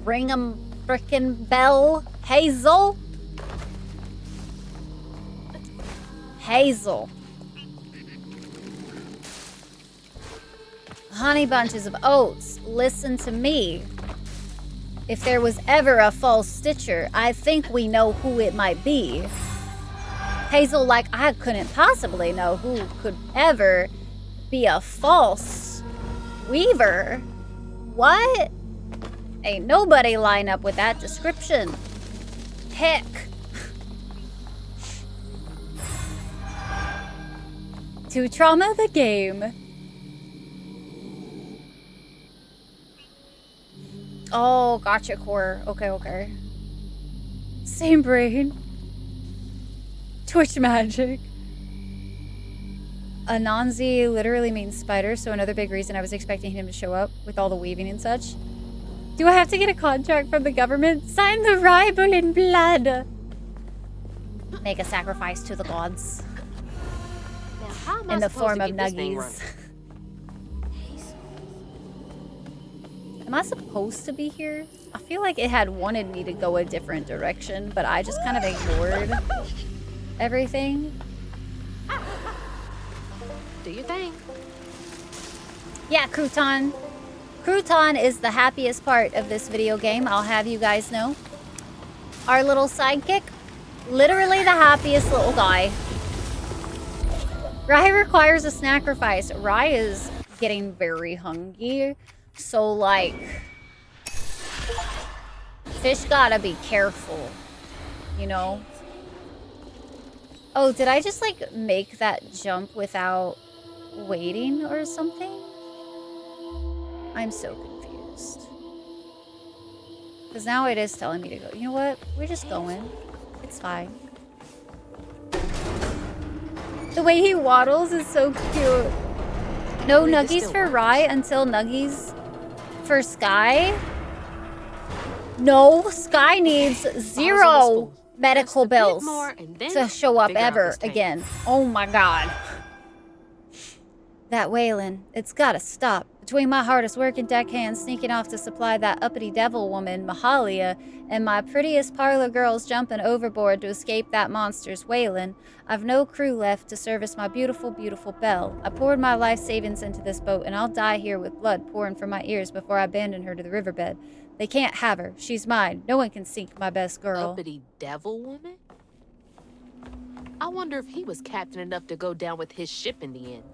Ring 'em frickin' bell. Hazel? Hazel. Honey bunches of oats, listen to me. If there was ever a false stitcher, I think we know who it might be. Hazel, like I couldn't possibly know who could ever be a false weaver. What? Ain't nobody line up with that description. Heck. To Trauma the Game. Oh, gotcha, Core. Okay. Same brain. Twitch magic. Anansi literally means spider, so another big reason I was expecting him to show up with all the weaving and such. Do I have to get a contract from the government? Sign the Bible in blood. Make a sacrifice to the gods. Now, how am I In the supposed form to of get this thing nuggies. running? Am I supposed to be here? I feel like it had wanted me to go a different direction, but I just kind of ignored everything. Do your thing. Yeah, Crouton. Crouton is the happiest part of this video game, I'll have you guys know. Our little sidekick, literally the happiest little guy. Rye requires a sacrifice. Rye is getting very hungry. So, like, fish gotta be careful, you know? Oh, did I just, like, make that jump without waiting or something? I'm so confused. Because now it is telling me to go. You know what? We're just going. It's fine. The way he waddles is so cute. No nuggies for Rye until nuggies for Sky? No, Sky needs 0 medical bills to show up ever again. Oh my god. That wailing, it's gotta stop. Between my hardest working deckhands sneaking off to supply that uppity devil woman, Mahalia, and my prettiest parlor girls jumping overboard to escape that monster's wailing, I've no crew left to service my beautiful, beautiful Belle. I poured my life savings into this boat, and I'll die here with blood pouring from my ears before I abandon her to the riverbed. They can't have her. She's mine. No one can sink my best girl. Uppity devil woman? I wonder if he was captain enough to go down with his ship in the end.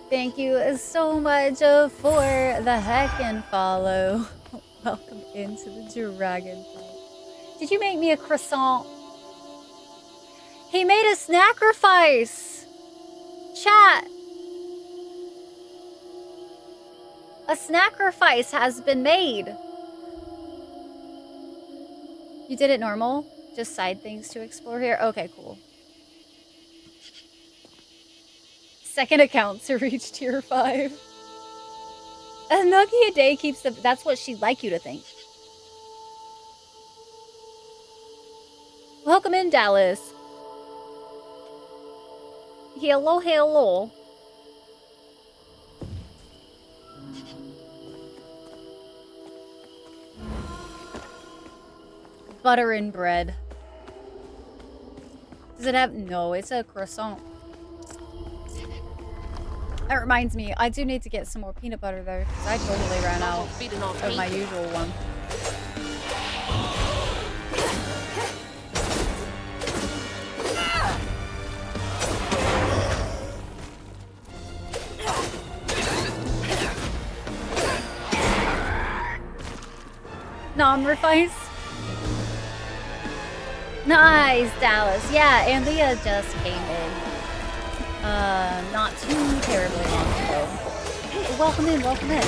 Thank you so much for the heck and follow. Welcome into the Dragon Fight. Did you make me a croissant? He made a sacrifice. Chat. A sacrifice has been made. You did it normal? Just side things to explore here? Okay, cool. Second account to reach tier 5. A nugget a day keeps the... That's what she'd like you to think. Welcome in, Dallas. Hello, hello. Butter and bread. Does it have... No, it's a croissant. That reminds me, I do need to get some more peanut butter though, because I totally ran out of my usual one. Non-refice. Nice, Dallas. Yeah, and Leah just came in. Not too terribly long ago. Welcome in, welcome in.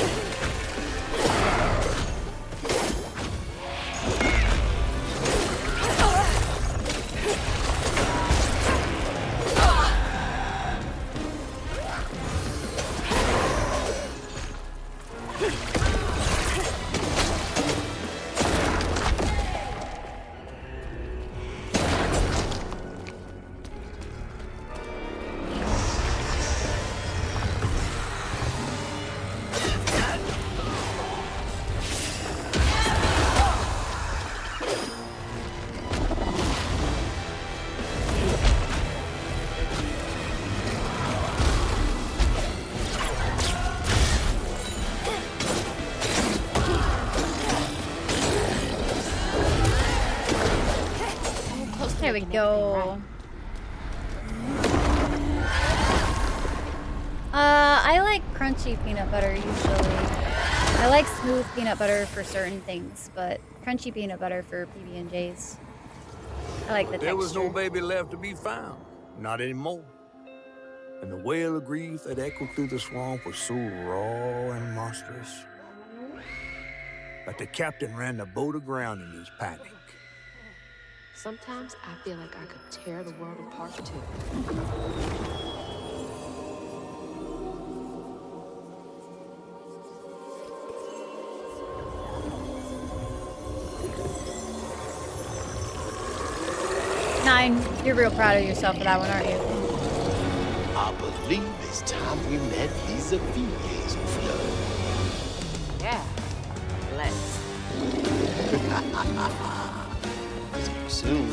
There we go. I like crunchy peanut butter usually. I like smooth peanut butter for certain things, but crunchy peanut butter for PB&Js. I like the texture. There was no baby left to be found. Not anymore. And the wail of grief that echoed through the swamp was so raw and monstrous that the captain ran the boat aground in his panic. Sometimes I feel like I could tear the world apart too. Nine, you're real proud of yourself for that one, aren't you? I believe it's time we met vis-a-vis, Flood. Yeah, let's. Soon.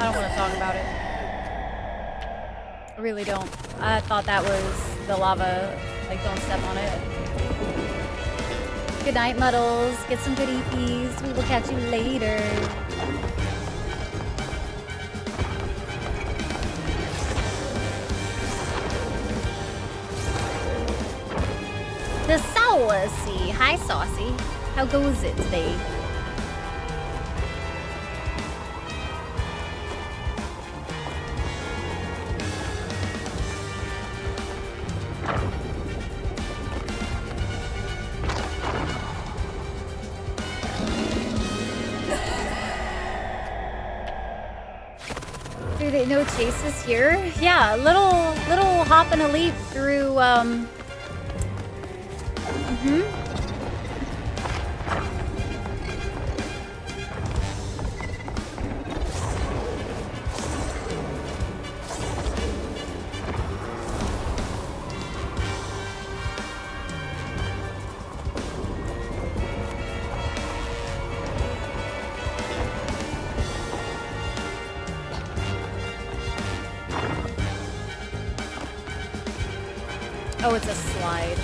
I don't want to talk about it. I really don't. I thought that was the lava. Like, don't step on it. Good night, Muddles. Get some good EPs. We will catch you later. The Saucy. Hi, Saucy. How goes it today? No chases here. Yeah, little hop and a leap through Oh, it's a slide.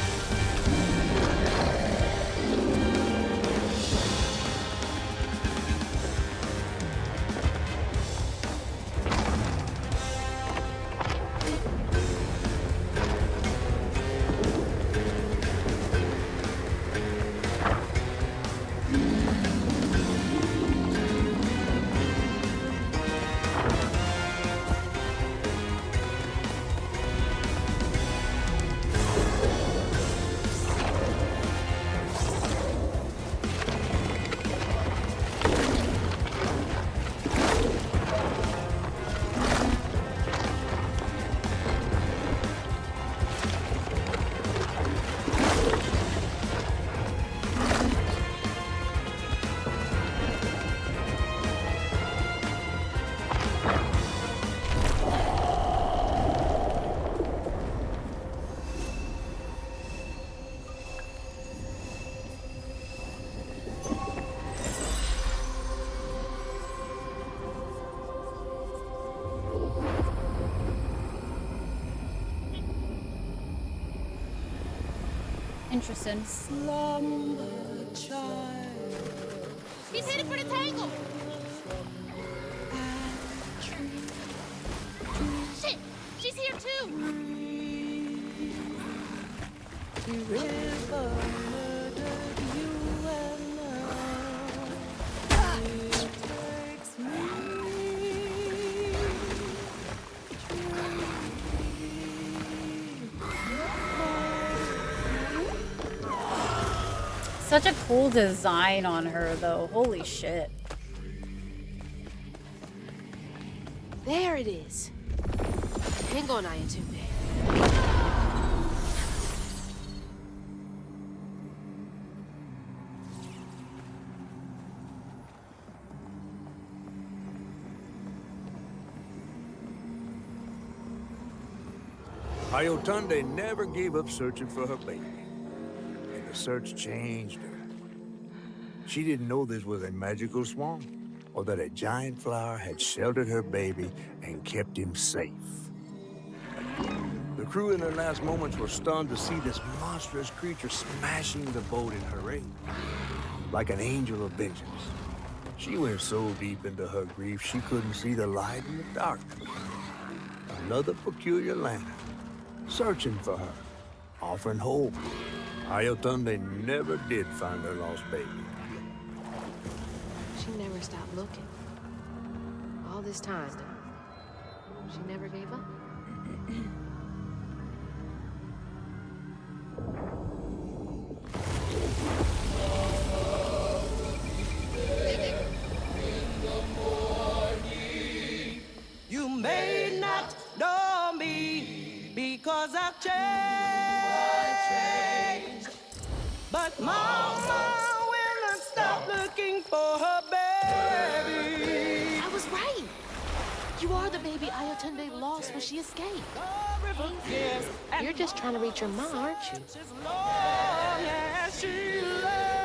Interesting. He's headed for the tangle. Shit, she's here too. Such a cool design on her, though. Holy shit. There it is. Hang on, Ayatunde. Ayatunde never gave up searching for her baby. And the search changed her. She didn't know this was a magical swamp, or that a giant flower had sheltered her baby and kept him safe. The crew in their last moments were stunned to see this monstrous creature smashing the boat in her aid, like an angel of vengeance. She went so deep into her grief she couldn't see the light in the darkness. Another peculiar lantern, searching for her, offering hope. Ayatunde never did find her lost baby. She never stopped looking. All this time, she never gave up. You may not know me because I've changed. But Mama will not stop looking for her baby. I was right. You are the baby Ayatunde lost when she escaped. Yes, You're just trying to reach your mom, aren't you? as long as she loves.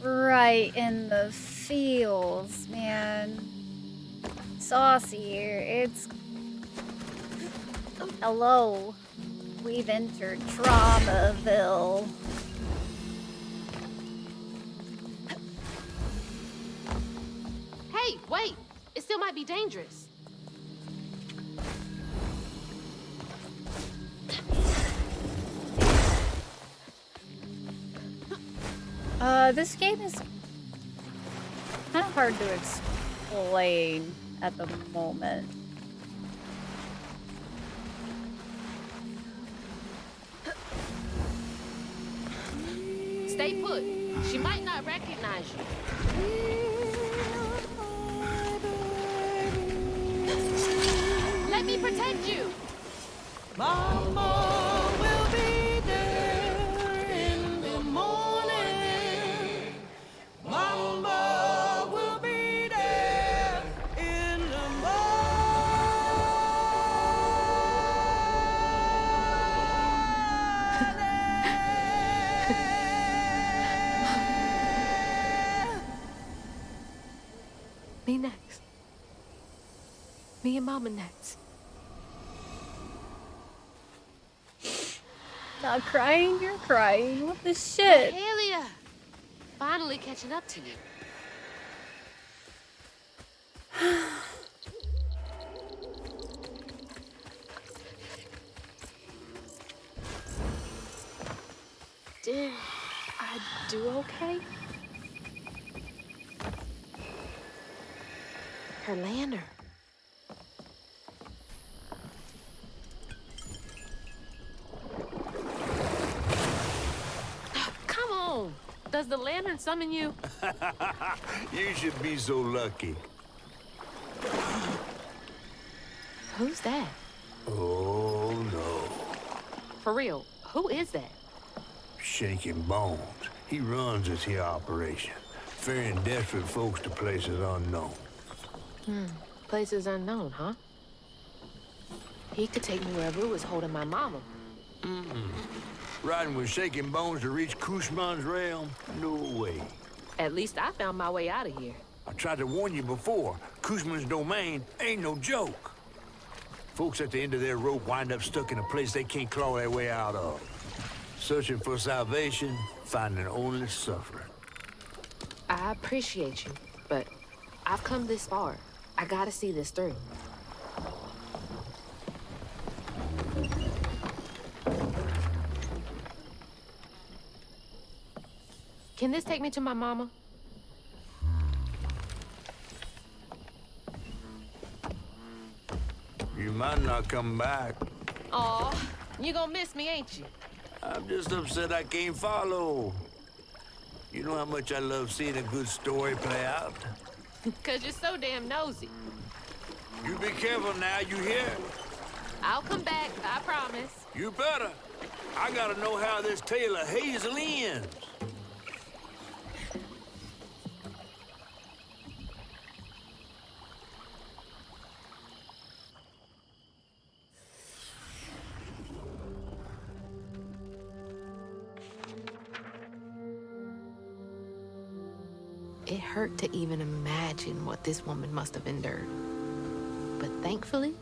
Right in the feels, man. Saucy here. It's Hello. We've entered Traumaville. Hey, wait! It still might be dangerous. This game is kind of hard to explain at the moment. Stay put. She might not recognize you. Let me protect you. Mama will be there in the morning. Mama will be there in the Me next. Me and Mama next. Not crying, you're crying. What the shit? Mahalia! Finally catching up to you. Did I do okay? Her lantern. Come on! Does the lantern summon you? You should be so lucky. Who's that? Oh, no. For real, who is that? Shaking Bones. He runs this here operation, ferrying desperate folks to places unknown. Places unknown, huh? He could take me wherever it was holding my mama. Riding with Shaking Bones to reach Kushman's realm? No way. At least I found my way out of here. I tried to warn you before. Kushman's domain ain't no joke. Folks at the end of their rope wind up stuck in a place they can't claw their way out of. Searching for salvation, finding only suffering. I appreciate you, but I've come this far. I gotta see this through. Can this take me to my mama? You might not come back. Aw, you gonna miss me, ain't you? I'm just upset I can't follow. You know how much I love seeing a good story play out? 'Cause you're so damn nosy. You be careful now, you hear? I'll come back, I promise. You better. I gotta know how this tale of Hazel ends. It hurt to even imagine what this woman must have endured. But thankfully,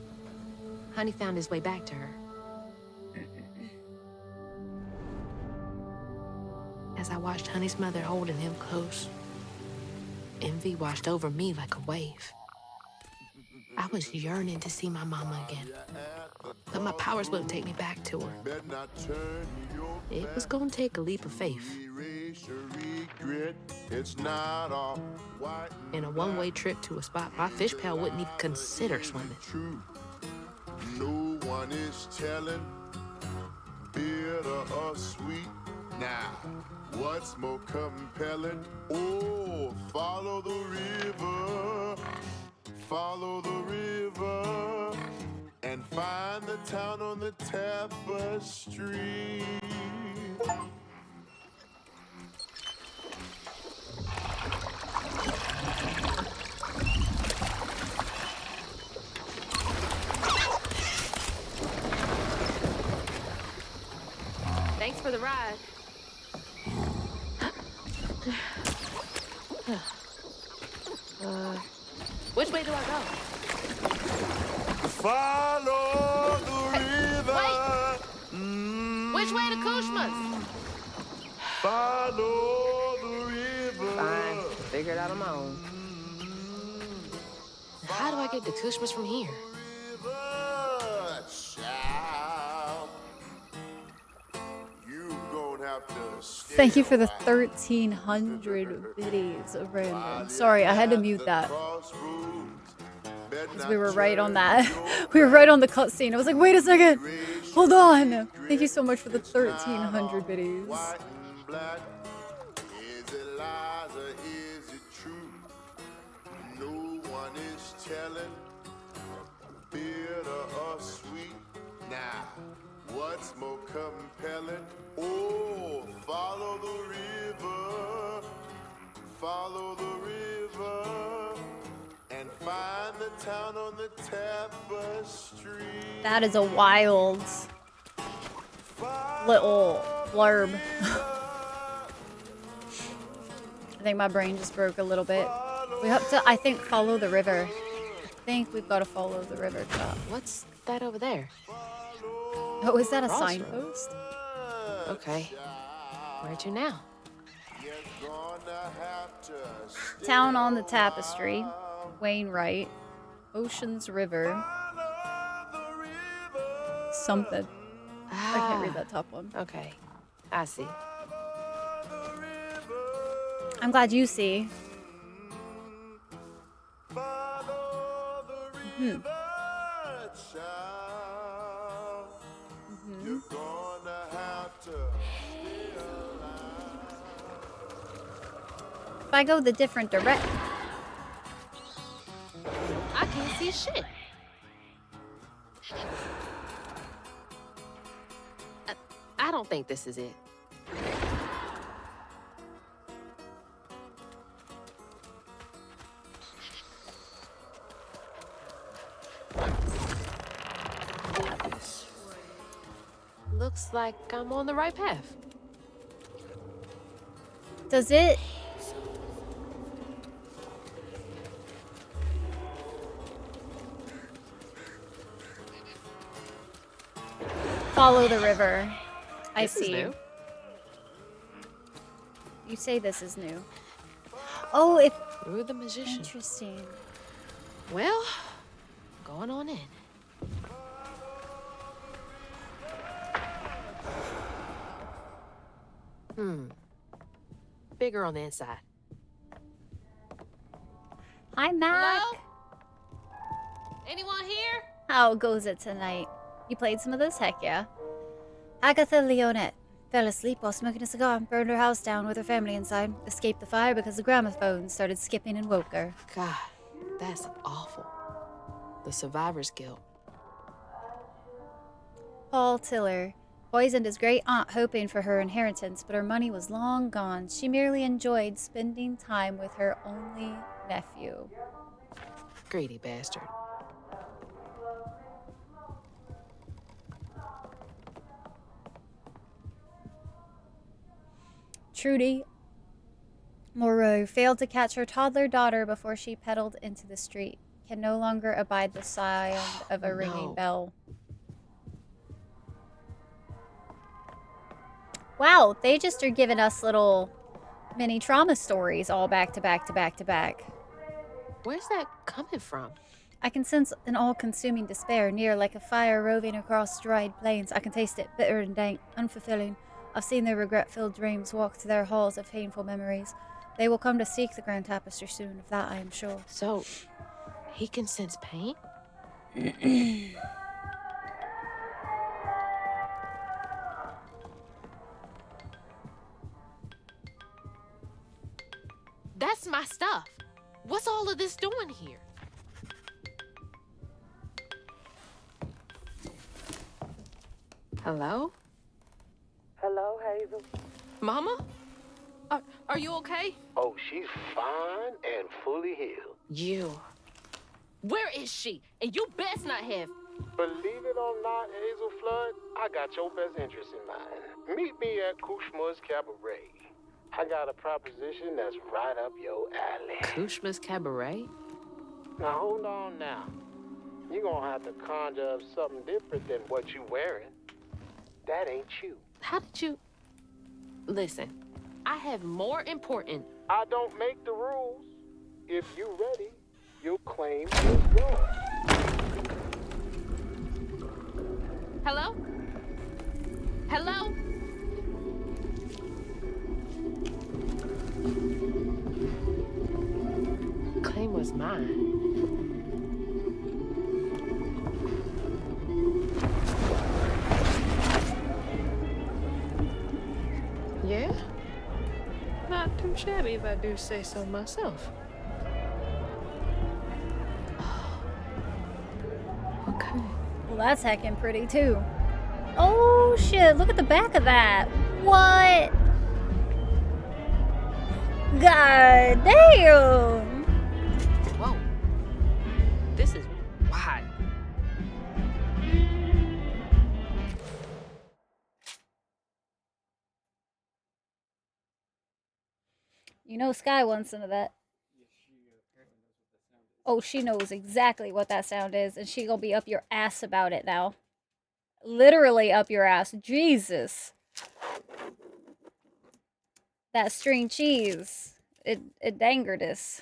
Honey found his way back to her. As I watched Honey's mother holding him close, envy washed over me like a wave. I was yearning to see my mama again, but my powers wouldn't take me back to her. It was gonna take a leap of faith. In a one-way trip to a spot my fish pal wouldn't even consider swimming. No one is telling, bitter or sweet. Now, what's more compelling? Oh, follow the river, and find the town on the tapestry. Thanks for the ride. Which way do I go? Follow the river. Which way to Kushma's? Follow the river. Fine. Figure it out on my own. How do I get to Kushma's from here? Thank you for the 1,300 biddies of random. Sorry, I had to mute that. Because we were right on that. We were right on the cutscene. I was like, wait a second. Hold on. Thank you so much for the 1,300 biddies. Is it lies or is it true? No one is telling, bitter or sweet. Now, what's more compelling? Oh, follow the river, follow the river, and find the town on the tapestry. That is a wild little blurb. I think my brain just broke a little bit. We have to, I think, follow the river. I think we've got to follow the river. What's that over there? Oh, is that a signpost? Okay. Where to now? Town on the Tapestry. Wainwright. Oceans River. Something. I can't read that top one. Okay. I see. I'm glad you see. If I go the different direction. I can't see shit. I don't think this is it. Looks like I'm on the right path. Does it? Follow the river. I see. New. You say this is new. Oh, it. You're the magician. Interesting. Well, going on in. Bigger on the inside. Hi, Mac. Hello? Anyone here? How goes it tonight? You played some of this? Heck yeah. Agatha Leonette fell asleep while smoking a cigar, burned her house down with her family inside, escaped the fire because the gramophone started skipping and woke her. God, that's awful. The survivor's guilt. Paul Tiller poisoned his great aunt hoping for her inheritance, but her money was long gone. She merely enjoyed spending time with her only nephew. Greedy bastard. Trudy Moreau failed to catch her toddler daughter before she pedaled into the street. Can no longer abide the sound of a ringing bell. Wow, they just are giving us little mini trauma stories all back to back to back to back. Where's that coming from? I can sense an all-consuming despair near like a fire roving across dried plains. I can taste it, bitter and dank, unfulfilling. I've seen their regret-filled dreams walk to their halls of painful memories. They will come to seek the Grand Tapestry soon, of that I am sure. So, he can sense pain? That's my stuff. What's all of this doing here? Hello? Hello, Hazel. Mama? Are you okay? Oh, she's fine and fully healed. You. Where is she? And you best not have. Believe it or not, Hazel Flood, I got your best interest in mind. Meet me at Kushma's Cabaret. I got a proposition that's right up your alley. Kushma's Cabaret? Now, hold on now. You're gonna have to conjure up something different than what you wearing. That ain't you. How did you... Listen, I have more important... I don't make the rules. If you ready, your claim is yours. Hello? Hello? Claim was mine. Yeah? Not too shabby if I do say so myself. Okay. Well, that's heckin' pretty too. Oh shit, look at the back of that. What? God damn. Whoa. This is wild. You know Sky wants some of that. Oh, she knows exactly what that sound is, and she gonna be up your ass about it now. Literally up your ass. Jesus. That string cheese. It dangered us.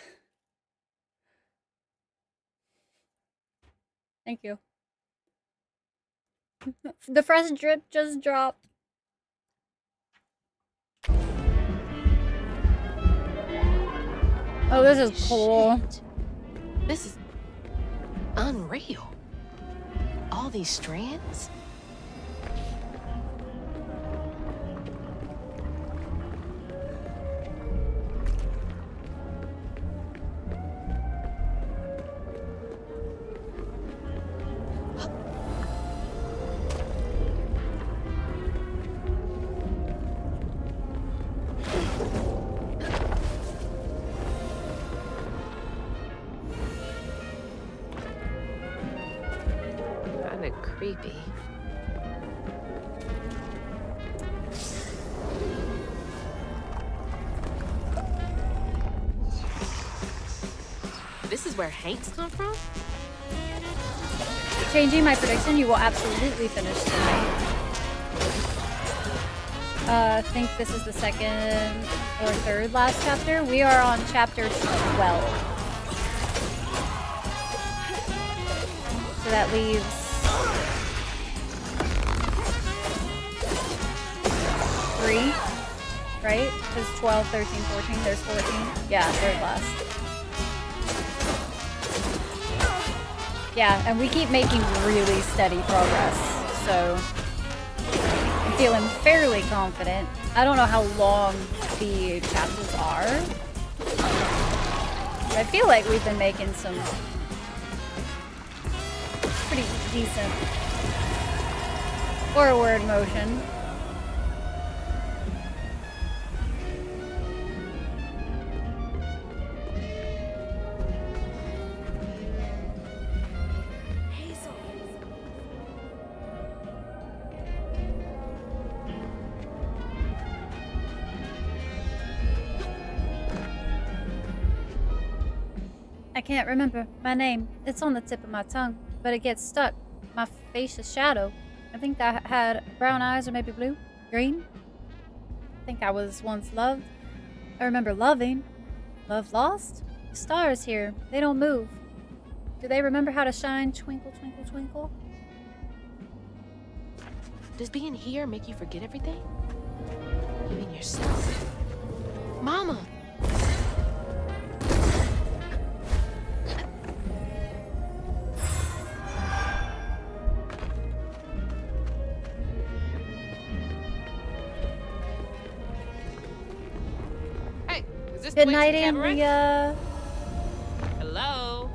Thank you. The fresh drip just dropped. Oh, this is cool. Shit. This is unreal. All these strands? Kinda creepy. This is where Hanks come from? Changing my prediction, you will absolutely finish tonight. I think this is the second or third last chapter. We are on chapter 12. So that leaves 3, right? Because 12, 13, 14, there's 14. Yeah, third last. Yeah, and we keep making really steady progress, so I'm feeling fairly confident. I don't know how long the chapters are, but I feel like we've been making some pretty decent forward motion. I can't remember my name. It's on the tip of my tongue, but it gets stuck. My face is shadow. I think I had brown eyes, or maybe blue, green. I think I was once loved. I remember loving. Love lost? The stars here, they don't move. Do they remember how to shine? Twinkle, twinkle, twinkle. Does being here make you forget everything? Even yourself? Mama! Good night, Andrea. Hello.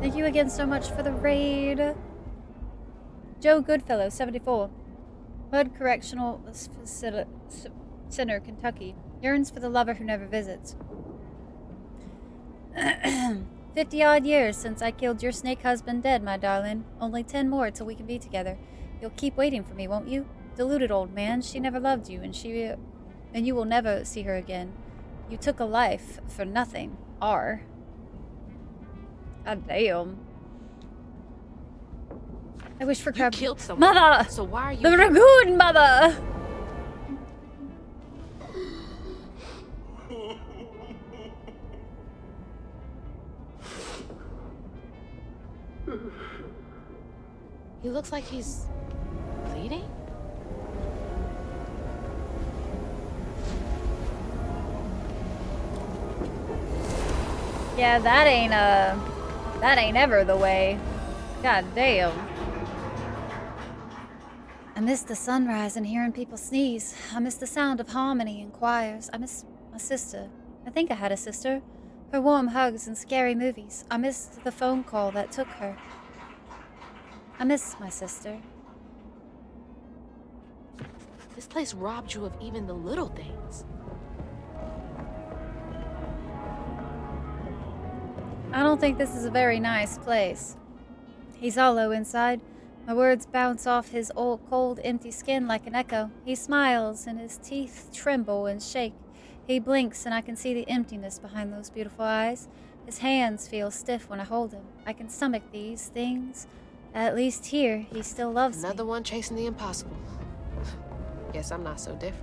Thank you again so much for the raid. Joe Goodfellow, 74. Bud Correctional Center, Kentucky. Yearns for the lover who never visits. 50-odd years since I killed your snake husband dead, my darling. Only 10 more till we can be together. You'll keep waiting for me, won't you? Deluded old man, she never loved you, and you will never see her again. You took a life for nothing. God damn. I wish for You crab. killed someone. Mother! So why are you The here? Ragoon mother! He looks like he's bleeding. Yeah, that ain't ever the way. God damn. I miss the sunrise and hearing people sneeze. I miss the sound of harmony and choirs. I miss my sister. I think I had a sister. Her warm hugs and scary movies. I missed the phone call that took her. I miss my sister. This place robbed you of even the little things. I don't think this is a very nice place. He's hollow inside. My words bounce off his old, cold, empty skin like an echo. He smiles and his teeth tremble and shake. He blinks and I can see the emptiness behind those beautiful eyes. His hands feel stiff when I hold him. I can stomach these things. At least here, he still loves me. Another one chasing the impossible. Guess I'm not so different.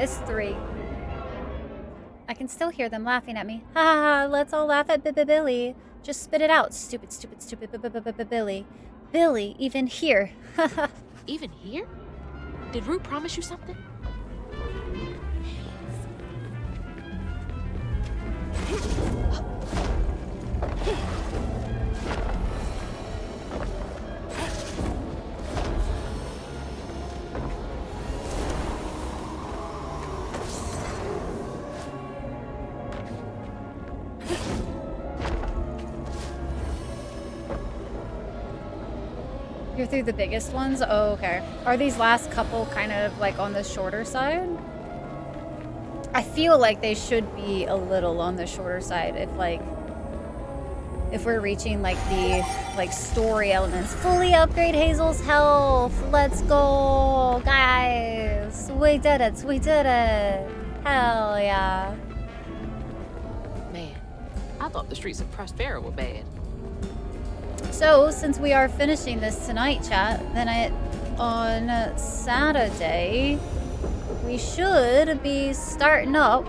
It's 3. I can still hear them laughing at me. Ha ha ha, let's all laugh at Billy. Just spit it out, stupid, stupid, stupid Billy. Billy, even here. Even here? Did Rue promise you something? You're through the biggest ones? Oh, okay. Are these last couple kind of like on the shorter side? I feel like they should be a little on the shorter side if we're reaching like the story elements. Fully upgrade Hazel's health. Let's go, guys. We did it. We did it. Hell yeah. Man, I thought the streets of Prospera were bad. So, since we are finishing this tonight, chat, then on Saturday, we should be starting up.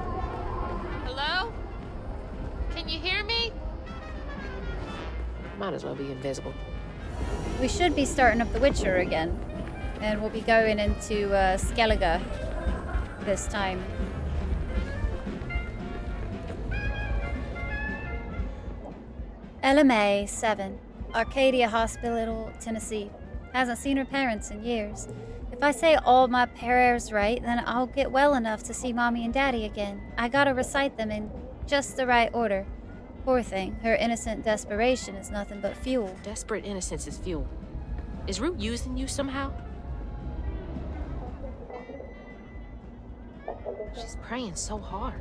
Hello? Can you hear me? Might as well be invisible. We should be starting up The Witcher again. And we'll be going into Skellige this time. LMA 7. Arcadia Hospital, Tennessee. Hasn't seen her parents in years. If I say all my prayers right, then I'll get well enough to see Mommy and Daddy again. I gotta recite them in just the right order. Poor thing, her innocent desperation is nothing but fuel. Desperate innocence is fuel. Is Rue using you somehow? She's praying so hard.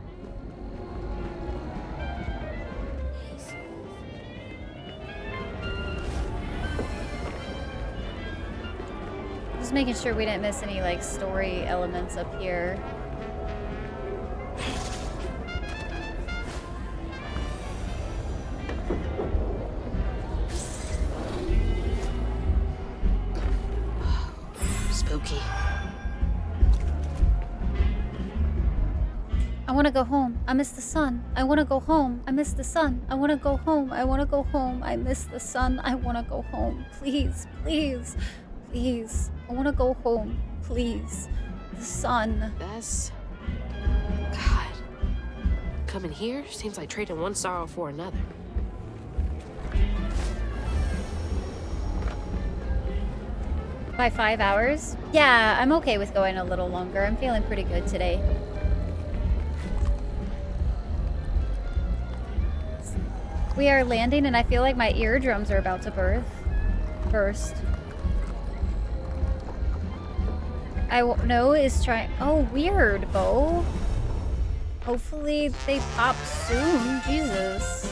Just making sure we didn't miss any like story elements up here. Spooky. I want to go home. I miss the sun. I want to go home. I miss the sun. I want to go home. I want to go home. I miss the sun. I want to go home. Please, please, please. I want to go home. Please. The sun. That's... God. Coming here seems like trading one sorrow for another. By 5 hours? Yeah, I'm okay with going a little longer. I'm feeling pretty good today. We are landing and I feel like my eardrums are about to burst. I know is trying. Oh, weird, Bo. Hopefully they pop soon. Jesus.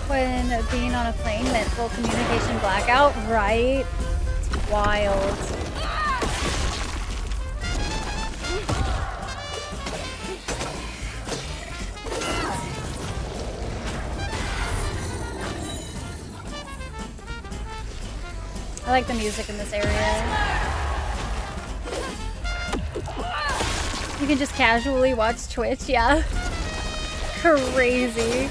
When being on a plane meant full communication blackout, right? It's wild. I like the music in this area. You can just casually watch Twitch, yeah. Crazy.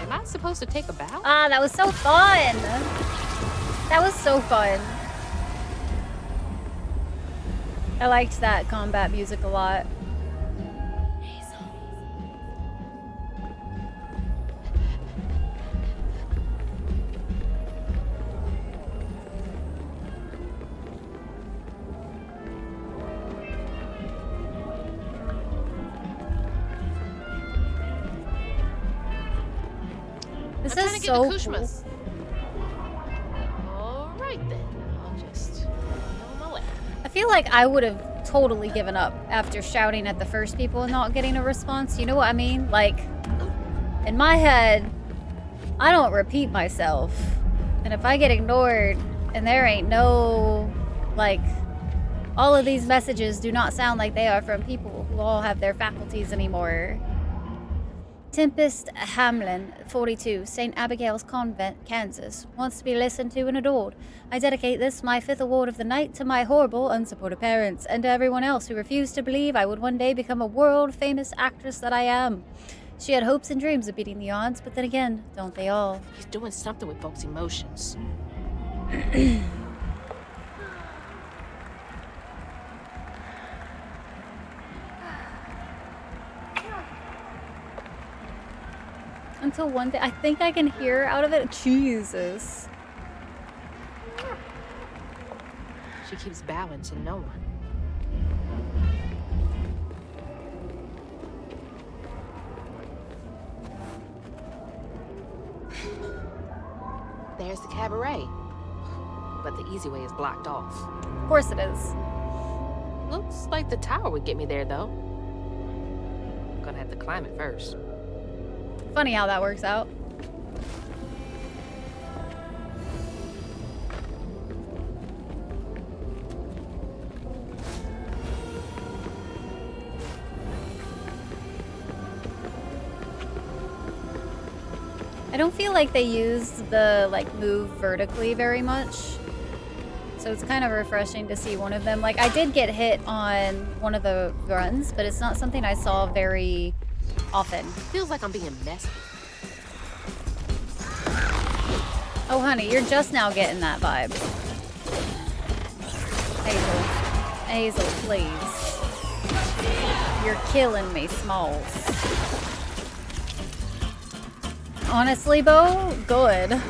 Am I supposed to take a bow? Ah, that was so fun. That was so fun. I liked that combat music a lot. This is so cool. All right then, I'll just go my way. I feel like I would have totally given up after shouting at the first people and not getting a response. You know what I mean? Like, in my head, I don't repeat myself. And if I get ignored and there ain't no, like, all of these messages do not sound like they are from people who all have their faculties anymore. Tempest Hamlin, 42, St. Abigail's Convent, Kansas, wants to be listened to and adored. I dedicate this, my 5th award of the night, to my horrible, unsupported parents, and to everyone else who refused to believe I would one day become a world-famous actress that I am. She had hopes and dreams of beating the odds, but then again, don't they all? He's doing something with folks' emotions. Until one day, I think I can hear out of it. Jesus. She keeps bowing to no one. There's the cabaret. But the easy way is blocked off. Of course it is. Looks like the tower would get me there, though. Gonna have to climb it first. Funny how that works out. I don't feel like they used the, like, move vertically very much. So it's kind of refreshing to see one of them. Like, I did get hit on one of the runs, but it's not something I saw very often. Feels like I'm being messy. Oh, honey, you're just now getting that vibe. Hazel. Hazel, please. You're killing me, Smalls. Honestly, Bo, good.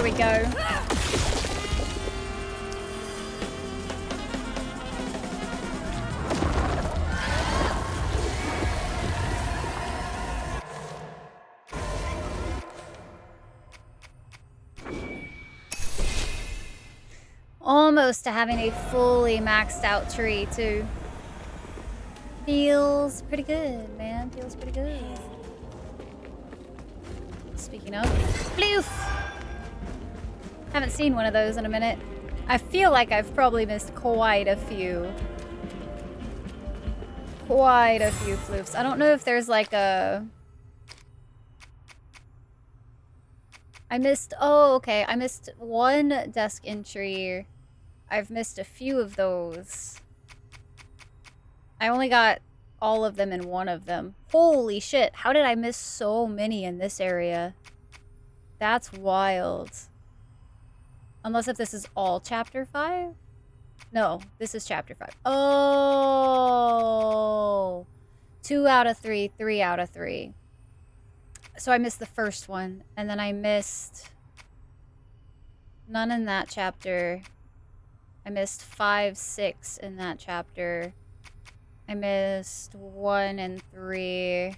we go. Almost to having a fully maxed out tree too. Feels pretty good, man. Feels pretty good. Speaking of, Floof! Haven't seen one of those in a minute. I feel like I've probably missed quite a few. Quite a few floofs. I don't know if there's like a... oh, okay. I missed one desk entry. I've missed a few of those. I only got all of them in one of them. Holy shit. How did I miss so many in this area? That's wild. Unless if this is all chapter 5? No, this is chapter 5. Oh! 2 out of 3, 3 out of 3. So I missed the first one, and then I missed none in that chapter. I missed 5, 6 in that chapter. I missed 1 and 3,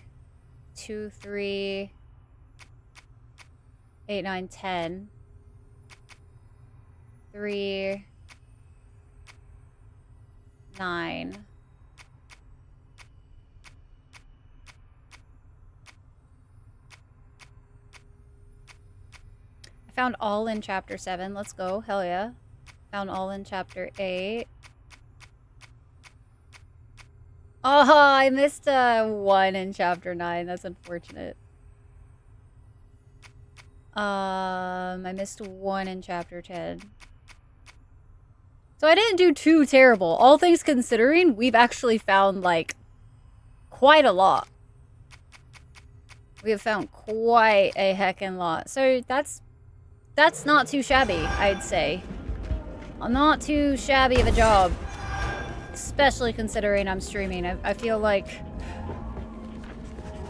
2, 3, 8, 9, 10. 3, 9. I found all in chapter 7. Let's go. Hell yeah. Found all in chapter 8. Oh, I missed 1 in chapter 9. That's unfortunate. I missed 1 in chapter 10. So I didn't do too terrible. All things considering, we've actually found, like, quite a lot. We have found quite a heckin' lot. So that's not too shabby, I'd say. Not too shabby of a job. Especially considering I'm streaming. I feel like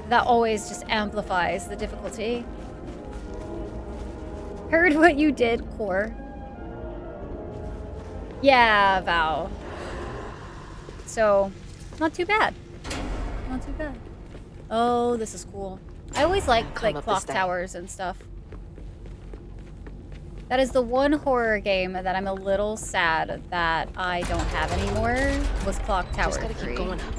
that always just amplifies the difficulty. Heard what you did, Core. Yeah, Val. So, not too bad. Not too bad. Oh, this is cool. I always like clock towers and stuff. That is the one horror game that I'm a little sad that I don't have anymore, was Clock Tower 3. Just gotta keep going up.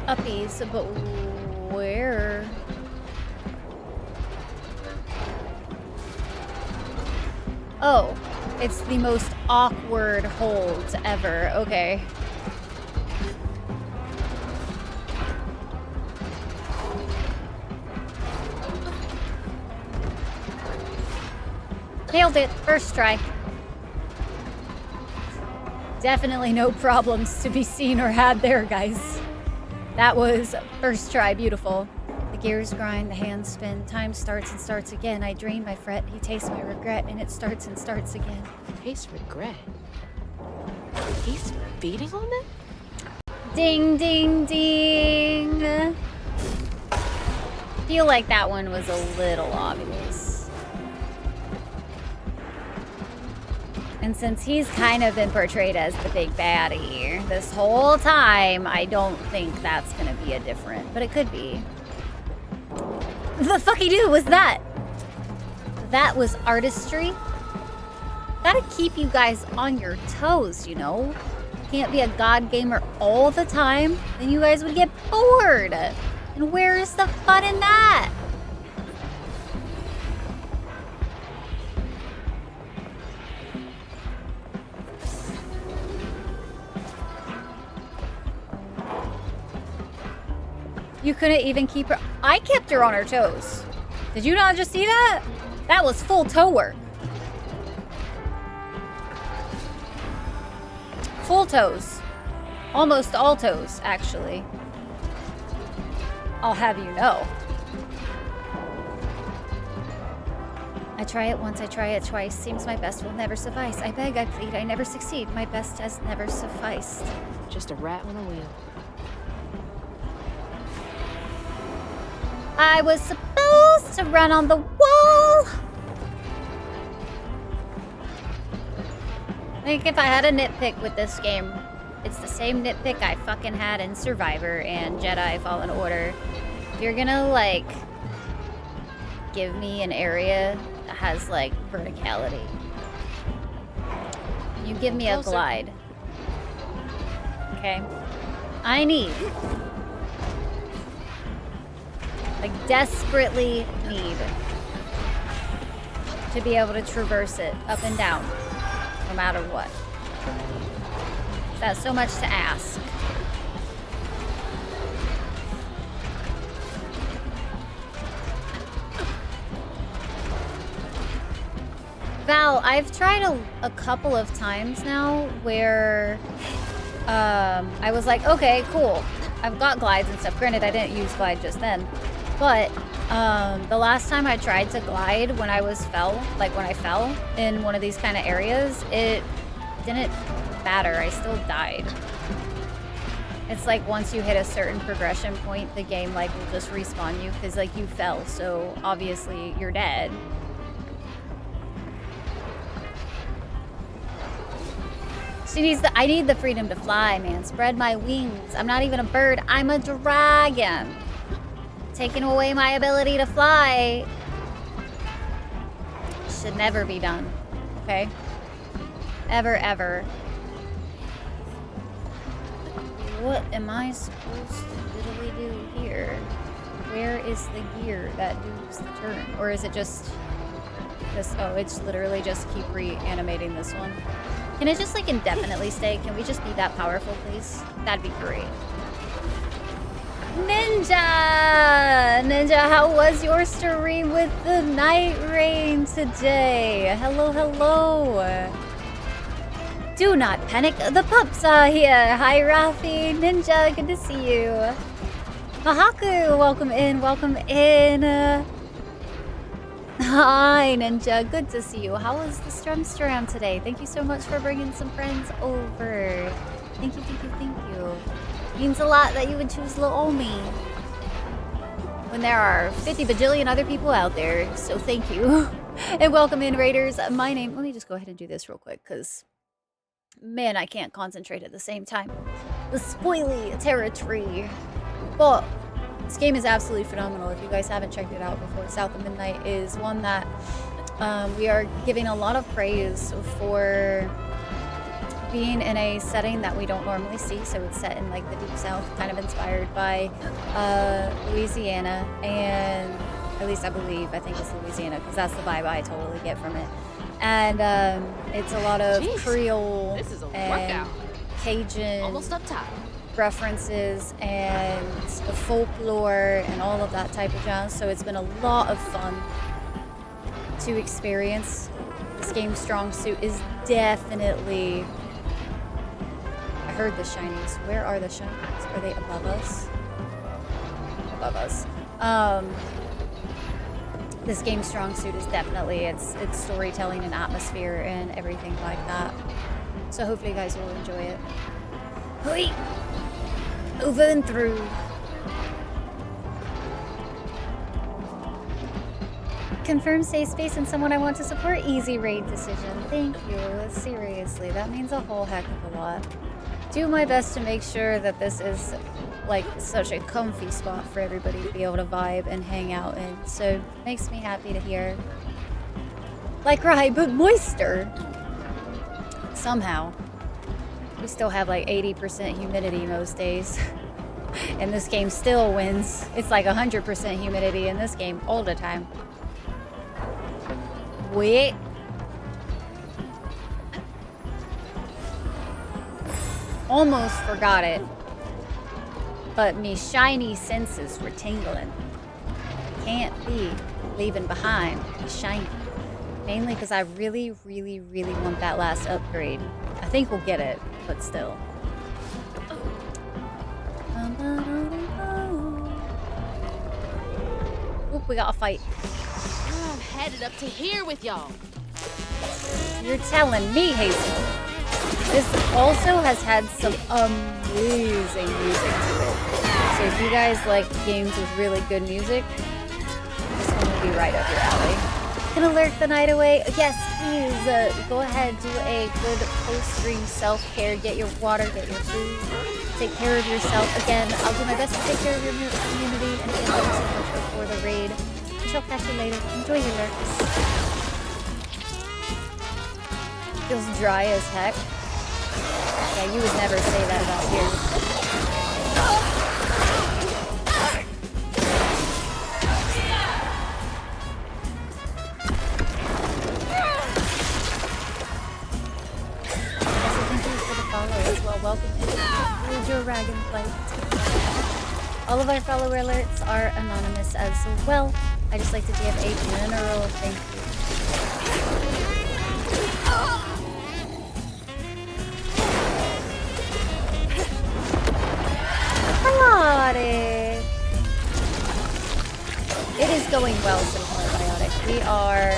Uppies, but where? Oh, it's the most awkward hold ever. Okay. Nailed it. First try. Definitely no problems to be seen or had there, guys. That was first try. Beautiful. The gears grind, the hands spin, time starts and starts again. I drain my fret, he tastes my regret, and it starts and starts again. Taste regret? He's feeding on them? Ding, ding, ding. Feel like that one was a little obvious. And since he's kind of been portrayed as the big baddie this whole time, I don't think that's gonna be a different, but it could be. The fucky do was that? That was artistry. Gotta keep you guys on your toes, you know? Can't be a god gamer all the time, then you guys would get bored. And where is the fun in that? You couldn't even keep her. I kept her on her toes. Did you not just see that? That was full toe work. Full toes. Almost all toes, actually. I'll have you know. I try it once, I try it twice. Seems my best will never suffice. I beg, I plead, I never succeed. My best has never sufficed. Just a rat on a wheel. I was supposed to run on the wall. I think if I had a nitpick with this game, it's the same nitpick I fucking had in Survivor and Jedi Fallen Order. If you're gonna, like, give me an area that has, like, verticality, you give me a glide. Okay? I desperately need to be able to traverse it up and down, no matter what. That's so much to ask. Val, I've tried a couple of times now where I was like, okay, cool. I've got glides and stuff. Granted, I didn't use glide just then. But the last time I tried to glide when I fell in one of these kind of areas, it didn't matter. I still died. It's like once you hit a certain progression point, the game like will just respawn you because like you fell, so obviously you're dead. I need the freedom to fly, man. Spread my wings. I'm not even a bird. I'm a dragon. Taking away my ability to fly should never be done. Okay? Ever, ever. What am I supposed to diddly do here? Where is the gear that does the turn? Or is it just this? Oh, it's literally just keep reanimating this one. Can it just like indefinitely stay? Can we just be that powerful, please? That'd be great. Ninja, how was your stream with the night rain today? Hello, hello. Do not panic, the pups are here. Hi, Rafi, Ninja, good to see you. Mahaku, welcome in, welcome in. Hi, Ninja, good to see you. How was the Strumstram today? Thank you so much for bringing some friends over. Thank you, thank you, thank you. Means a lot that you would choose Laomi when there are 50 bajillion other people out there, so thank you. And welcome in, Raiders. My name, let me just go ahead and do this real quick, because, man, I can't concentrate at the same time. The Spoily Territory. But this game is absolutely phenomenal. If you guys haven't checked it out before, South of Midnight is one that we are giving a lot of praise for being in a setting that we don't normally see. So it's set in like the Deep South, kind of inspired by Louisiana, and at least I think it's Louisiana because that's the vibe I totally get from it. And it's a lot of Creole and Cajun Almost up top. references and folklore and all of that type of jazz. So it's been a lot of fun to experience. This game's strong suit is definitely... I heard the shinies. Where are the shinies? Are they above us? Above us. This game's strong suit is definitely its storytelling and atmosphere and everything like that. So hopefully you guys will enjoy it. Hoi! Over and through. Confirm safe space and someone I want to support. Easy raid decision. Thank you. Seriously, that means a whole heck of a lot. Do my best to make sure that this is like such a comfy spot for everybody to be able to vibe and hang out in. So makes me happy to hear. Like Rye, but moister. Somehow. We still have like 80% humidity most days. And this game still wins. It's like 100% humidity in this game all the time. Wait. Almost forgot it. But me shiny senses were tingling. Can't be leaving behind the shiny. Mainly because I really, really, really want that last upgrade. I think we'll get it, but still. Oop, we got a fight. had it up to here with y'all. You're telling me, Hazel. This also has had some amazing music to it. So if you guys like games with really good music, this one will be right up your alley. Gonna lurk the night away? Yes, please. Go ahead, do a good post-stream self-care. Get your water, get your food. Take care of yourself. Again, I'll do my best to take care of your community. And again, thank you so much for the raid. I shall catch you later. Enjoy your lurks. Feels dry as heck. Yeah, you would never say that about here. Welcome to your Dragonflight. All of our fellow alerts are anonymous as well. I just like to give a general thank you. Hello. It is going well so far, Biotic. We are...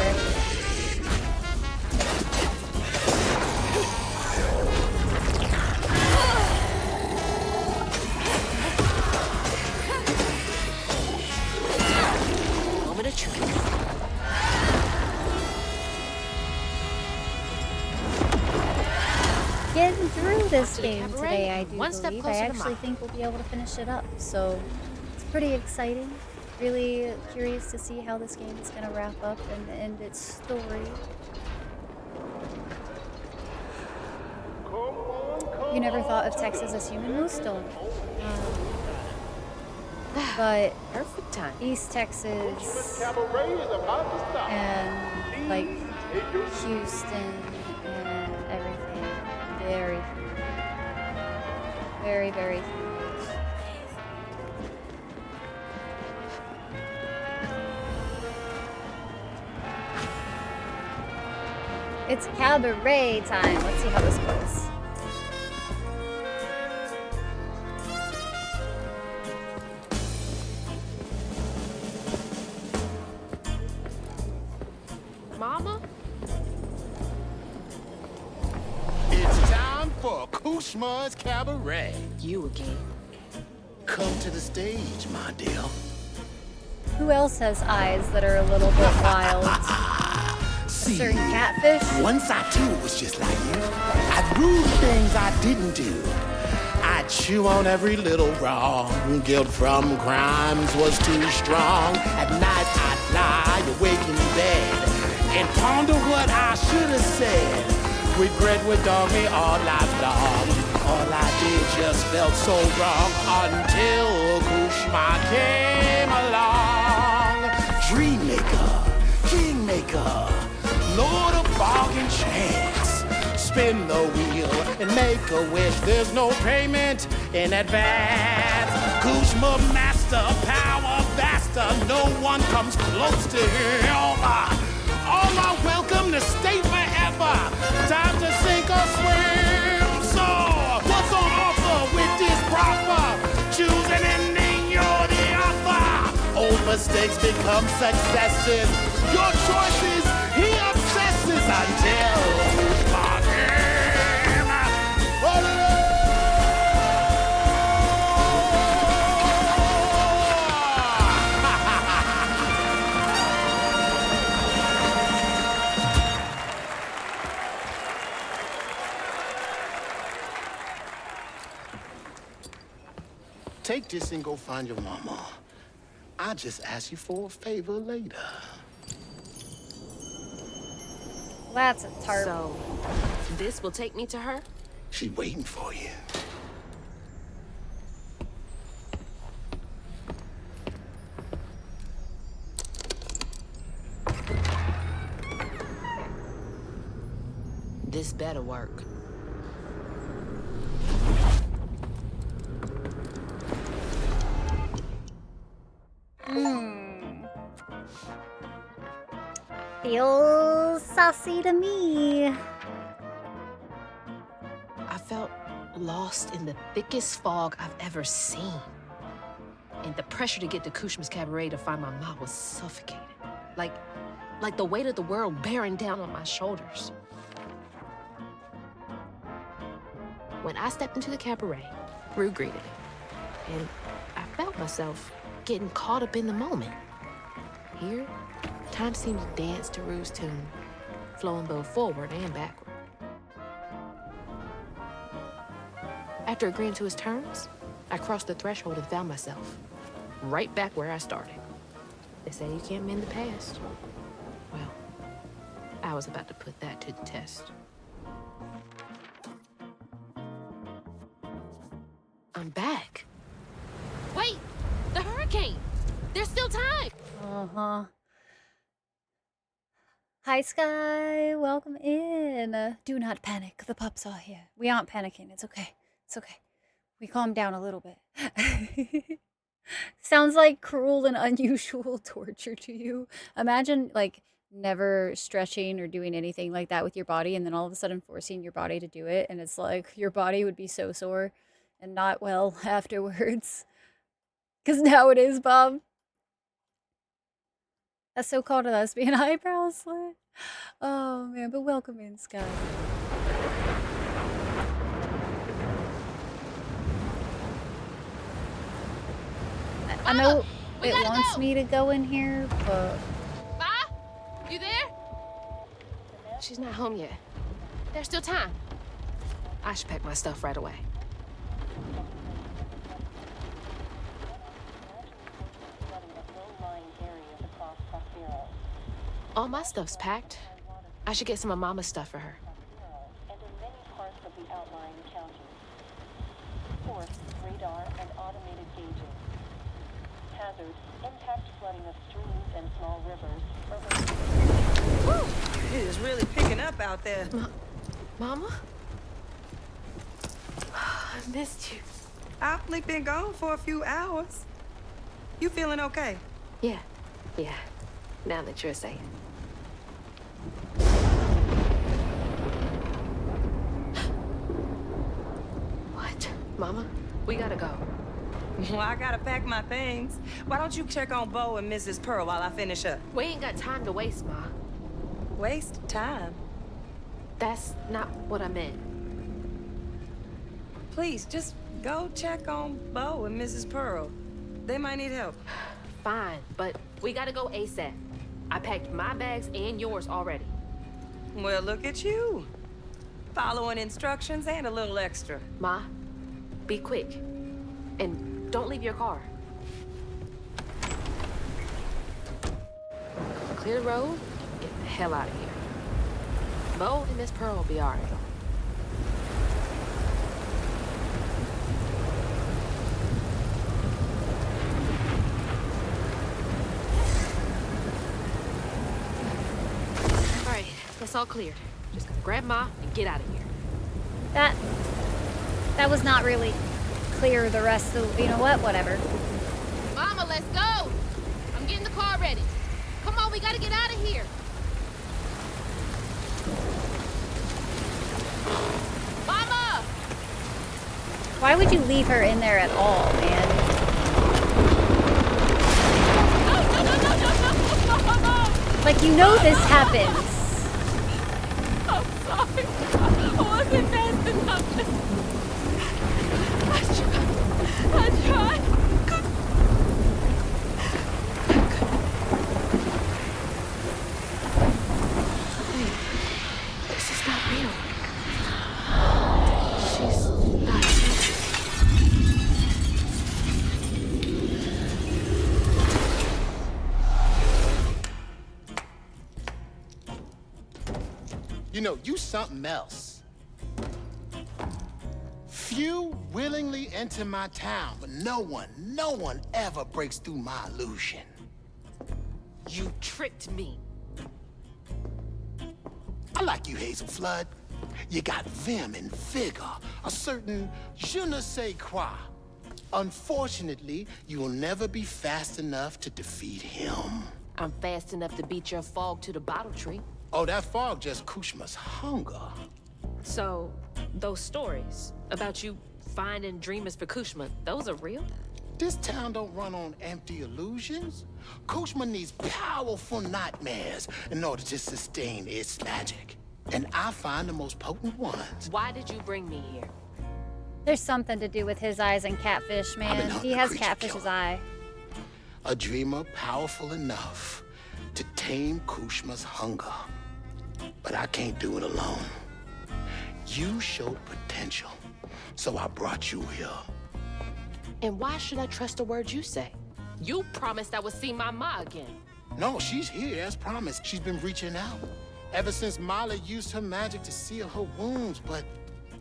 getting through this game today, I do believe. I actually think we'll be able to finish it up, so it's pretty exciting. Really curious to see how this game is going to wrap up and end its story. You never thought of Texas as human Moonstone. But perfect time. East Texas and like Houston and everything. Very, very, very huge. It's cabaret time. Let's see how this goes. Mama? It's time for Kushma's Cabaret. You again. Come to the stage, my dear. Who else has eyes that are a little bit wild? See, a certain catfish? once I too was just like you. I'd rule things I didn't do. I'd chew on every little wrong. Guilt from crimes was too strong. At night I'd lie awake in bed and ponder what I should have said. Regret would dog me all life long. All I did just felt so wrong until Kushma came along. Dreammaker, kingmaker, Lord of bargain chance. Spin the wheel and make a wish. There's no payment in advance. Kushma master, power vaster. No one comes close to him. All are welcome to stay forever. Time to sink or swim. So, what's on offer with this proffer? Choose an ending, you're the author. Old mistakes become successes. Your choices, he obsesses until take this and go find your mama. I'll just ask you for a favor later. That's a tart. So, this will take me to her? She's waiting for you. This better work. Feels saucy to me. I felt lost in the thickest fog I've ever seen. And the pressure to get to Kushma's Cabaret to find my mom was suffocating. Like like the weight of the world bearing down on my shoulders. When I stepped into the cabaret, Rue greeted it, and I felt myself getting caught up in the moment. Here, time seemed to dance to Rue's tune, flowing both forward and backward. After agreeing to his terms, I crossed the threshold and found myself right back where I started. They say you can't mend the past. Well, I was about to put that to the test. I'm back. Wait, the hurricane! There's still time! Uh-huh. Hi, Sky. Welcome in. Do not panic. The pups are here. We aren't panicking. It's okay. It's okay. We calmed down a little bit. Sounds like cruel and unusual torture to you. Imagine, like, never stretching or doing anything like that with your body, and then all of a sudden forcing your body to do it, and it's like your body would be so sore and not well afterwards. Because now it is, Bob. That's so called a lesbian eyebrow slit. Oh, man, but welcome in, Sky. I know it wants me to go in here, but... Ma? You there? She's not home yet. There's still time. I should pack my stuff right away. All my stuff's packed. I should get some of Mama's stuff for her. And in many parts of the outlying counties. Fourth, radar and automated gauging. Hazard, impact flooding of streams and small rivers. Woo! It is really picking up out there. Mama? I missed you. I've only been gone for a few hours. You feeling okay? Yeah. Now that you're saying. What? Mama? We gotta go. Well, I gotta pack my things. Why don't you check on Bo and Mrs. Pearl while I finish up? We ain't got time to waste, Ma. Waste time? That's not what I meant. Please, just go check on Bo and Mrs. Pearl. They might need help. Fine, but we gotta go ASAP. I packed my bags and yours already. Well, look at you. Following instructions and a little extra. Ma, be quick. And don't leave your car. Clear the road, get the hell out of here. Bo and Miss Pearl will be all right. All right, that's all cleared. Just gotta grab Ma and get out of here. That was not really clear the rest of, you know what, whatever. Mama, let's go! I'm getting the car ready. Come on, we gotta get out of here. Mama! Why would you leave her in there at all, man? No. Like, you know this happens. I'm sorry. I wasn't fast enough. I tried. Wait, this is not real. She's not here. You know, you something else. Few willingly enter my town, but no one ever breaks through my illusion. You tricked me. I like you, Hazel Flood. You got vim and vigor, a certain je ne sais quoi. Unfortunately, you will never be fast enough to defeat him. I'm fast enough to beat your fog to the bottle tree. Oh, that fog just Kushma's hunger. So, those stories about you finding dreamers for Kushma, those are real? This town don't run on empty illusions. Kushma needs powerful nightmares in order to sustain its magic. And I find the most potent ones. Why did you bring me here? There's something to do with his eyes and catfish, man. He has catfish's eye. A dreamer powerful enough to tame Kushma's hunger. But I can't do it alone. You showed potential, so I brought you here. And why should I trust the words you say? You promised I would see my ma again. No, she's here as promised. She's been reaching out ever since Molly used her magic to seal her wounds, but...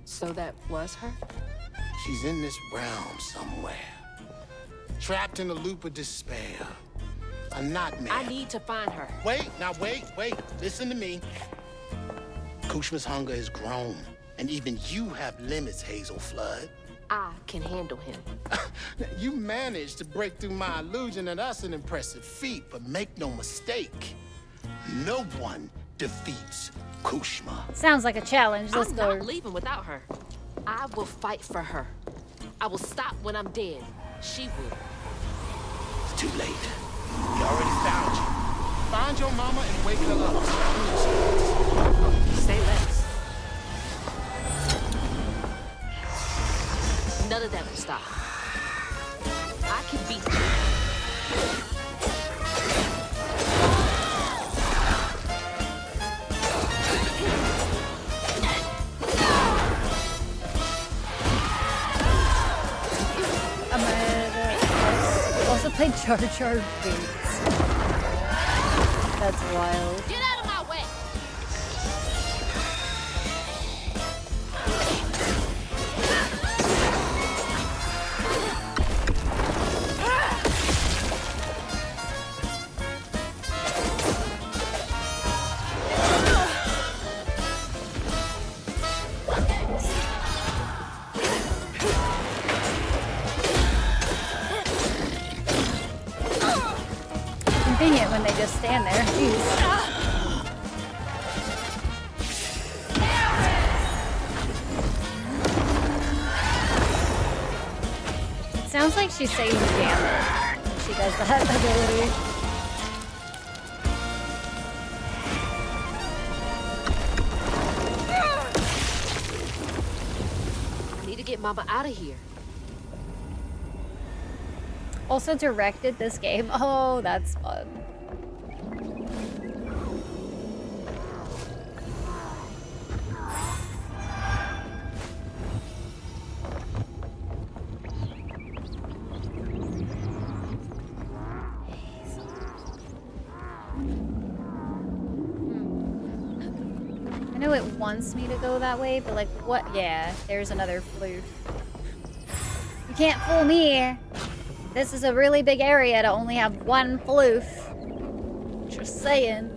So that was her? She's in this realm somewhere. Trapped in a loop of despair. A nightmare. I need to find her. Wait. Listen to me. Kushma's hunger has grown, and even you have limits, Hazel Flood. I can handle him. You managed to break through my illusion, and that's an impressive feat, but make no mistake, no one defeats Kushma. Sounds like a challenge. Let's I'm go. not leaving without her. I will fight for her. I will stop when I'm dead. She will. It's too late. We already found you. Find your mama and wake her up. Say less. None of that will stop. I can beat you. Also play Jar Jar Binks. That's wild. Get out of my way! Convenient when they just stand there. Jeez. It sounds like she's saying damn when she does that ability. I need to get Mama out of here. Also directed this game. Oh, that's fun. I know it wants me to go that way, but like what? Yeah, there's another floof. You can't fool me. This is a really big area to only have one floof. Just saying.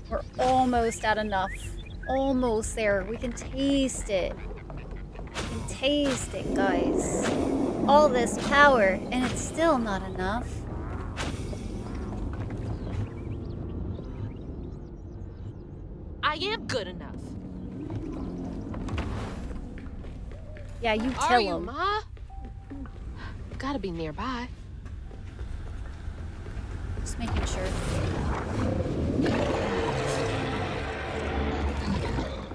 We're almost at enough. Almost there. We can taste it. We can taste it, guys. All this power, and it's still not enough. I am good enough. Yeah, you Are tell you, him. Ma? Gotta be nearby. Just making sure.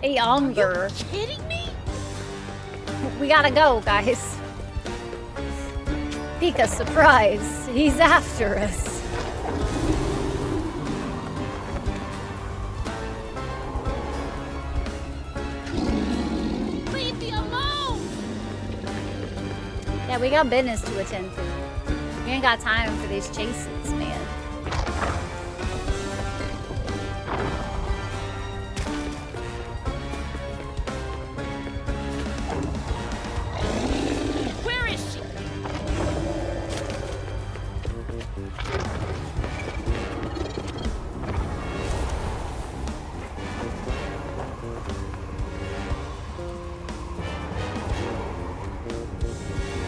Hey, Unger. Are you kidding me? We gotta go, guys. Pika, surprise. He's after us. Leave me alone! Yeah, we got business to attend to. We ain't got time for these chases, man. Where is she?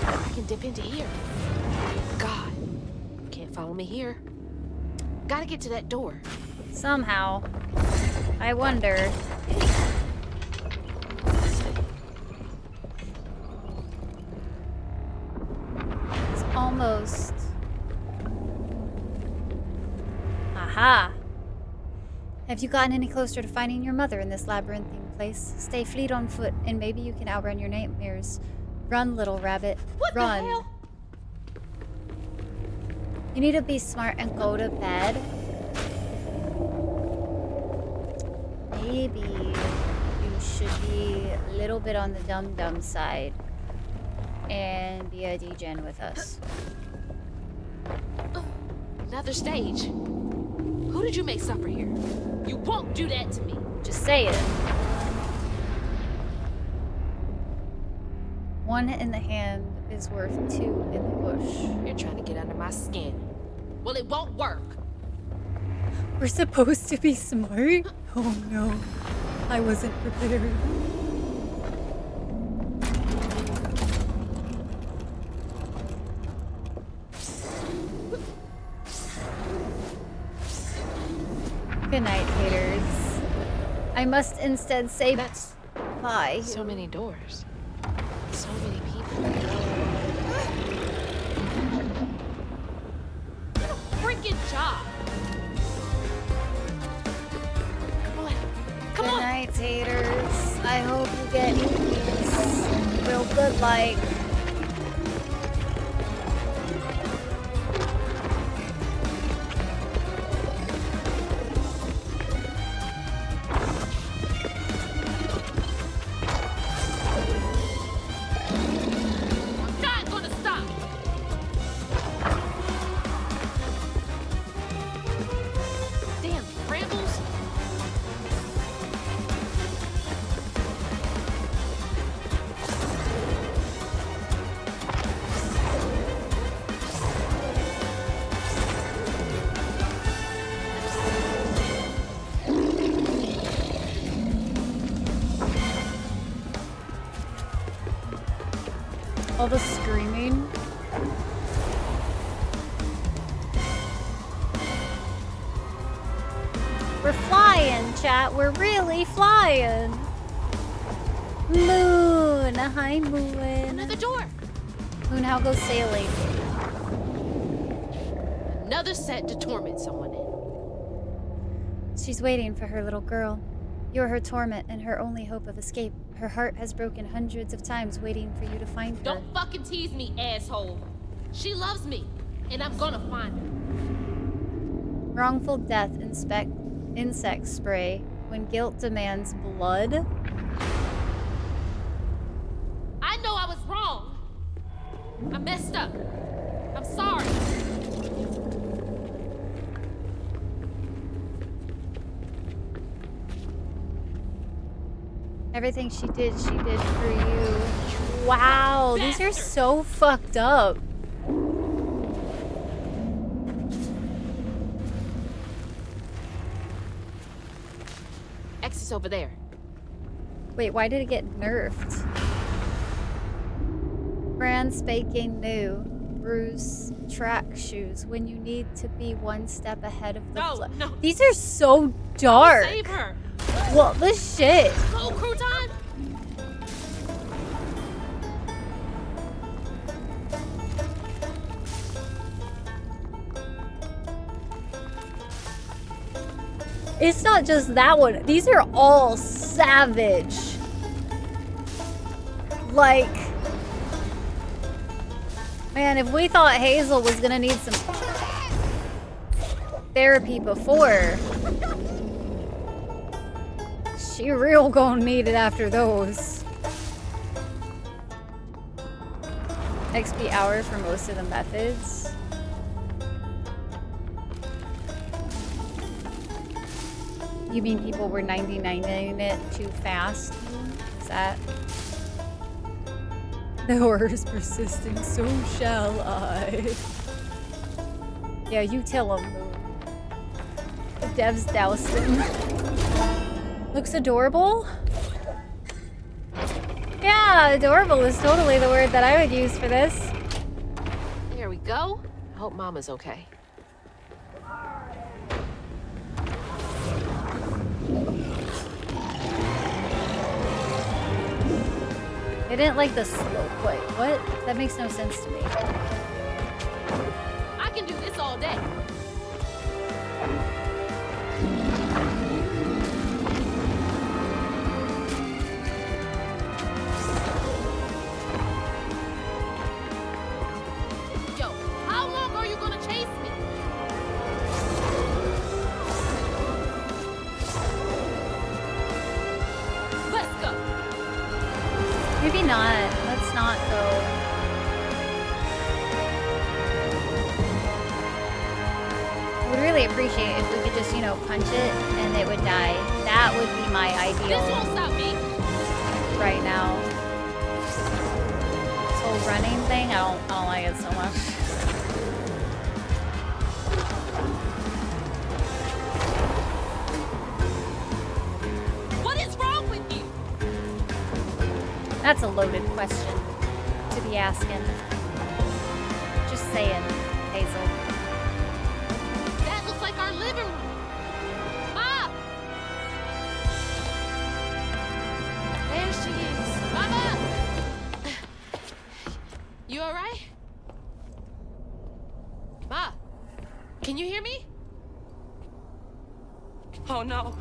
I can dip into here. God, can't follow me here. Gotta get to that door. Somehow. I wonder. Almost. Aha! Have you gotten any closer to finding your mother in this labyrinthine place? Stay fleet on foot, and maybe you can outrun your nightmares. Run, little rabbit. Run. The hell? You need to be smart and go to bed. Maybe you should be a little bit on the dumb side and be a degen with us. Another stage. Who did you make suffer here? You won't do that to me. Just say it. One in the hand is worth two in the bush. You're trying to get under my skin. Well, it won't work. We're supposed to be smart? Oh no. I wasn't prepared. Good night, haters. I must instead say That's bye. so many doors. So many people. Get a freaking job. Good night, haters. I hope you get peace. Real good like. I'm not gonna stop. Damn brambles. All the screaming. We're flying, chat. We're really flying. Moon. Hi, Moon. Another door. Moon, how goes sailing? Another set to torment someone in. She's waiting for her little girl. You're her torment and her only hope of escape. Her heart has broken hundreds of times waiting for you to find her. Don't fucking tease me, asshole. She loves me, and I'm gonna find her. Wrongful death insect spray when guilt demands blood. I know I was wrong. I messed up. I'm sorry. Everything she did for you. Wow, these are so fucked up. X is over there. Wait, why did it get nerfed? Brand spanking new. Bruce track shoes when you need to be one step ahead of the No. These are so dark. Save her. What the shit? Go, crew time. It's not just that one. These are all savage. Like, man, if we thought Hazel was gonna need some therapy before, she real gonna need it after those. XP hour for most of the methods. You mean people were 99ing it too fast? Is that? The horror is persisting, so shall I. Yeah, you tell him. The devs doused him. Looks adorable? Yeah, adorable is totally the word that I would use for this. There we go. I hope Mama's okay. They didn't like the slope. Wait, what? That makes no sense to me. can do this all day. Yo, how long are you gonna chase me? Let's go. Maybe not. Let's not go. I would really appreciate if we could just, you know, punch it and it would die. That would be my ideal This won't stop me. right now. This whole running thing, I don't like it so much. What is wrong with you? That's a loaded question to be asking. Just saying, Hazel. That looks like our living room. Ma! There she is. Mama! You alright? Ma, can you hear me? Oh no.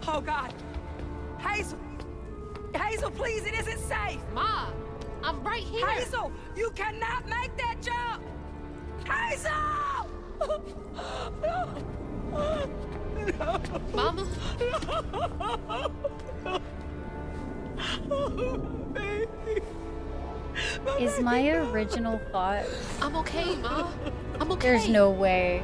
Oh God. Hazel! Hazel, please, it isn't safe! Ma, I'm right here. Hazel, you cannot make that jump! Hazel! Mama? Is my original thought? I'm okay, Ma. I'm okay. There's no way.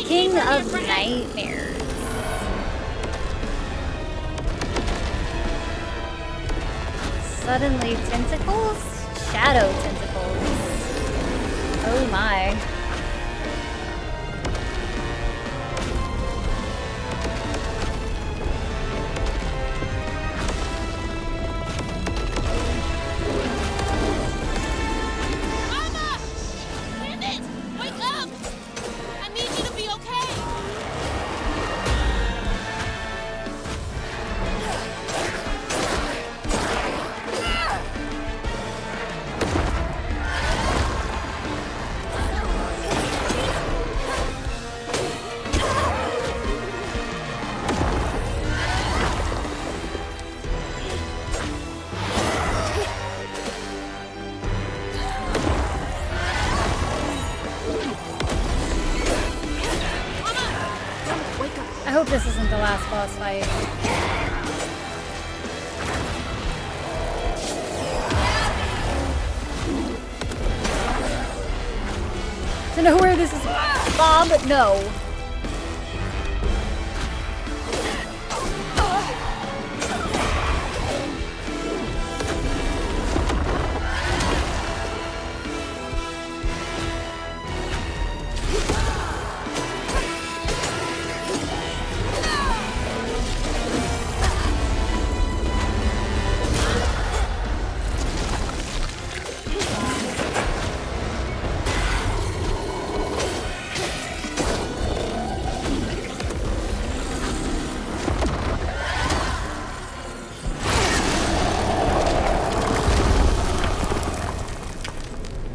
King of Nightmares. Suddenly tentacles? Shadow tentacles. Oh my. Mama! Bandit! Wake up! I need you to be okay! I hope this isn't the last boss fight. To know where this is, Bob? No.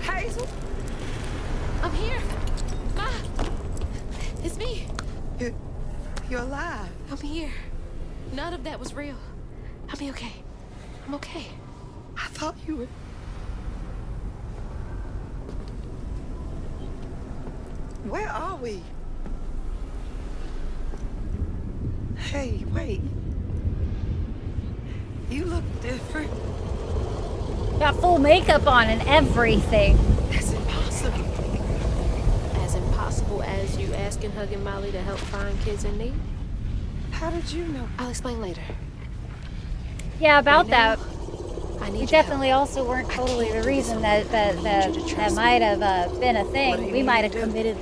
Hazel? I'm here. Ma! It's me. You're alive. I'm here. None of that was real. I'll be okay. I'm okay. I thought you were... Where are we? Hey, wait. You look different. Got full makeup on and everything. That's impossible. As impossible as you asking Hugging Molly to help find kids in need? How did you know? I'll explain later. Yeah, about that. I We need definitely also weren't totally the reason that might have been a thing. We might have committed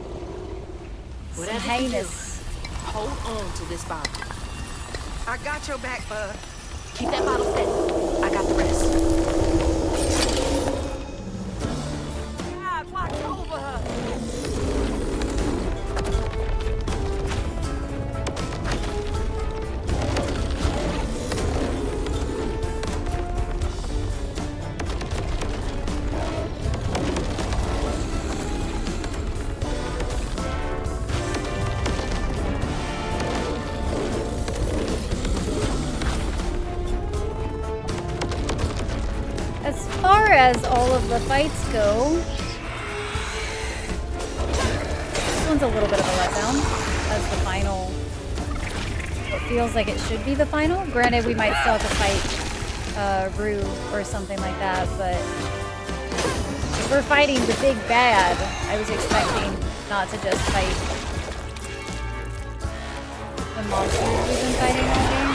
some Whatever you heinous. do, hold on to this Bible. I got your back, bud. Keep that bottle steady. I got the rest. God, watch over her. As far as all of the fights go, this one's a little bit of a letdown as the final. It feels like it should be the final. Granted, we might still have to fight Rue or something like that, but if we're fighting the big bad, I was expecting not to just fight the monsters we've been fighting all game.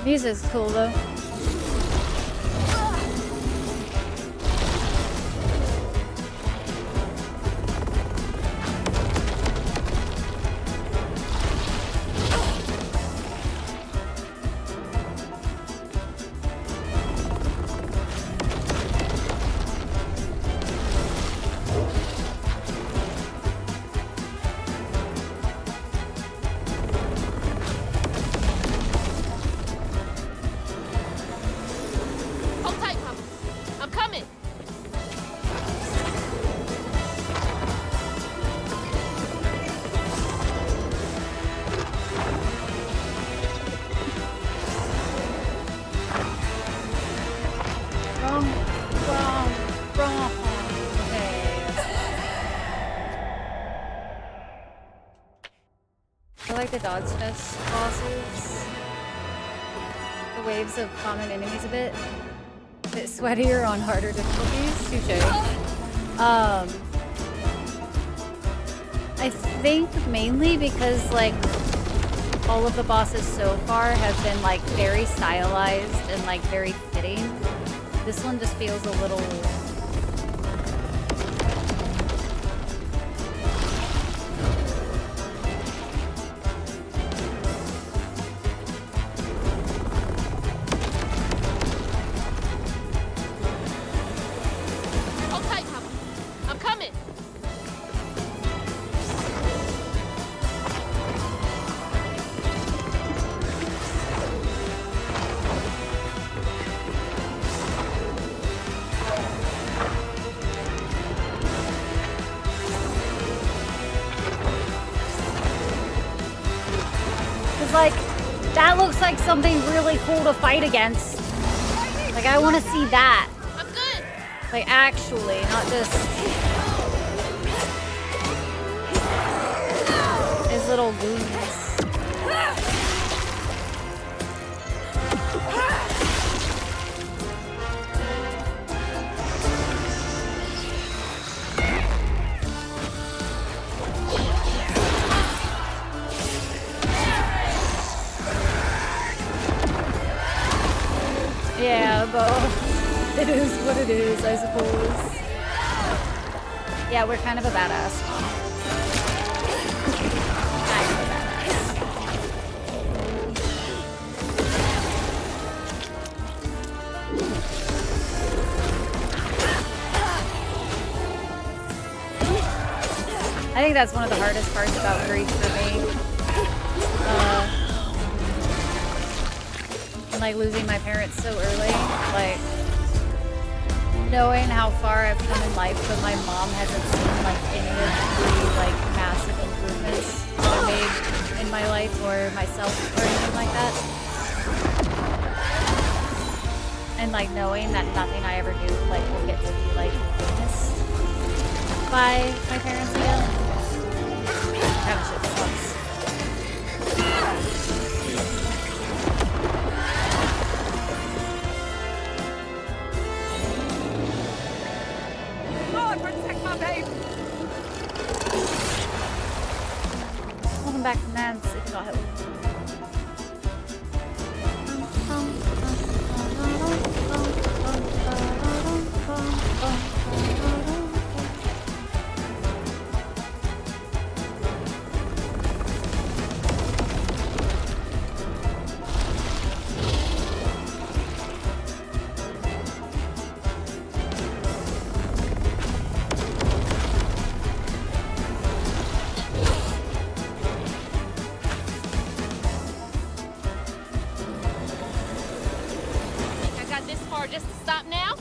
Music's cool though. Hold tight, Papa. I'm coming. Wrong. Okay. I like the Dodge Fest bosses. The waves of common enemies a bit sweatier on harder difficulties. Touche. I think mainly because like all of the bosses so far have been like very stylized and like very fitting. This one just feels a little Hold tight, Papa. I'm coming. Cause like that looks like something really cool to fight against. Like I want to see that. I'm good. Like actually, not just his little goons. Yeah, but it is what it is, I suppose. Yeah, we're kind of a badass. Kind of a badass. I think that's one of the hardest parts about Greek for me. And like losing my parents so early, like knowing how far I've come in life, but my mom hasn't seen like any of the like massive improvements that I made for myself or anything like that. And like knowing that nothing I ever do like will get to be like witnessed by my parents again. That shit sucks. Lord, protect my baby! Welcome back from Nance, if not help. Just to stop now?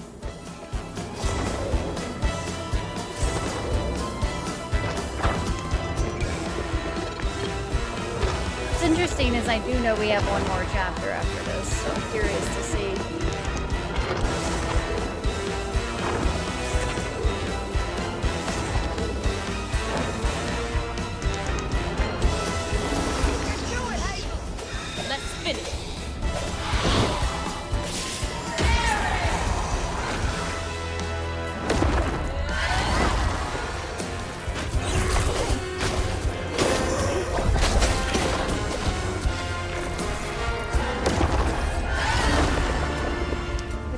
What's interesting is I do know we have one more chapter after this, so I'm curious to see. Let's finish.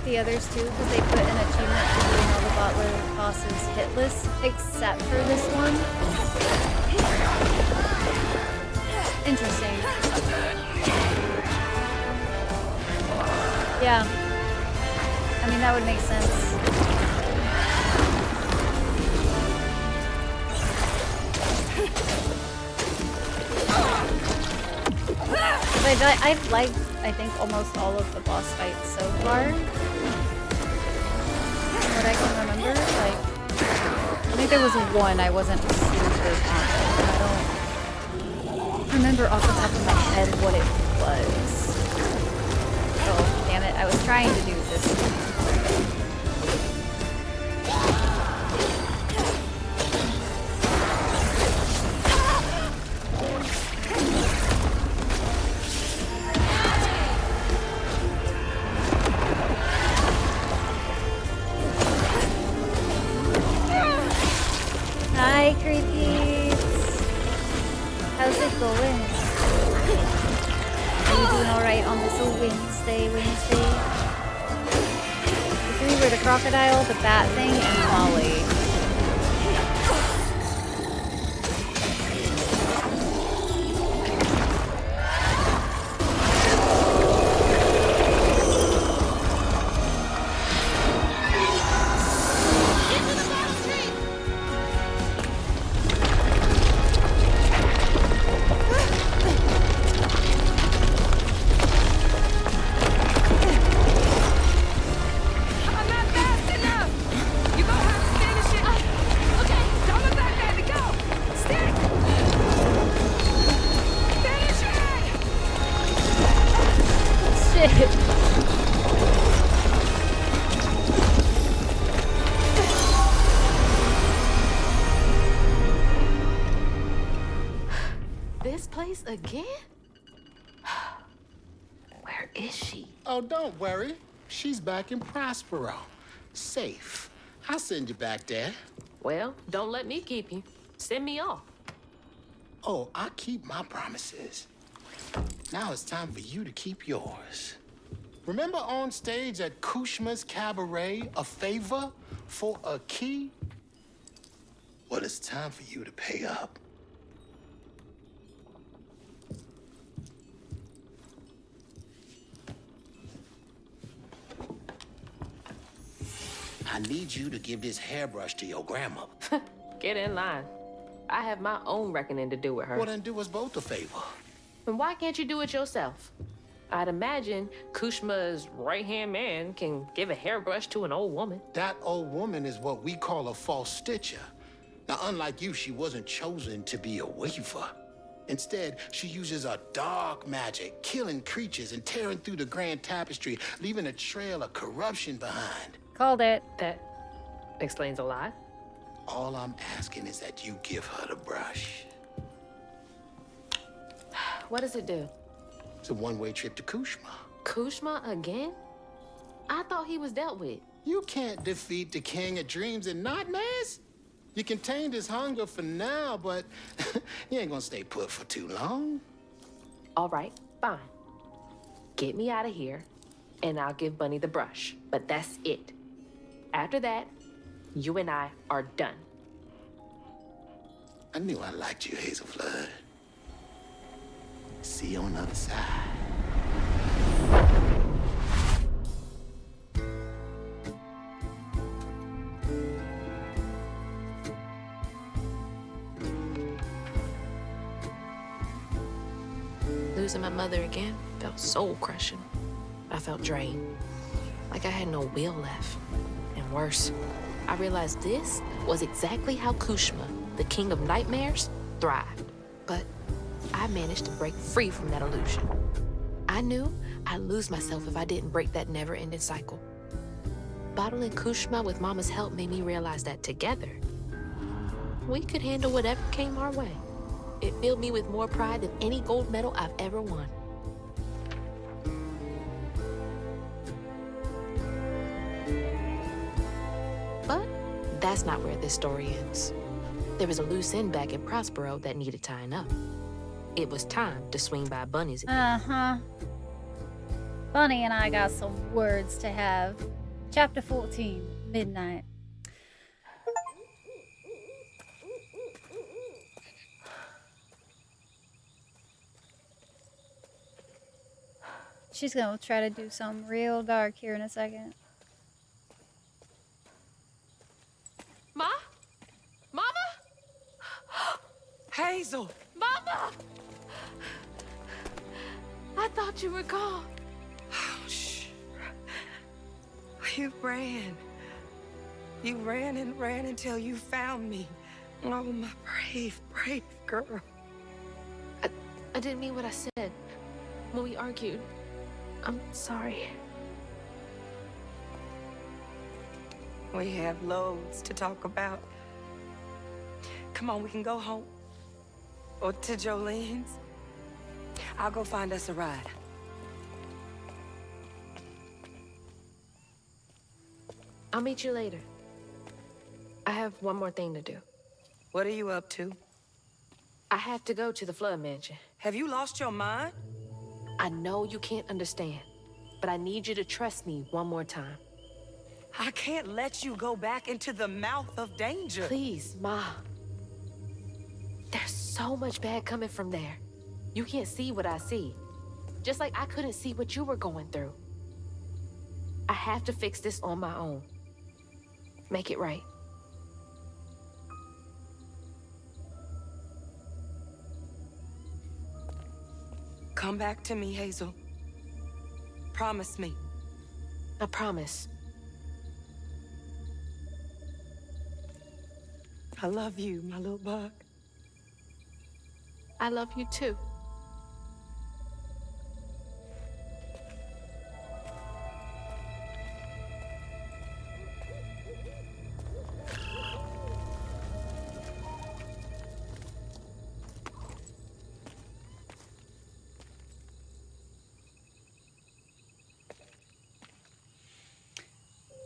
The others too, because they put an achievement for doing all the butler bosses hitless, except for this one. Interesting. Yeah. I mean, that would make sense. But I've liked, I think, almost all of the boss fights so far. What I can remember, like, I think there was one I wasn't super confident. I don't remember off the top of my head what it was. Oh, damn it, I was trying to do this. Hi, creepies. How's it going? Are you doing alright on this old Wednesday? The three were the crocodile, the bat thing, and Molly. This place again? Where is she? Oh, don't worry. She's back in Prospero. Safe. I'll send you back there. Well, don't let me keep you. Send me off. Oh, I keep my promises. Now it's time for you to keep yours. Remember on stage at Kushma's Cabaret, a favor for a key? Well, it's time for you to pay up. I need you to give this hairbrush to your grandmother. Get in line. I have my own reckoning to do with her. Well, then do us both a favor. And why can't you do it yourself? I'd imagine Kushma's right-hand man can give a hairbrush to an old woman. That old woman is what we call a false stitcher. Now, unlike you, she wasn't chosen to be a weaver. Instead, she uses a dark magic, killing creatures and tearing through the grand tapestry, leaving a trail of corruption behind. Called it. That explains a lot. All I'm asking is that you give her the brush. What does it do? It's a one-way trip to Kushma. Kushma again? I thought he was dealt with. You can't defeat the King of Dreams and Nightmares. You contained his hunger for now, but you ain't gonna stay put for too long. All right, fine. Get me out of here, and I'll give Bunny the brush. But that's it. After that, you and I are done. I knew I liked you, Hazel Flood. See you on the other side. Losing my mother again felt soul-crushing. I felt drained, like I had no will left. And worse, I realized this was exactly how Kushma, the king of nightmares, thrived. But I managed to break free from that illusion. I knew I'd lose myself if I didn't break that never-ending cycle. Bottling Kushma with Mama's help made me realize that together, we could handle whatever came our way. It filled me with more pride than any gold medal I've ever won. But that's not where this story ends. There was a loose end back in Prospero that needed tying up. It was time to swing by Bunny's again. Uh-huh. Bunny and I got some words to have. Chapter 14, Midnight. She's gonna try to do something real dark here in a second. Ma? Mama? Hazel! Mama! I thought you were gone. Oh, shh. You ran. You ran and ran until you found me. Oh, my brave, brave girl. I didn't mean what I said when we argued. I'm sorry. We have loads to talk about. Come on, we can go home. Or to Jolene's. I'll go find us a ride. I'll meet you later. I have one more thing to do. What are you up to? I have to go to the Flood Mansion. Have you lost your mind? I know you can't understand, but I need you to trust me one more time. I can't let you go back into the mouth of danger. Please, Ma. There's so much bad coming from there. You can't see what I see. Just like I couldn't see what you were going through. I have to fix this on my own. Make it right. Come back to me, Hazel. Promise me. I promise. I love you, my little bug. I love you too.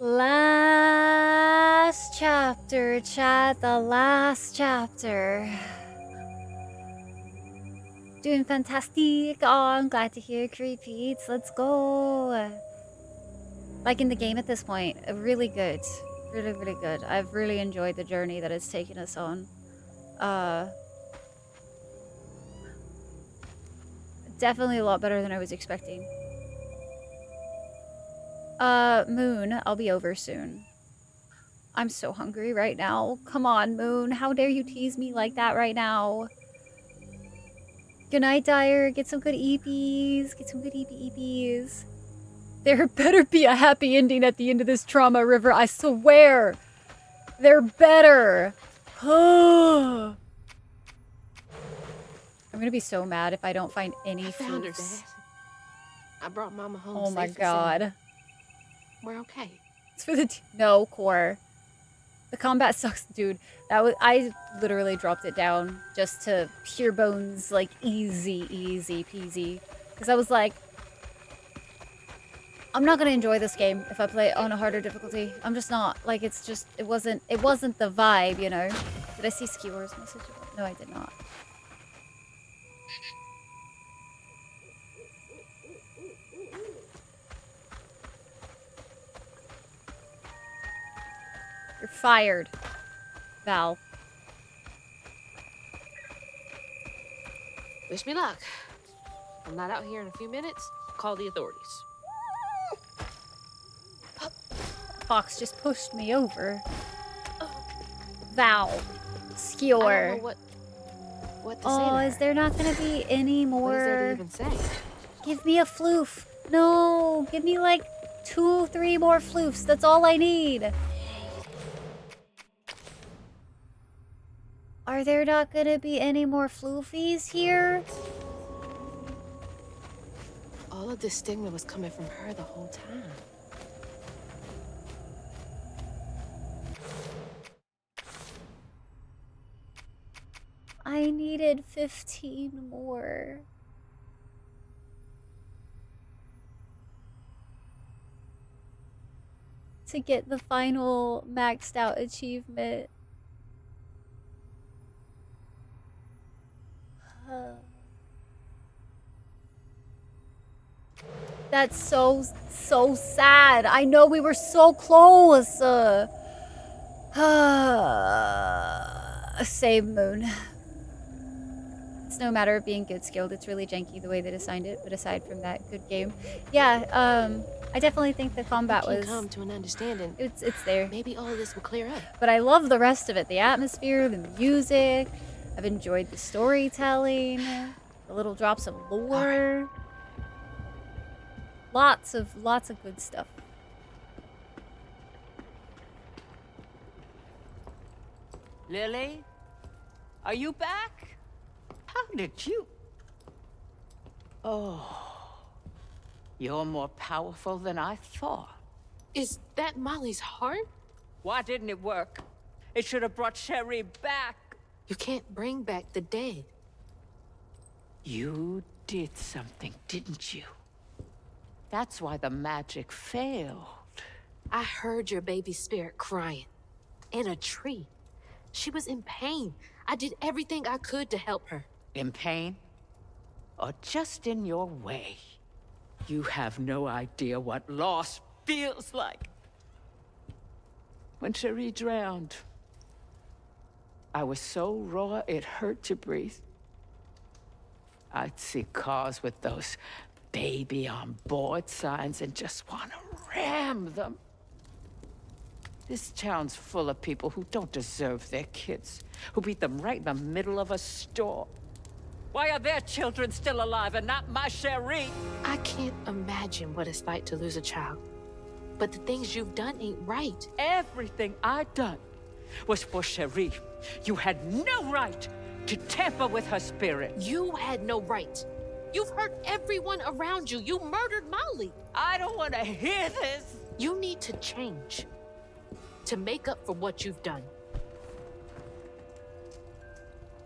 Last chapter, chat. The last chapter. Doing fantastic. Oh, I'm glad to hear repeats. Let's go. Like in the game at this point, really good. Really, really good. I've really enjoyed the journey that it's taken us on. Definitely a lot better than I was expecting. Moon, I'll be over soon. I'm so hungry right now. Come on, Moon. How dare you tease me like that right now? Good night, Dyer. Get some good EPs. Get some good EPs. There better be a happy ending at the end of this trauma, River. I swear. There better. I'm gonna gonna be so mad if I don't find any I found her, floofs. Dad. I brought Mama home. Oh my safe and god. sound. We're okay. It's for the no core. The combat sucks, dude. I literally dropped it down just to pure bones, like easy peasy. Because I was like, I'm not gonna enjoy this game if I play it on a harder difficulty. I'm just not. Like, it's just, it wasn't the vibe, you know. Did I see Skewer's message? No, I did not. You're fired, Val. Wish me luck. If I'm not out here in a few minutes, call the authorities. Fox just pushed me over. Val. Skewer. I don't know what to say to her. Is there not gonna be any more? What is there to even say? Give me a floof. No, give me like 2, 3 more floofs. That's all I need. Are there not gonna be any more floofies here? All of this stigma was coming from her the whole time. I needed 15 more. To get the final maxed out achievement. That's so sad. I know we were so close. Same moon. It's no matter of being good skilled. It's really janky the way they designed it. But aside from that, good game. Yeah, I definitely think the combat we was... come to an understanding. It's there. Maybe all of this will clear up. But I love the rest of it. The atmosphere, the music. I've enjoyed the storytelling. The little drops of lore. Lots of good stuff. Lily? Are you back? How did you... Oh. You're more powerful than I thought. Is that Molly's heart? Why didn't it work? It should have brought Sherry back. You can't bring back the dead. You did something, didn't you? That's why the magic failed. I heard your baby spirit crying. In a tree. She was in pain. I did everything I could to help her. In pain? Or just in your way? You have no idea what loss feels like. When Cherie drowned, I was so raw it hurt to breathe. I'd see cars with those baby on board signs and just want to ram them. This town's full of people who don't deserve their kids, who beat them right in the middle of a store. Why are their children still alive and not my Cherie? I can't imagine what it's like to lose a child. But the things you've done ain't right. Everything I done was for Cherie. You had no right to tamper with her spirit. You had no right. You've hurt everyone around you. You murdered Molly. I don't want to hear this. You need to change. To make up for what you've done.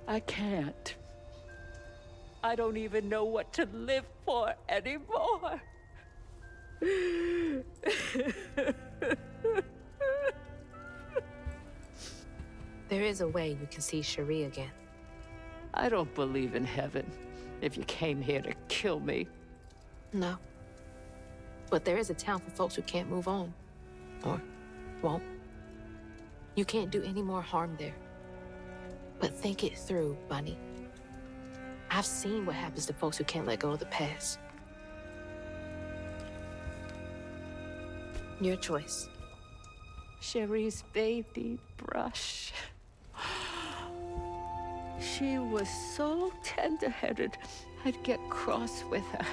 I can't. I don't even know what to live for anymore. There is a way you can see Cherie again. I don't believe in heaven if you came here to kill me. No. But there is a town for folks who can't move on. Or won't. You can't do any more harm there. But think it through, Bunny. I've seen what happens to folks who can't let go of the past. Your choice. Cherie's baby brush. She was so tender-headed, I'd get cross with her.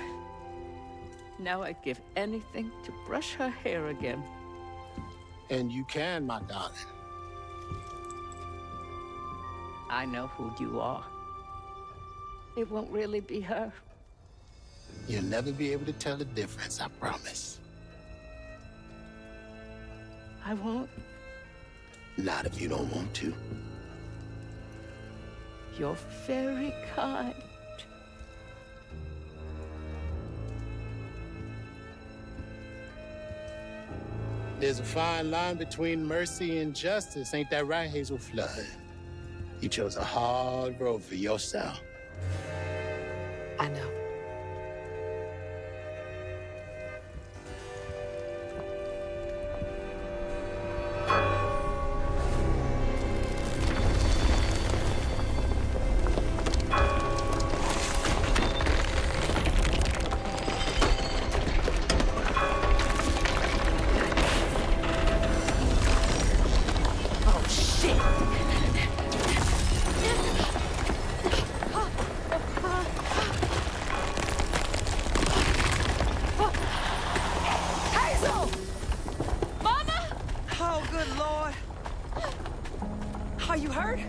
Now I'd give anything to brush her hair again. And you can, my darling. I know who you are. it won't really be her. You'll never be able to tell the difference, I promise. I won't. Not if you don't want to. You're very kind. There's a fine line between mercy and justice, ain't that right, Hazel Flood? You chose a hard road for yourself. I know.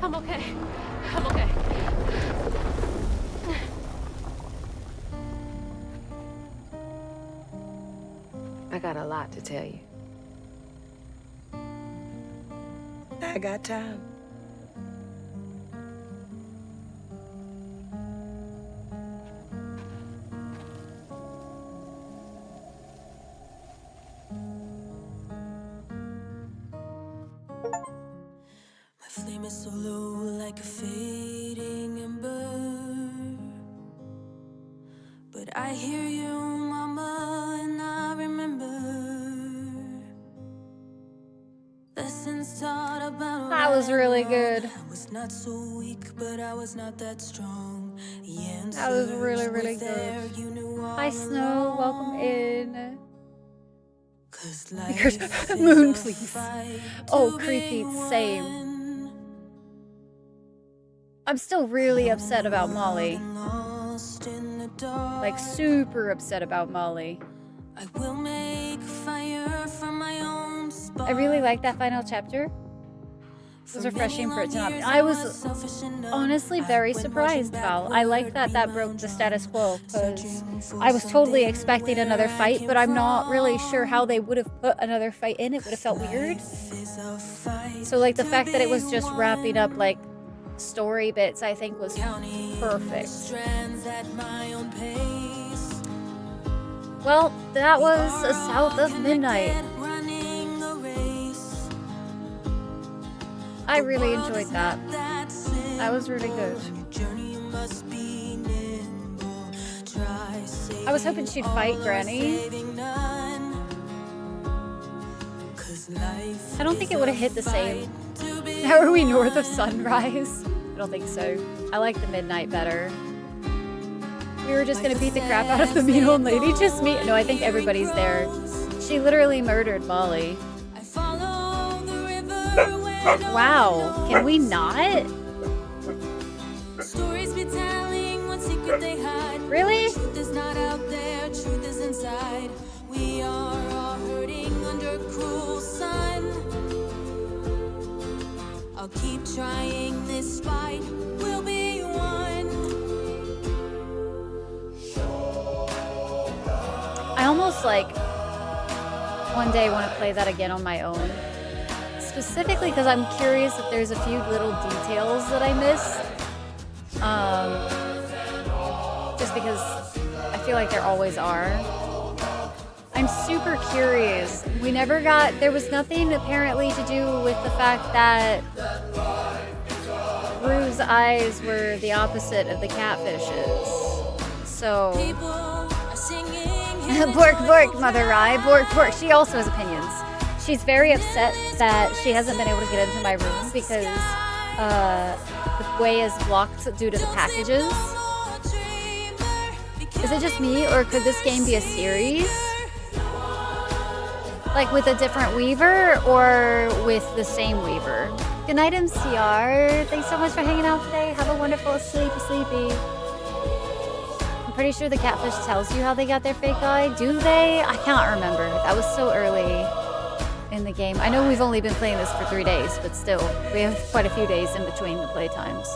I'm okay. I'm okay. I got a lot to tell you. I got time. Flame is so low, like a fading ember. But I hear you, Mama, and I remember lessons taught about. That was really good. I was not so weak, but I was not that strong. That was really, really good. Hi, Snow. Welcome in. Moon, please. Oh, creepy. Same. I'm still really upset about Molly. Like, super upset about Molly. I will make fire from my own spark. I really like that final chapter. It was refreshing for it to not be. I was honestly very surprised, Val. I like that that broke the status quo, because I was totally expecting another fight, but I'm not really sure how they would have put another fight in. It would have felt weird. So, like, the fact that it was just wrapping up, like, story bits, I think was perfect. Well, that was South of Midnight. I really enjoyed that. That was really good. I was hoping she'd fight Granny. I don't think it would have hit the same. How are we north of sunrise? I don't think so. I like the midnight better. We were just gonna beat the crap out of the mean old lady. Just me. No, I think everybody's there. She literally murdered Molly. Wow. Can we not? Really? Truth is not out there, truth is inside. We are all hurting under cruel sun. I'll keep trying, this fight will be won. I almost like one day want to play that again on my own. Specifically because I'm curious if there's a few little details that I missed. Just because I feel like there always are. I'm super curious. We never got, there was nothing apparently to do with the fact that Rue's eyes were the opposite of the catfish's. So, Bork, Bork, Mother Rye, Bork, Bork. She also has opinions. She's very upset that she hasn't been able to get into my room because the way is blocked due to the packages. Is it just me, or could this game be a series? Like with a different Weaver, or with the same Weaver? Good night, MCR. Thanks so much for hanging out today. Have a wonderful sleepy. I'm pretty sure the catfish tells you how they got their fake eye. Do they? I can't remember. That was so early in the game. I know we've only been playing this for 3 days, but still, we have quite a few days in between the playtimes.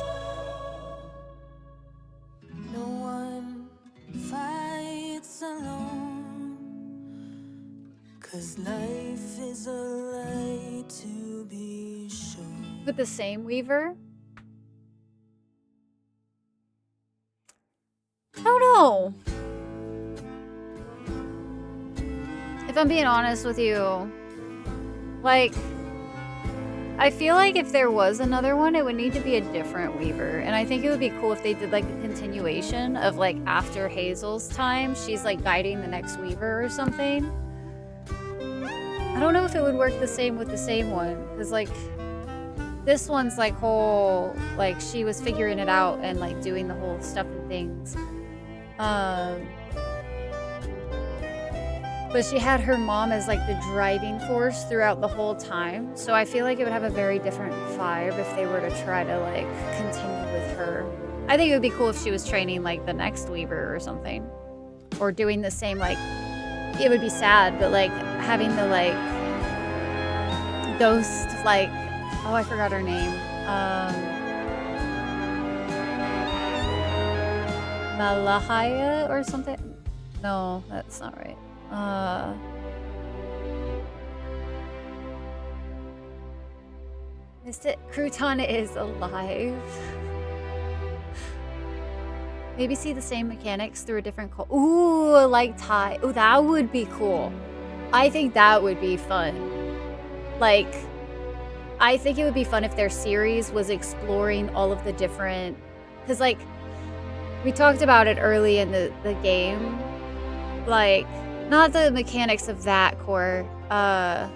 with the same weaver? I don't know. If I'm being honest with you, like, I feel like if there was another one, it would need to be a different weaver. And I think it would be cool if they did like a continuation of like after Hazel's time, she's like guiding the next weaver or something. I don't know if it would work the same with the same one. Because like, this one's like whole, like she was figuring it out and like doing the whole stuff and things. But she had her mom as like the driving force throughout the whole time. So I feel like it would have a very different vibe if they were to try to like continue with her. I think it would be cool if she was training like the next weaver or something. Or doing the same, like, it would be sad, but like having the like ghost, like, oh, I forgot her name. Malahaya or something? No, that's not right. Missed it. Crouton is alive. Maybe see the same mechanics through a different ooh, like Ty. Ooh, that would be cool. I think that would be fun. Like, I think it would be fun if their series was exploring all of the different... Because, like, we talked about it early in the game. Like, not the mechanics of that core. Not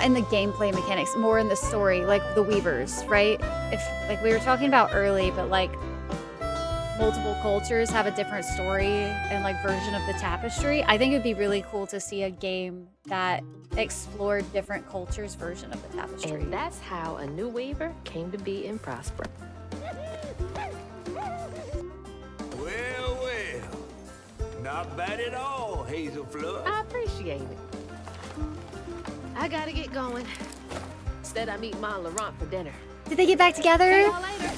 in the gameplay mechanics. More in the story. Like, the Weavers, right? If, like, we were talking about early, but, like, multiple cultures have a different story and, like, version of the tapestry. I think it'd be really cool to see a game that explored different cultures' version of the tapestry. And that's how a new Weaver came to be in Prosper. Well, well. Not bad at all, Hazel Flood. I appreciate it. I gotta get going. Instead, I meet Ma and Laurent for dinner. Did they get back together? See y'all later.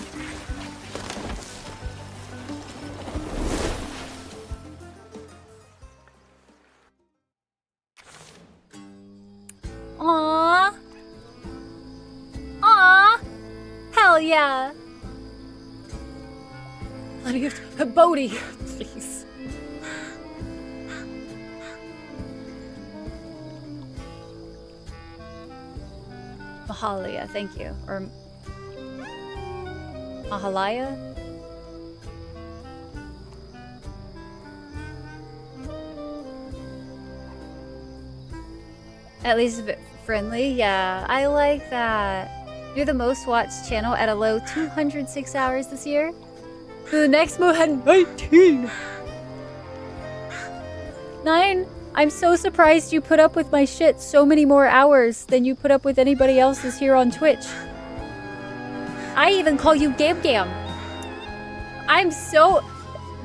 Aww. Aww. Hell yeah. Let me get Bodhi, please. Mahalia, thank you. Or Mahalaya? At least a bit friendly, yeah. I like that. You're the most watched channel at a low 206 hours this year. The next Mo had 19. 9? I'm so surprised you put up with my shit so many more hours than you put up with anybody else's here on Twitch. I even call you Gam Gam. I'm so...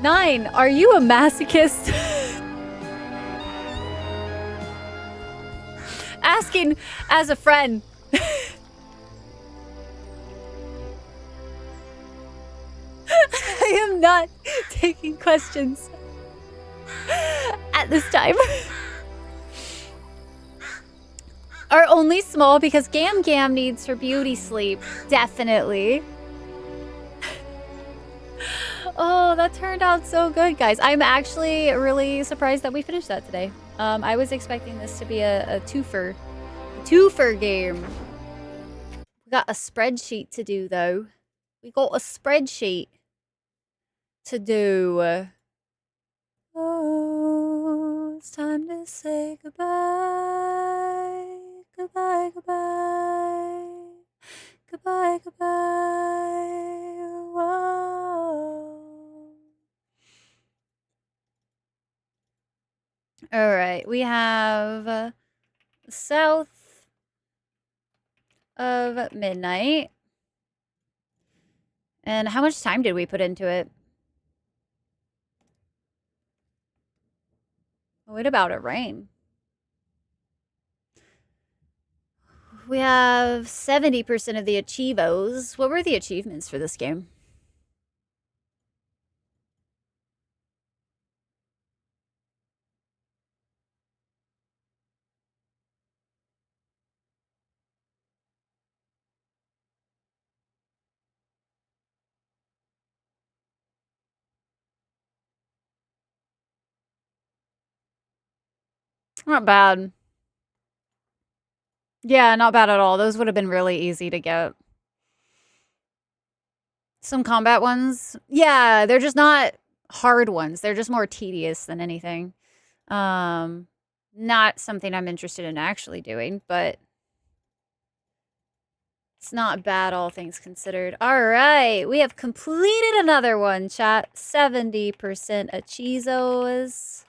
9, are you a masochist? Asking as a friend. I am not taking questions at this time. Are only small because Gam Gam needs her beauty sleep. Definitely. Oh, that turned out so good, guys. I'm actually really surprised that we finished that today. I was expecting this to be a twofer. A twofer game. We got a spreadsheet to do, though. We got a spreadsheet to do. Oh, it's time to say goodbye. Goodbye, goodbye. Goodbye, goodbye. Whoa. All right, we have south of midnight. And how much time did we put into it? What about it rain? We have 70% of the achievos. What were the achievements for this game? Not bad. Yeah, not bad at all. Those would have been really easy to get. Some combat ones. Yeah, they're just not hard ones. They're just more tedious than anything. Not something I'm interested in actually doing, but it's not bad, all things considered. All right, we have completed another one, chat. 70% Achizos.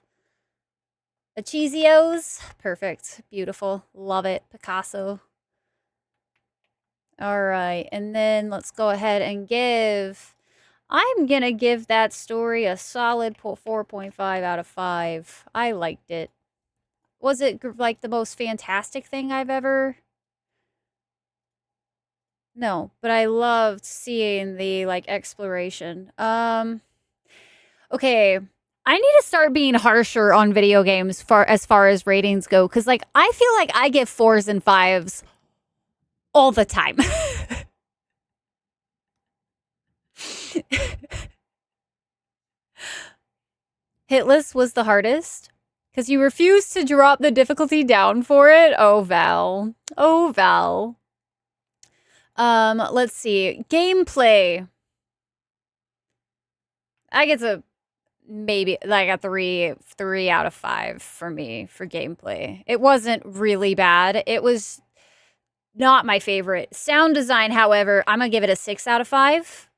Achizios. Perfect. Beautiful. Love it. Picasso. All right, and then let's go ahead and give... I'm going to give that story a solid 4.5 out of 5. I liked it. Was it, like, the most fantastic thing I've ever... No, but I loved seeing the, like, exploration. Okay, I need to start being harsher on video games as far as ratings go, because, like, I feel like I get 4s and 5s all the time. Hitless was the hardest because you refused to drop the difficulty down for it. Oh, Val. Oh, Val. Let's see. Gameplay. I get a maybe like a 3 out of 5 for me for gameplay. It wasn't really bad. It was not my favorite. Sound design, however, I'm going to give it a 6 out of 5.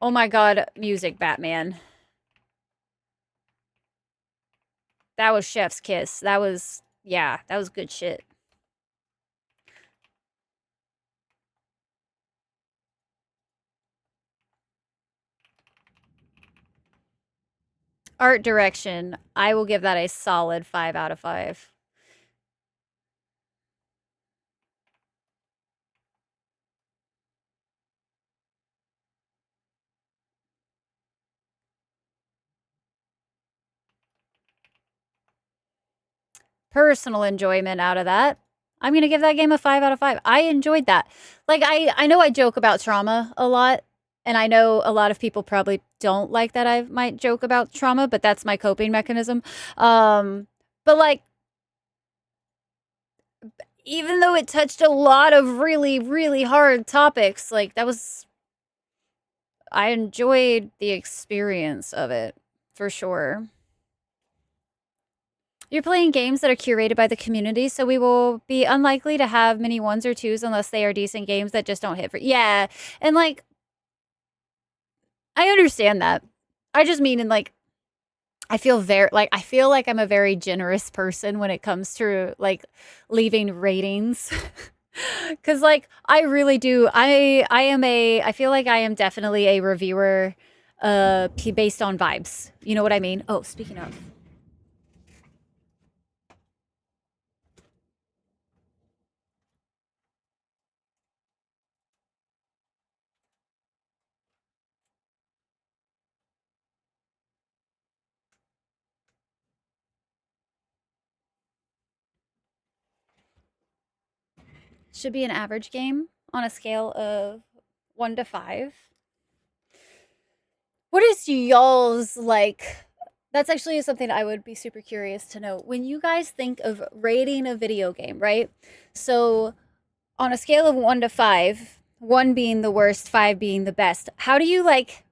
Oh my god, music, Batman. That was chef's kiss. That was, yeah, that was good shit. Art direction, I will give that a solid 5 out of 5. Personal enjoyment out of that, I'm going to give that game a 5 out of 5. I enjoyed that. Like, I know I joke about trauma a lot, and I know a lot of people probably don't like that I might joke about trauma, but that's my coping mechanism. But, like, even though it touched a lot of really, really hard topics, like, that was... I enjoyed the experience of it, for sure. You're playing games that are curated by the community, so we will be unlikely to have many 1s or 2s unless they are decent games that just don't hit for... Yeah, and, like, I understand that. I just mean in, like, I feel like I'm a very generous person when it comes to, like, leaving ratings. Because, like, I really do. I feel like I am definitely a reviewer based on vibes. You know what I mean? Oh, speaking of... Should be an average game on a scale of 1 to 5. What is y'all's, like... That's actually something I would be super curious to know. When you guys think of rating a video game, right? So, on a scale of 1 to 5, 1 being the worst, 5 being the best, how do you, like,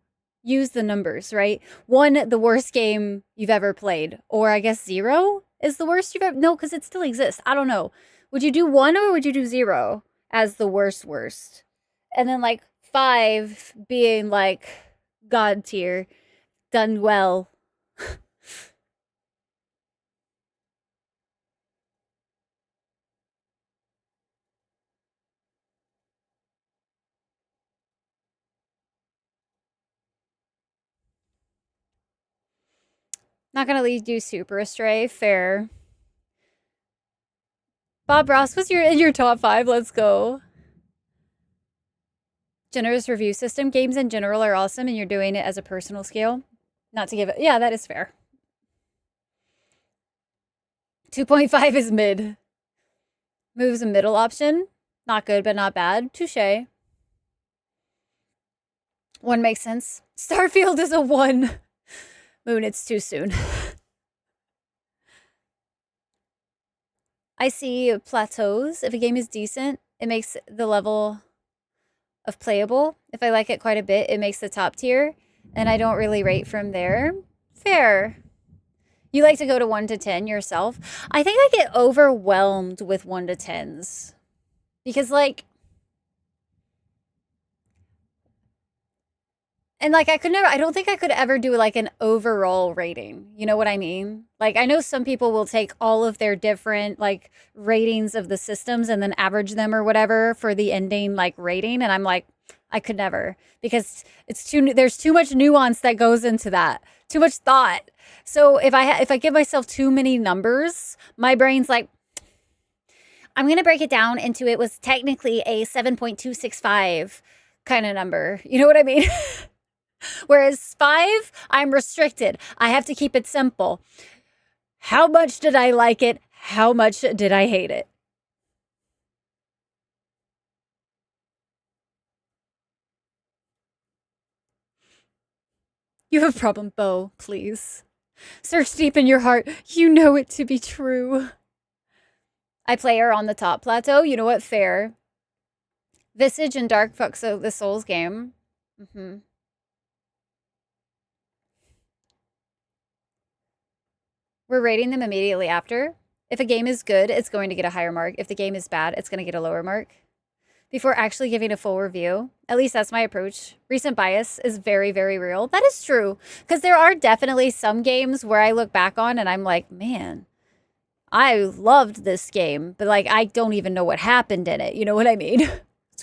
use the numbers, right? 1, the worst game you've ever played. Or I guess 0 is the worst you've ever... No, because it still exists. I don't know. Would you do 1 or would you do 0 as the worst? And then, like, 5 being, like, God tier, done well. Not gonna lead you super astray. Fair. Bob Ross was in your top 5. Let's go. Generous review system. Games in general are awesome, and you're doing it as a personal scale. Not to give it... Yeah, that is fair. 2.5 is mid. Move's a middle option. Not good, but not bad. Touche. 1 makes sense. Starfield is a 1. Moon, it's too soon. I see plateaus. If a game is decent, it makes the level of playable. If I like it quite a bit, it makes the top tier. And I don't really rate from there. Fair. You like to go to 1 to 10 yourself? I think I get overwhelmed with 1 to 10s. Because, like... And, like, I don't think I could ever do, like, an overall rating. You know what I mean? Like, I know some people will take all of their different, like, ratings of the systems and then average them or whatever for the ending, like, rating. And I'm like, I could never. Because there's too much nuance that goes into that. Too much thought. So if I give myself too many numbers, my brain's like, I'm going to break it down into it was technically a 7.265 kind of number. You know what I mean? Whereas 5, I'm restricted. I have to keep it simple. How much did I like it? How much did I hate it? You have a problem, Bo, please. Search deep in your heart. You know it to be true. I play her on the top plateau. You know what? Fair. Visage and Dark Fuck, so the Souls game. We're rating them immediately after. If a game is good, it's going to get a higher mark. If the game is bad, it's going to get a lower mark. Before actually giving a full review. At least that's my approach. Recent bias is very, very real. That is true. Because there are definitely some games where I look back on and I'm like, man, I loved this game. But, like, I don't even know what happened in it. You know what I mean?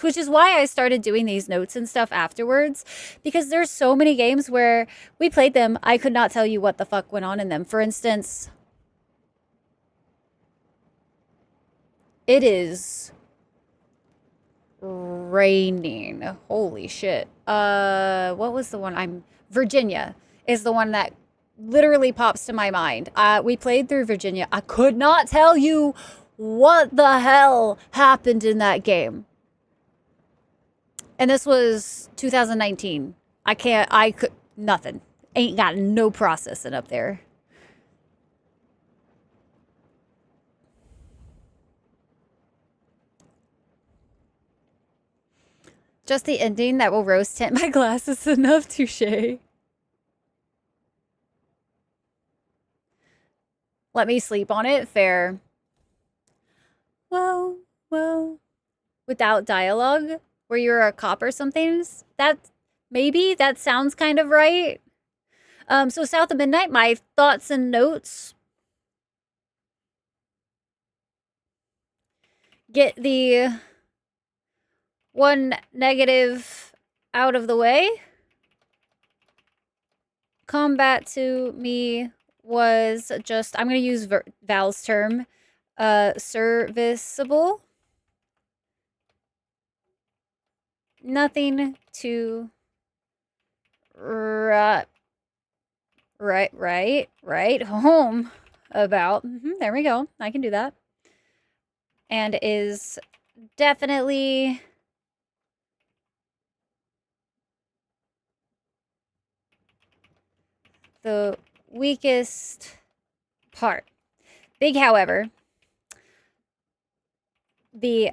Which is why I started doing these notes and stuff afterwards. Because there's so many games where we played them, I could not tell you what the fuck went on in them. For instance, it is raining. Holy shit. What was the one? Virginia is the one that literally pops to my mind. We played through Virginia. I could not tell you what the hell happened in that game. And this was 2019. Nothing. Ain't got no processing up there. Just the ending that will rose tint my glasses enough, touche. Let me sleep on it, fair. Whoa, whoa. Without dialogue? Where you're a cop or something? Maybe that sounds kind of right. So South of Midnight, my thoughts and notes. Get the one negative out of the way. Combat to me was just, I'm going to use Val's term, serviceable. Nothing to write home about. There we go. I can do that. And is definitely the weakest part. Big, however, the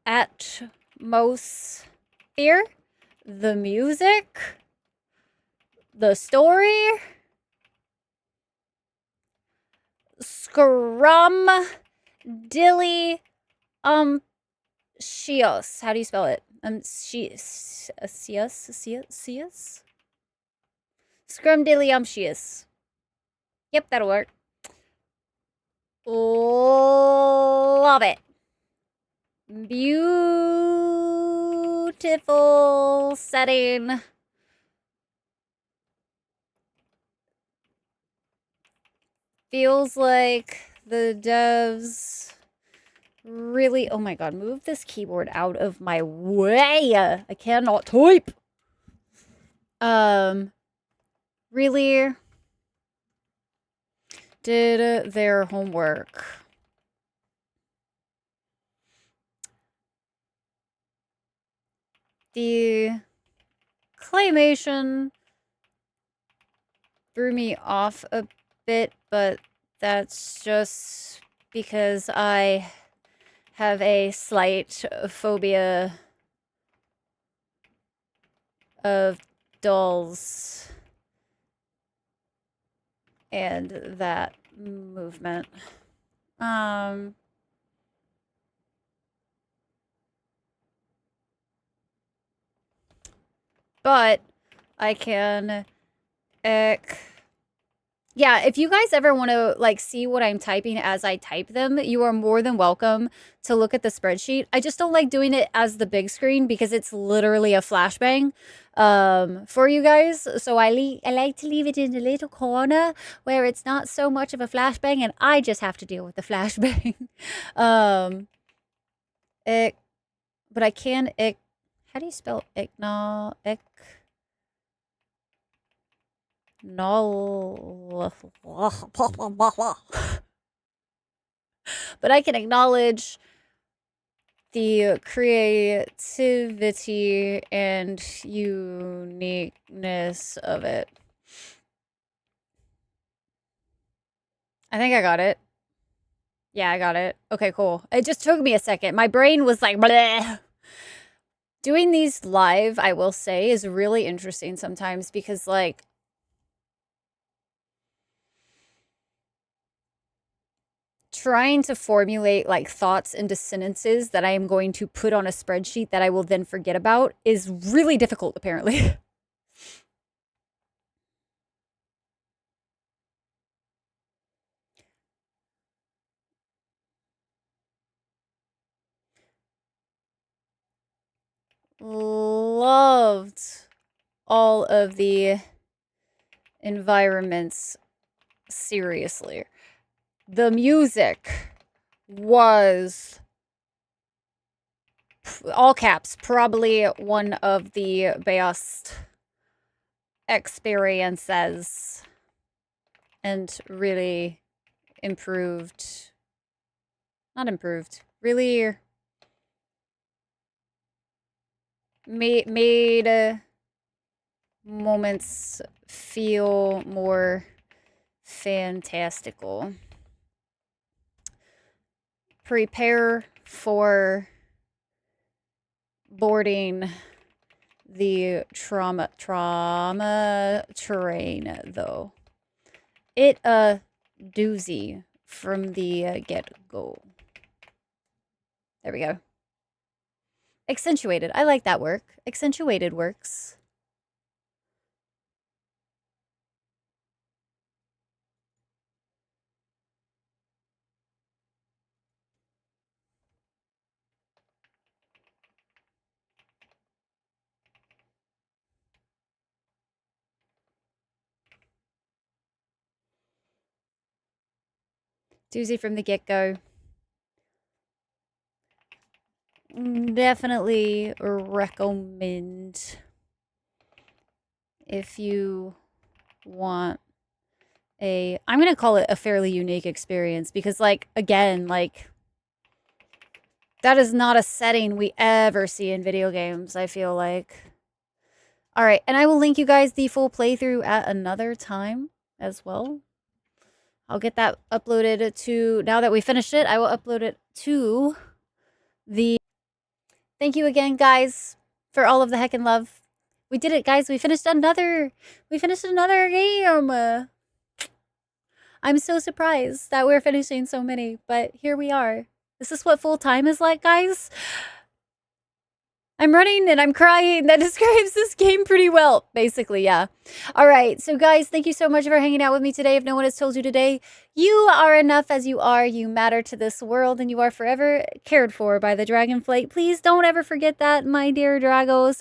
atmosphere, the music, the story, Scrumdiddly Shios. How do you spell it? Shios? Scrumdiddlyumptious. Yep, that'll work. Love it. Beautiful setting. Feels like the devs really... Oh my god, move this keyboard out of my way. I cannot type. Really did their homework. The claymation threw me off a bit, but that's just because I have a slight phobia of dolls and that movement. But I can yeah, if you guys ever want to like see what I'm typing as I type them, you are more than welcome to look at the spreadsheet. I just don't like doing it as the big screen because it's literally a flashbang for you guys. So I like to leave it in a little corner where it's not so much of a flashbang and I just have to deal with the flashbang. But I can how do you spell no. But I can acknowledge the creativity and uniqueness of it. I think I got it. Yeah, I got it. Okay, cool. It just took me a second. My brain was like, bleh. Doing these live, I will say, is really interesting sometimes because, like, trying to formulate like thoughts into sentences that I am going to put on a spreadsheet that I will then forget about is really difficult, apparently. Loved all of the environments, seriously. The music was, all caps, probably one of the best experiences and really improved, not improved, really made moments feel more fantastical. Prepare for boarding the trauma train, though. It a doozy from the get-go. There we go. Accentuated. I like that work. Accentuated works. Doozy from the get-go. Definitely recommend if you want a, I'm going to call it a fairly unique experience because, like, again, like, that is not a setting we ever see in video games, I feel like. All right, and I will link you guys the full playthrough at another time as well. I'll get that uploaded to, now that we finished it, I will upload it to the... Thank you again, guys, for all of the heckin' love. We did it, guys. We finished another game. I'm so surprised that we're finishing so many, but here we are. This is what full time is like, guys. I'm running and I'm crying. That describes this game pretty well, basically, yeah. All right, so guys, thank you so much for hanging out with me today. If no one has told you today, you are enough as you are. You matter to this world and you are forever cared for by the Dragonflight. Please don't ever forget that, my dear Dragos.